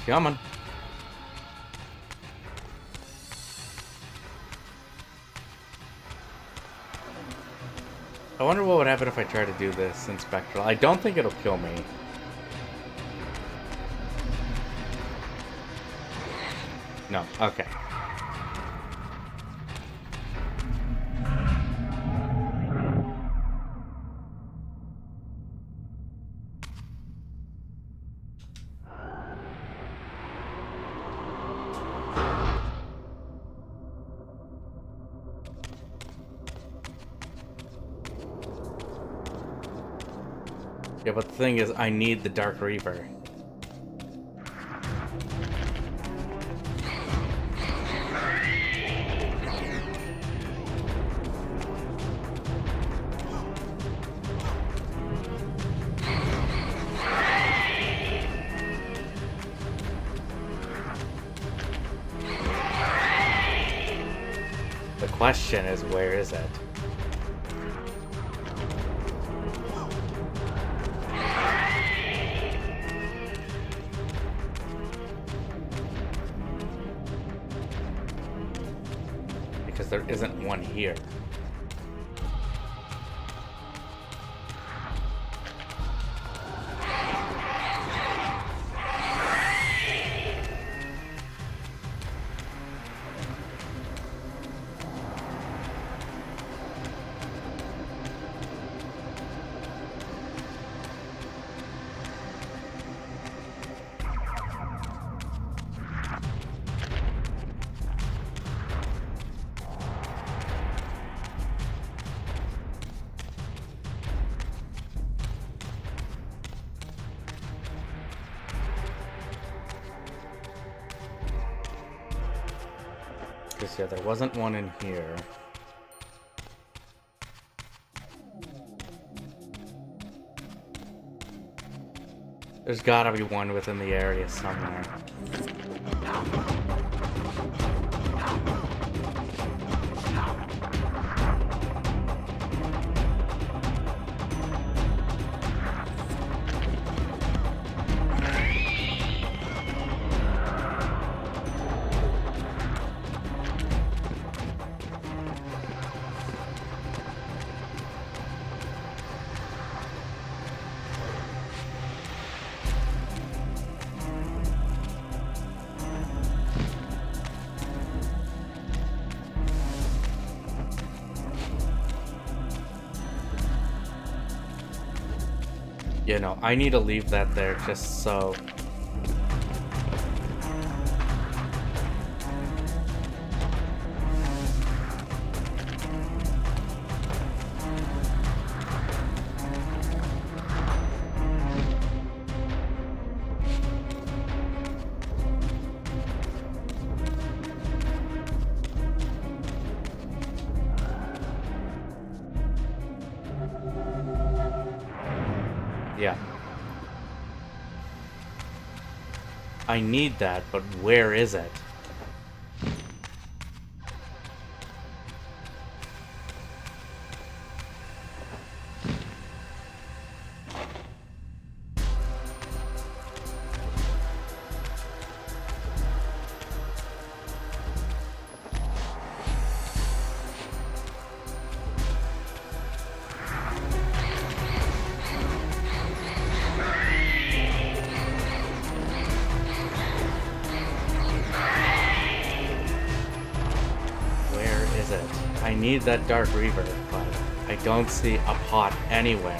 Come on. I wonder what would happen if I try to do this in Spectral. I don't think it'll kill me. No, okay. Yeah, but the thing is, I need the Dark Reaver. The question is, where is it? Because there isn't one here. Because yeah, there wasn't one in here. There's gotta be one within the area somewhere. You know, I need to leave that there just so... Yeah. I need that, but where is it? I need that Dark Reaver, but I don't see a pot anywhere.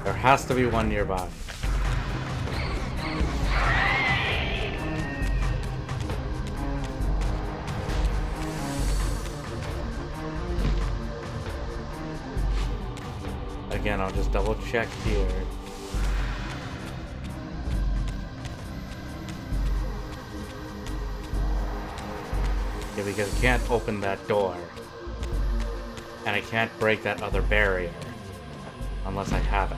There has to be one nearby. Again, I'll just double check here. Yeah, because I can't open that door. And I can't break that other barrier. Unless I have it.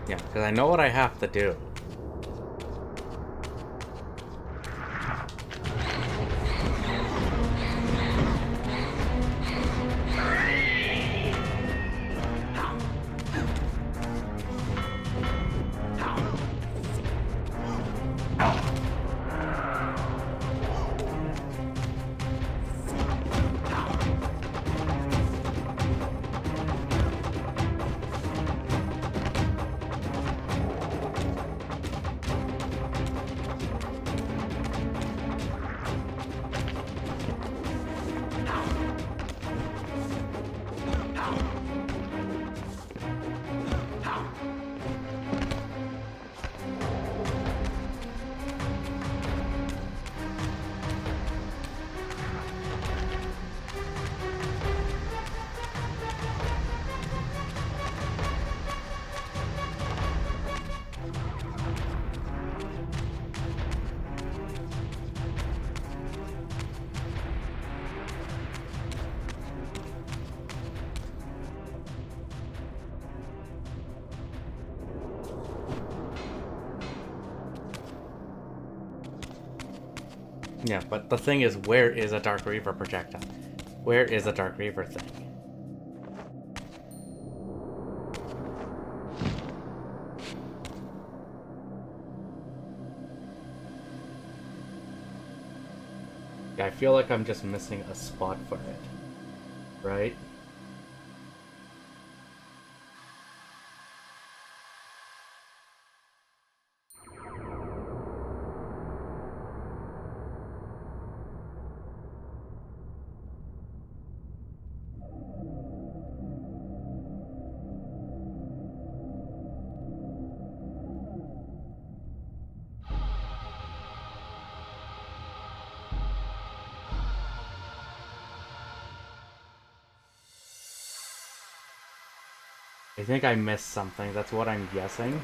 Yeah, because I know what I have to do. Yeah, but the thing is, where is a Dark Reaver projectile? Where is a Dark Reaver thing? Yeah, I feel like I'm just missing a spot for it. Right? I think I missed something. That's what I'm guessing.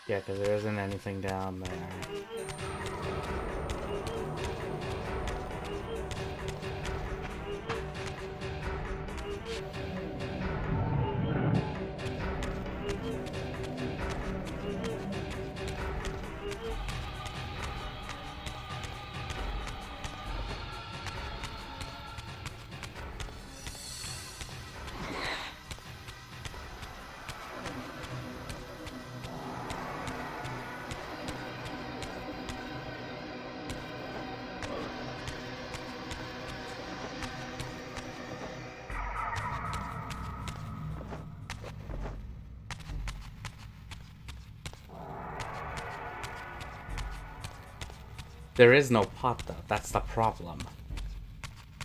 Yeah, because there isn't anything down there. There is no pot though, that's the problem.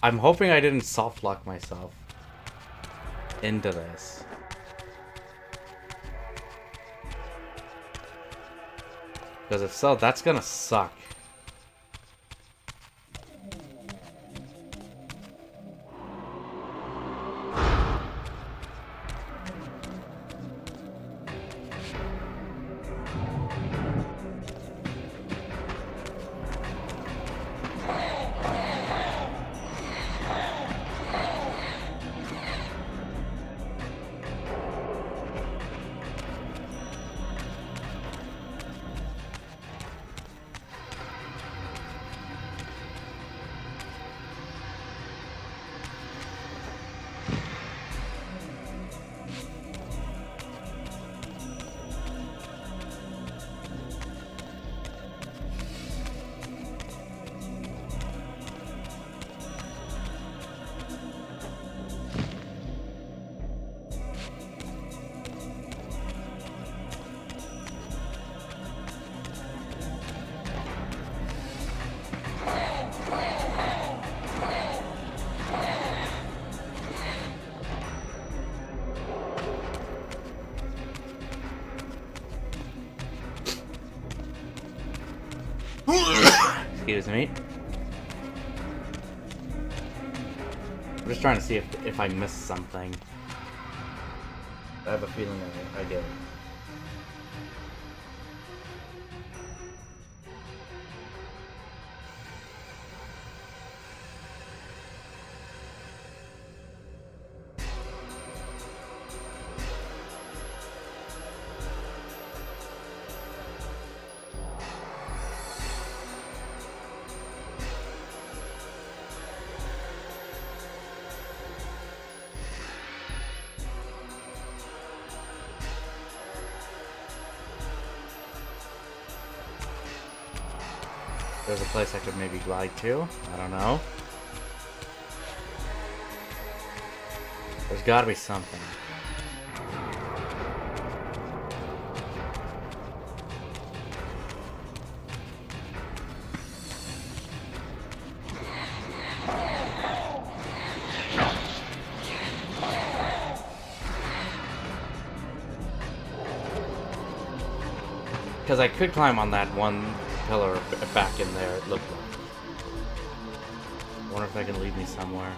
I'm hoping I didn't soft lock myself into this. Because if so, that's gonna suck. Excuse me. I'm just trying to see if I missed something. I have a feeling I did. There's a place I could maybe glide to. I don't know. There's gotta be something. Because I could climb on that one pillar back in there, it looked like. I wonder if that can lead me somewhere.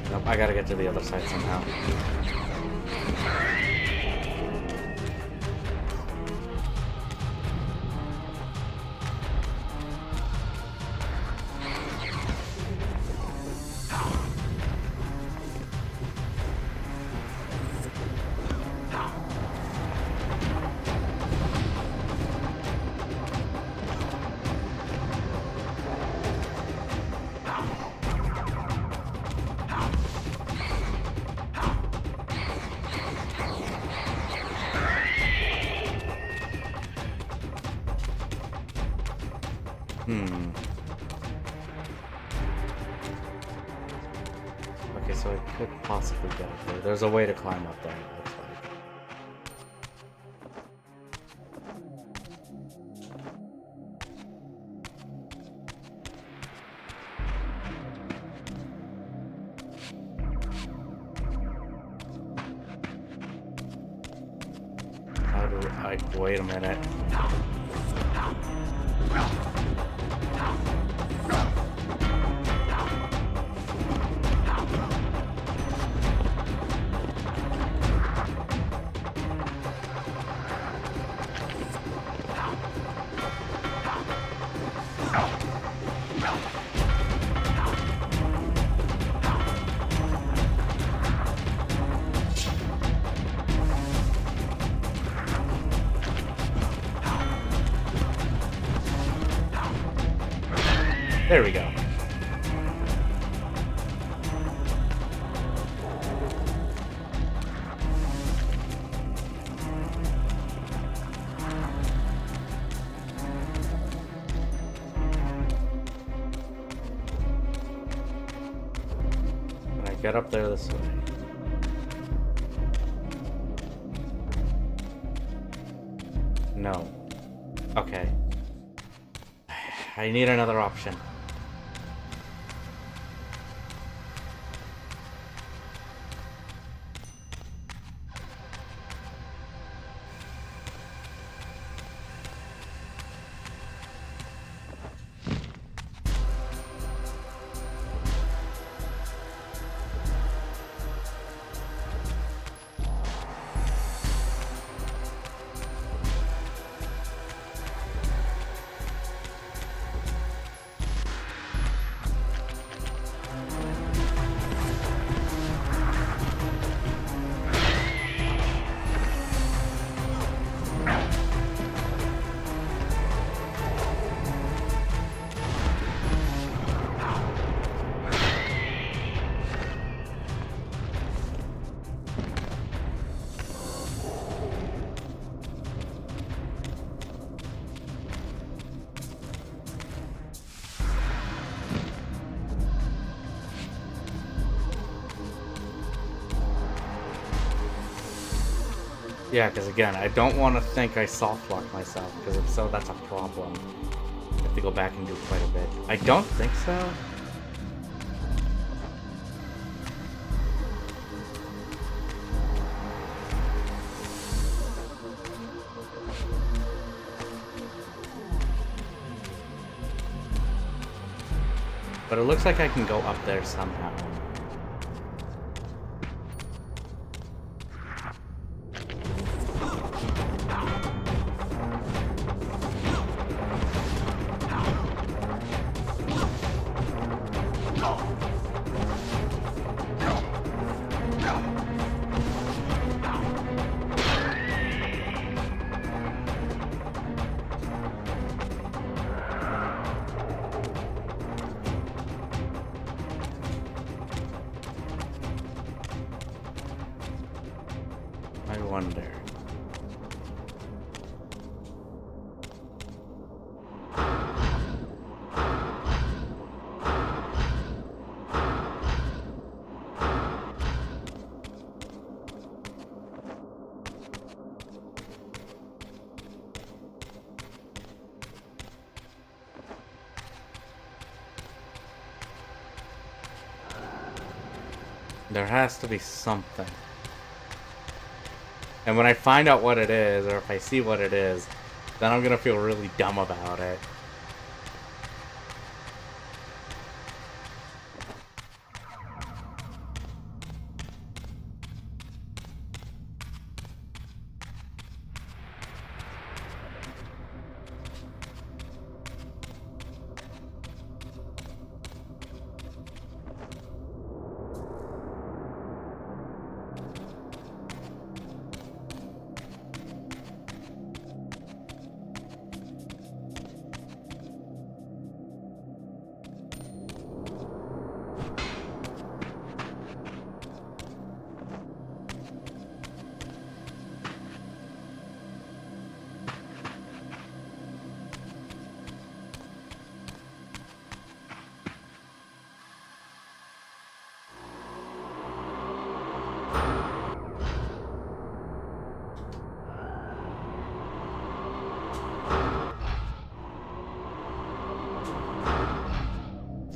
Nope, I gotta get to the other side somehow. Okay, so I could possibly get up there. There's a way to climb up there. That's fine. How do I... Wait a minute. There we go. Can I get up there this way? No. Okay. I need another option. Yeah, because again, I don't want to think I soft-locked myself, because if so, that's a problem. I have to go back and do quite a bit. I don't think so. But it looks like I can go up there somehow. I wonder. There has to be something. And when I find out what it is, or if I see what it is, then I'm gonna feel really dumb about it.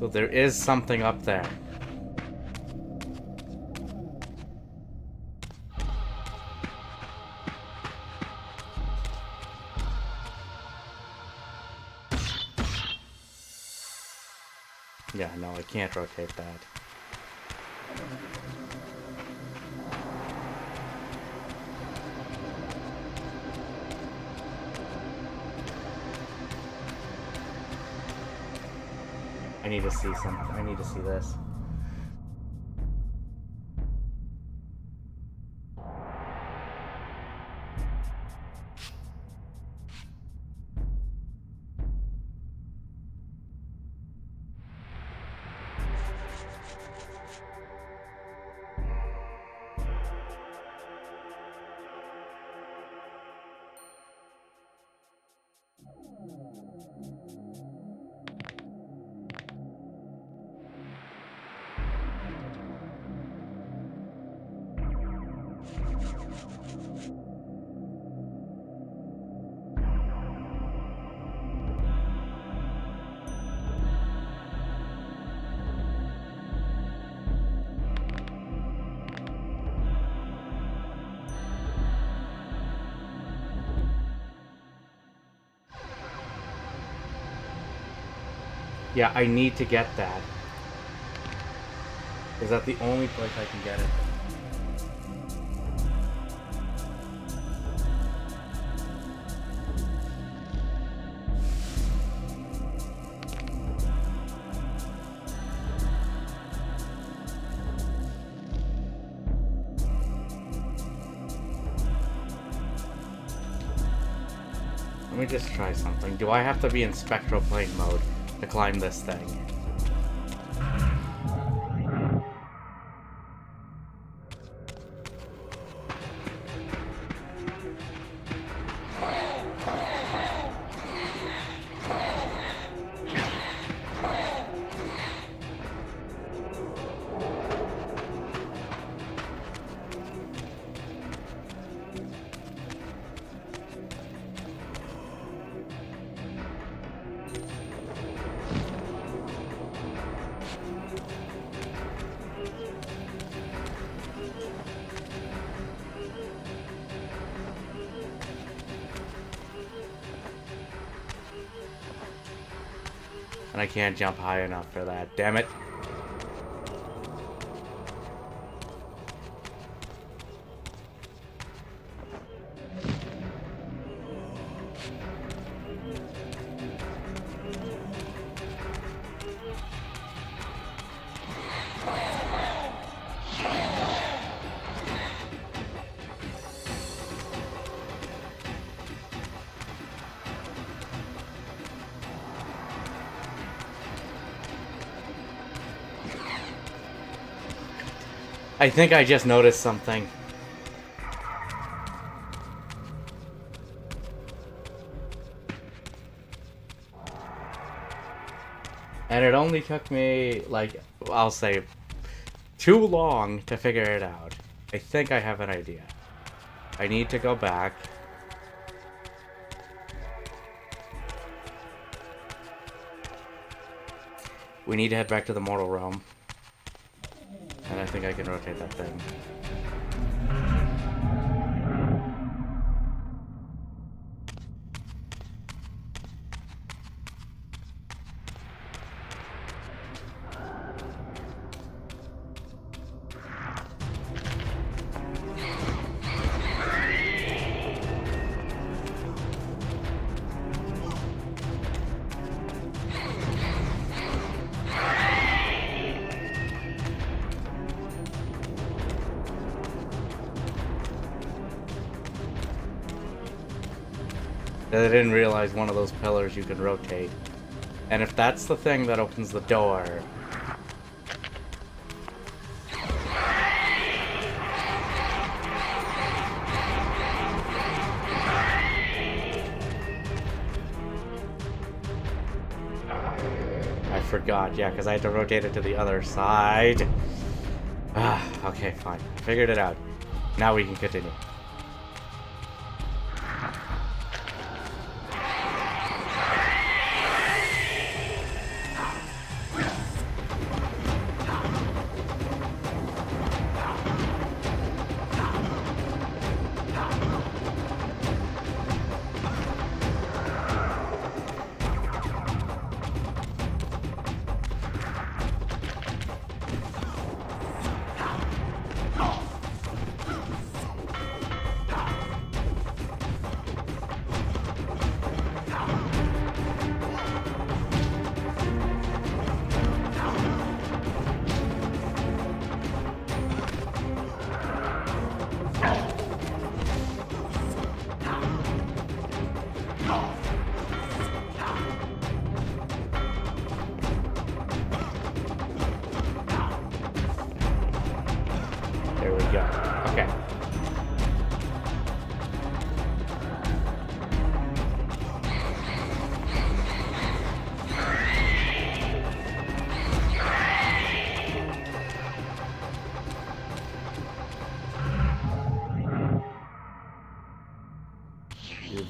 So there is something up there. Yeah, no, I can't rotate that. I need to see something. I need to see this. Yeah, I need to get that. Is that the only place I can get it? Let me just try something. Do I have to be in spectral plane mode to climb this thing? And I can't jump high enough for that. Damn it. I think I just noticed something. And it only took me, like, I'll say, too long to figure it out. I think I have an idea. I need to go back. We need to head back to the mortal realm. And I think I can rotate that thing. I didn't realize one of those pillars you can rotate. And if that's the thing that opens the door... I forgot, yeah, because I had to rotate it to the other side. Ah, okay, fine. Figured it out. Now we can continue.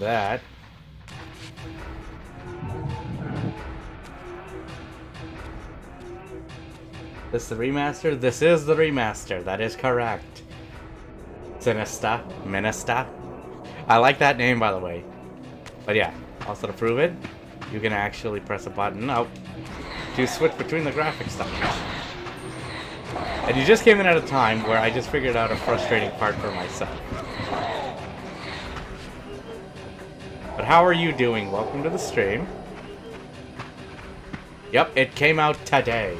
that. This the remaster? This is the remaster. That is correct. Sinista. Minista. I like that name, by the way. But yeah, also to prove it, you can actually press a button to switch between the graphics styles. And you just came in at a time where I just figured out a frustrating part for myself. But how are you doing? Welcome to the stream. Yep, it came out today.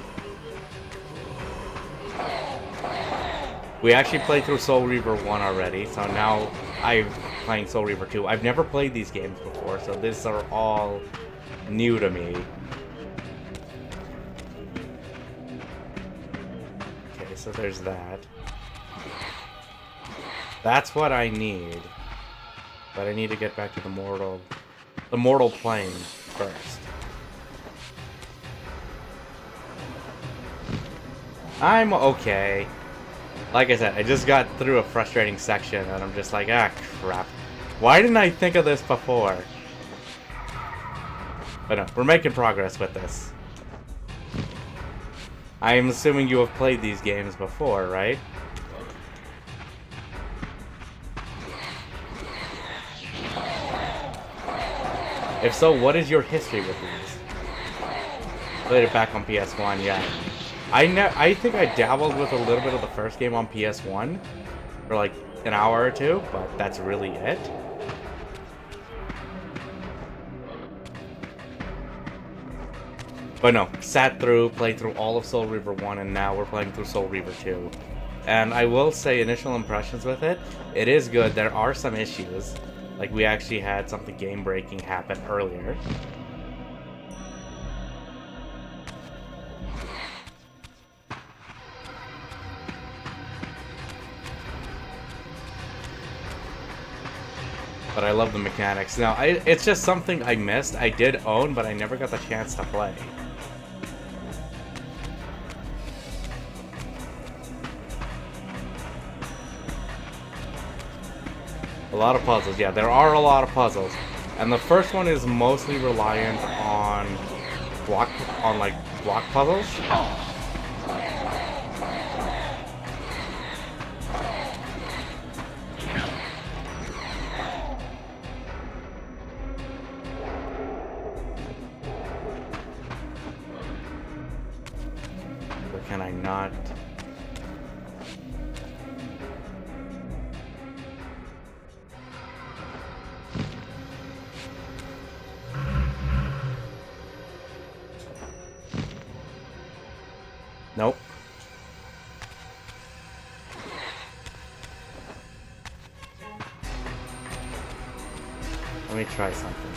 We actually played through Soul Reaver 1 already, so now I'm playing Soul Reaver 2. I've never played these games before, so these are all new to me. Okay, so there's that. That's what I need. But I need to get back to the mortal plane first. I'm okay. Like I said, I just got through a frustrating section and I'm just like, ah, crap. Why didn't I think of this before? But no, we're making progress with this. I am assuming you have played these games before, right? If so, what is your history with these? Played it back on PS1, yeah. I think I dabbled with a little bit of the first game on PS1 for like an hour or two, but that's really it. But no, sat through, played through all of Soul Reaver 1, and now we're playing through Soul Reaver 2. And I will say, initial impressions with it, it is good. There are some issues. Like, we actually had something game-breaking happen earlier. But I love the mechanics. Now, it's just something I missed. I did own, but I never got the chance to play. A lot of puzzles. Yeah, there are a lot of puzzles. And the first one is mostly reliant on block puzzles. Or can I not? Nope. Let me try something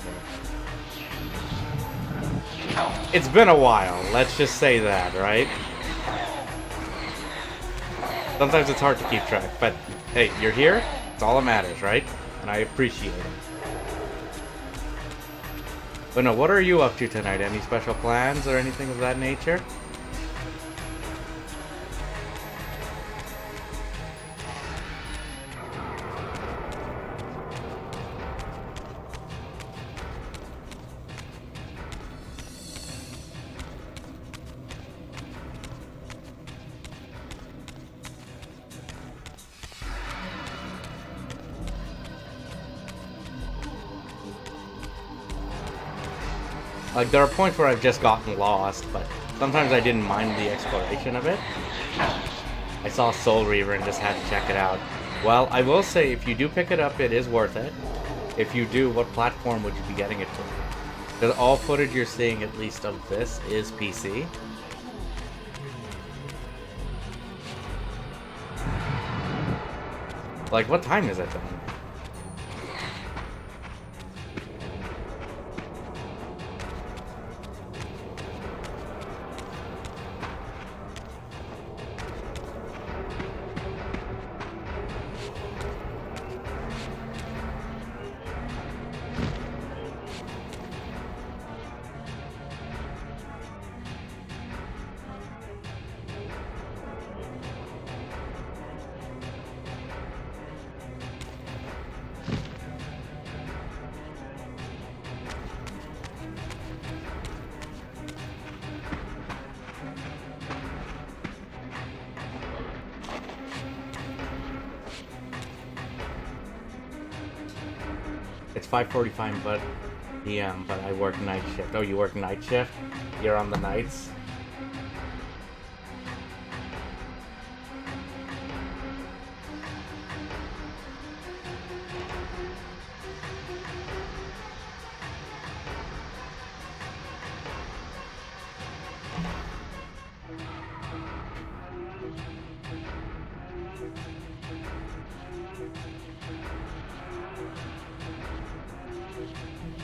here. It's been a while, let's just say that, right? Sometimes it's hard to keep track, but hey, you're here, it's all that matters, right? And I appreciate it. But no, what are you up to tonight? Any special plans or anything of that nature? Like, there are points where I've just gotten lost, but sometimes I didn't mind the exploration of it. I saw Soul Reaver and just had to check it out. Well, I will say, if you do pick it up, it is worth it. If you do, what platform would you be getting it for? Because all footage you're seeing, at least of this, is PC. Like, what time is it then? It's 5:45 but p.m. but I work night shift. Oh, you work night shift? You're on the nights?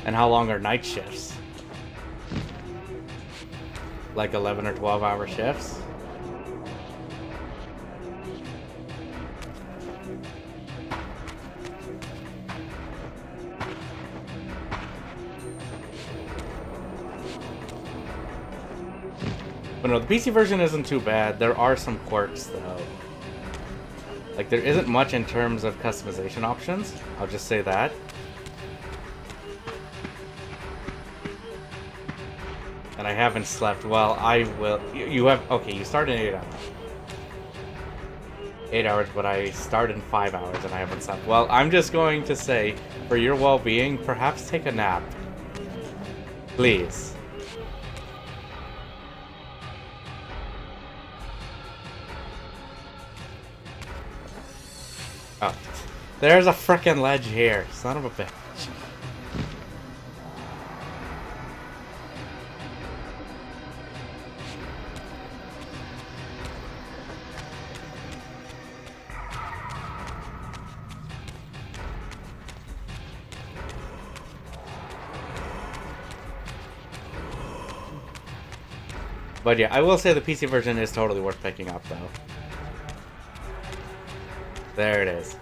And how long are night shifts? Like 11 or 12-hour shifts? But no, the PC version isn't too bad. There are some quirks, though. Like, there isn't much in terms of customization options. I'll just say that. And I haven't slept. Well, I will. You have. Okay, you start in 8 hours. 8 hours, but I start in 5 hours and I haven't slept. Well, I'm just going to say, for your well being, perhaps take a nap. Please. Oh, there's a frickin' ledge here. Son of a bitch. But yeah, I will say the PC version is totally worth picking up, though. There it is.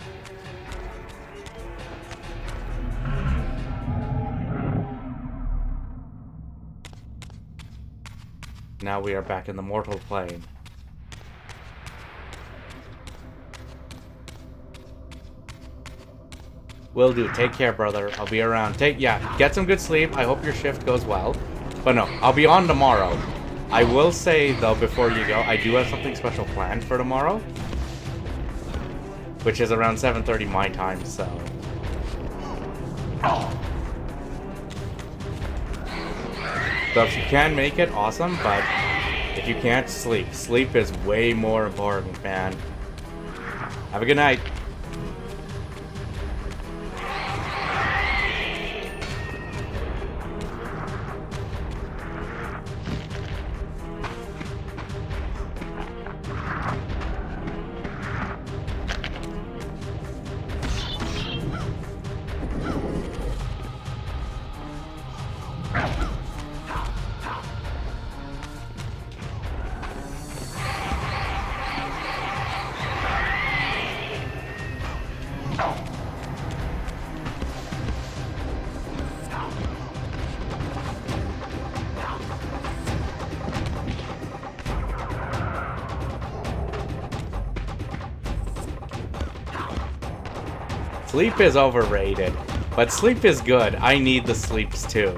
Now we are back in the mortal plane. Will do. Take care, brother. I'll be around. Get some good sleep. I hope your shift goes well. But no, I'll be on tomorrow. I will say, though, before you go, I do have something special planned for tomorrow. Which is around 7:30 my time, so... So if you can make it, awesome, but if you can't, sleep. Sleep is way more important, man. Have a good night. Sleep is overrated, but sleep is good. I need the sleeps too.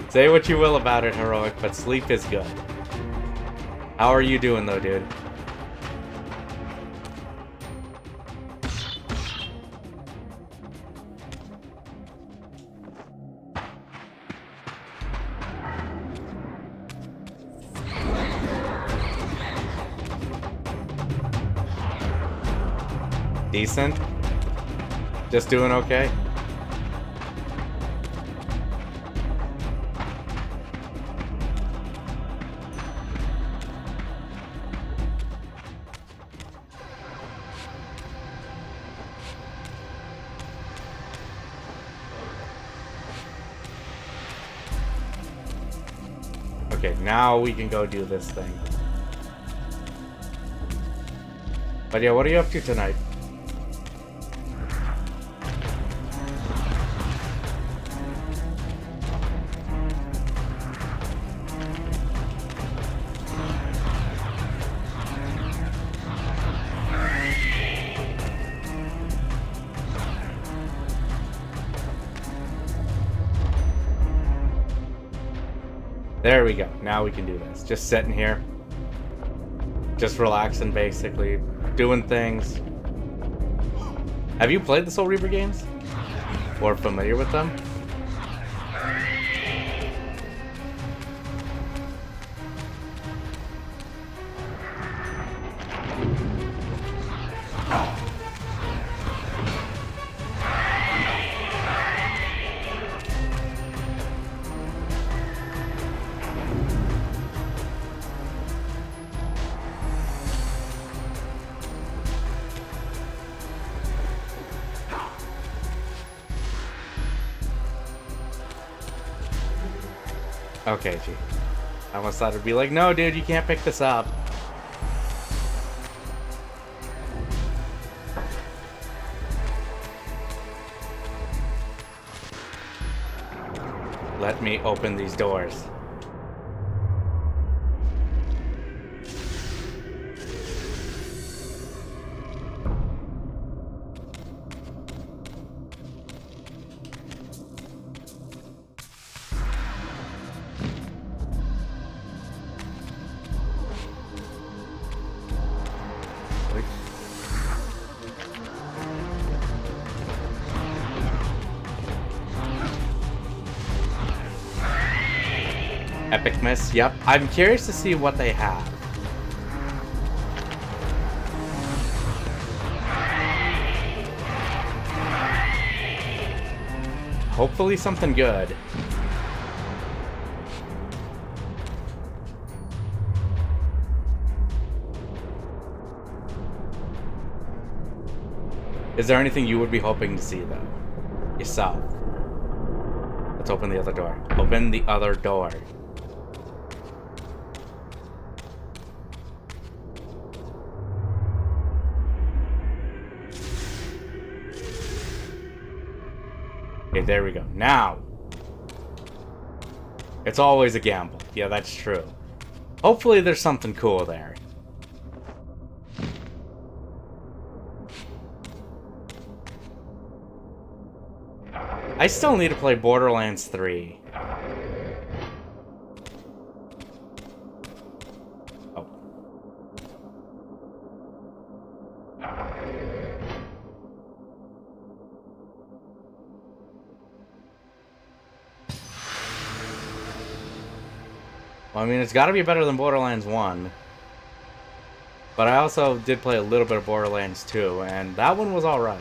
Say what you will about it, Heroic, but sleep is good. How are you doing though, dude? Decent? Just doing okay? Okay, now we can go do this thing. But yeah, what are you up to tonight? There we go. Now we can do this. Just sitting here. Just relaxing, basically. Doing things. Have you played the Soul Reaver games? Or familiar with them? Okay, gee. I almost thought it'd be like, no, dude, you can't pick this up. Let me open these doors. Epic miss, yep. I'm curious to see what they have. Hopefully something good. Is there anything you would be hoping to see, though? Yourself. Let's open the other door. Open the other door. Okay, there we go. Now! It's always a gamble. Yeah, that's true. Hopefully there's something cool there. I still need to play Borderlands 3. Oh. Well, I mean, it's got to be better than Borderlands 1. But I also did play a little bit of Borderlands 2, and that one was alright.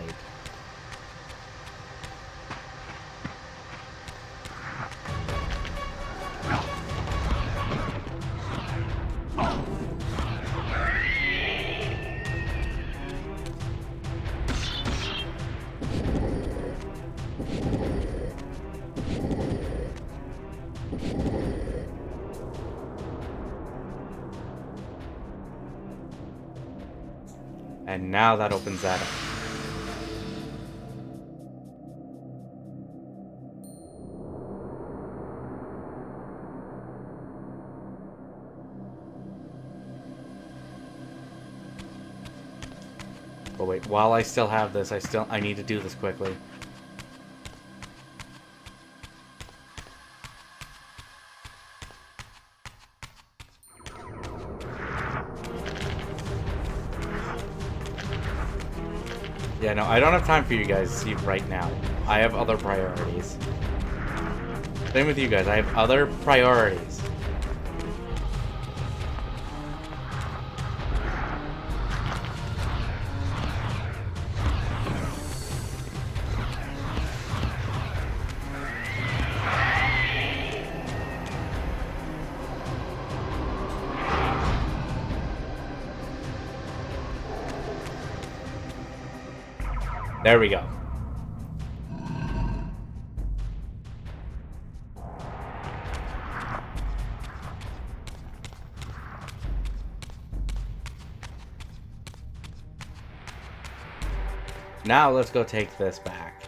And now that opens that up. Oh wait, while I still have this, I need to do this quickly. Yeah, no, I don't have time for you guys to see right now. I have other priorities. Same with you guys, I have other priorities. There we go. Now let's go take this back.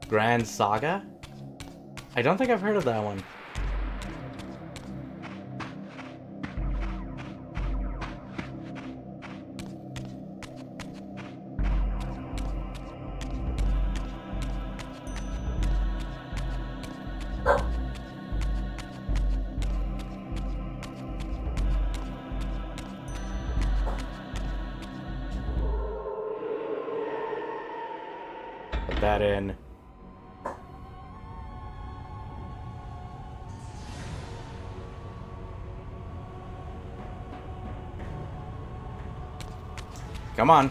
Grand Saga? I don't think I've heard of that one. Get that in. Come on.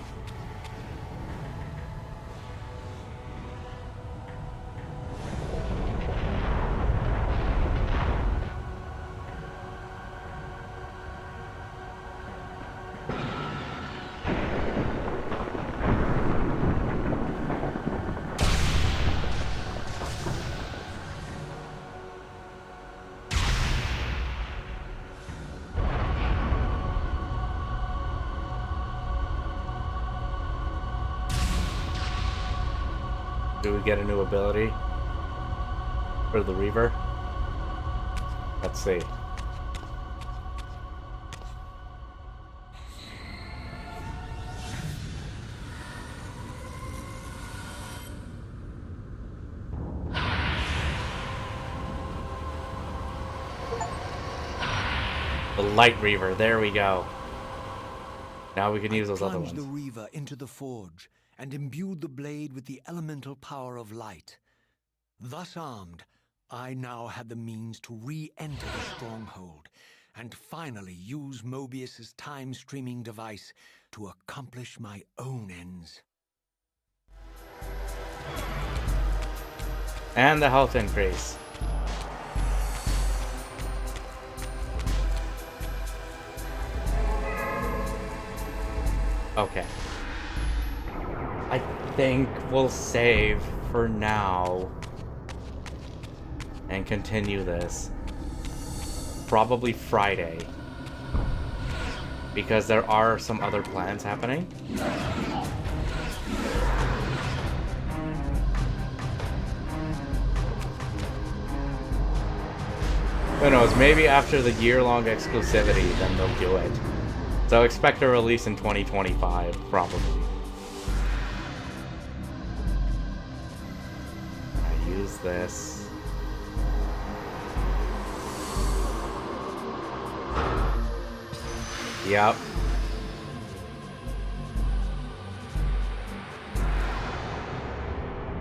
Do we get a new ability for the Reaver? Let's see. The Light Reaver, there we go. Now we can use those other ones. The Reaver into the forge and imbued the blade with the elemental power of light. Thus armed, I now had the means to re-enter the stronghold and finally use Mobius's time-streaming device to accomplish my own ends. And the health increase. Okay. I think we'll save for now and continue this probably Friday, because there are some other plans happening. Who knows, maybe after the year-long exclusivity then they'll do it. So expect a release in 2025, probably. I use this. Yep.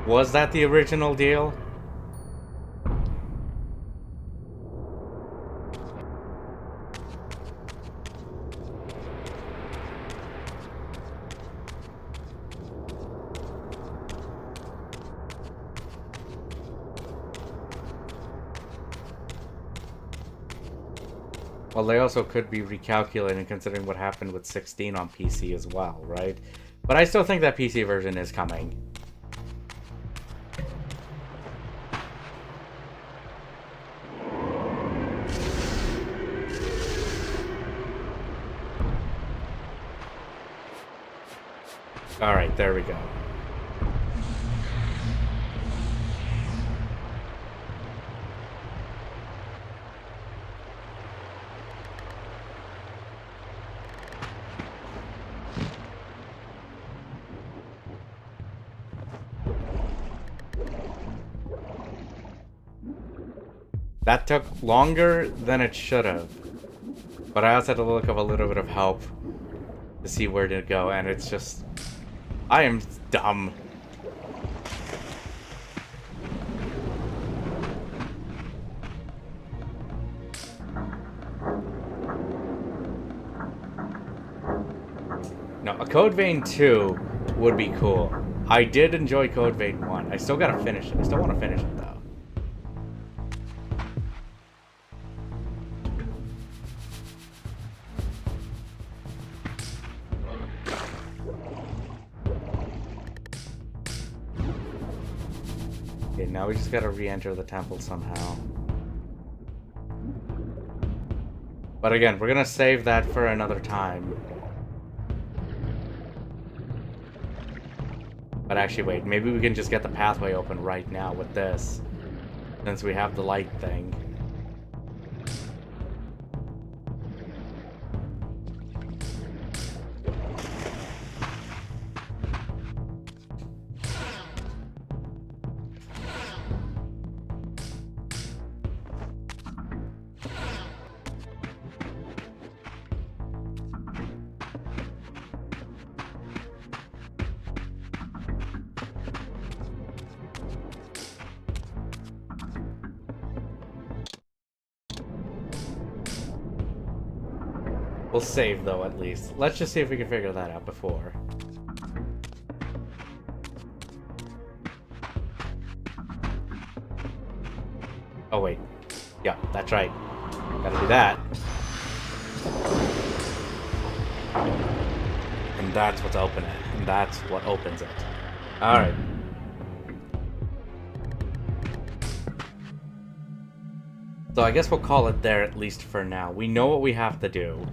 Was that the original deal? Well, they also could be recalculating considering what happened with 16 on PC as well, right? But I still think that PC version is coming. Alright, there we go. That took longer than it should have. But I also had to look up a little bit of help to see where to go, and it's just... I am dumb. No, a Code Vein 2 would be cool. I did enjoy Code Vein 1. I still gotta finish it. I still want to finish it, though. Okay, now we just gotta re-enter the temple somehow. But again, we're gonna save that for another time. But actually, wait, maybe we can just get the pathway open right now with this, since we have the light thing. We'll save, though, at least. Let's just see if we can figure that out before. Oh, wait. Yeah, that's right. Gotta do that. And that's what's opening it. And that's what opens it. Alright. So I guess we'll call it there, at least for now. We know what we have to do.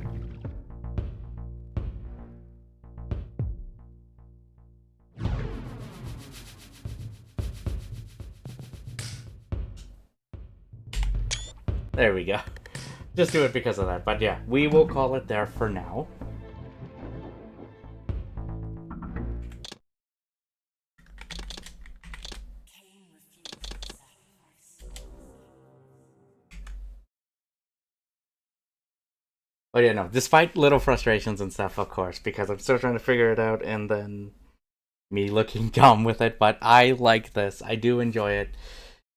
There we go. Just do it because of that. But yeah, we will call it there for now. But yeah, no, despite little frustrations and stuff, of course, because I'm still trying to figure it out and then me looking dumb with it, but I like this. I do enjoy it.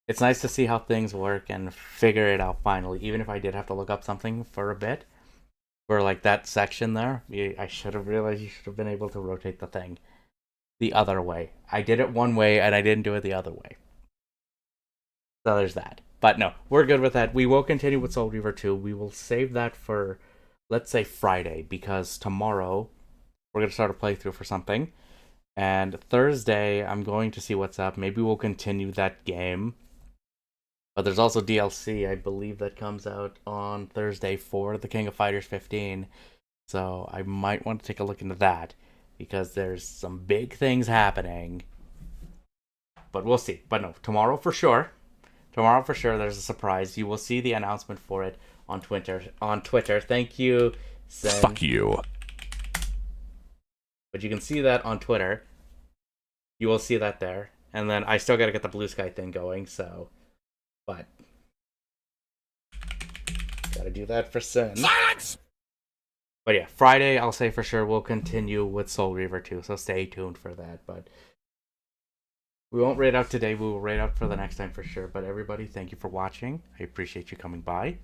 It's nice to see how things work and figure it out finally, even if I did have to look up something for a bit. For like that section there, I should have realized you should have been able to rotate the thing the other way. I did it one way and I didn't do it the other way. So there's that. But no, we're good with that. We will continue with Soul Reaver 2. We will save that for, let's say, Friday, because tomorrow we're going to start a playthrough for something. And Thursday, I'm going to see what's up. Maybe we'll continue that game. But there's also DLC, I believe, that comes out on Thursday for the King of Fighters 15. So I might want to take a look into that, because there's some big things happening. But we'll see. But no, tomorrow for sure. Tomorrow for sure, there's a surprise. You will see the announcement for it on Twitter. Thank you, Sen. Fuck you. But you can see that on Twitter. You will see that there. And then I still got to get the Blue Sky thing going, so... But... Gotta do that for Sen. Silence! But yeah, Friday, I'll say for sure, we'll continue with Soul Reaver 2, so stay tuned for that. But... We won't raid out today, we will raid out for the next time for sure. But everybody, thank you for watching. I appreciate you coming by.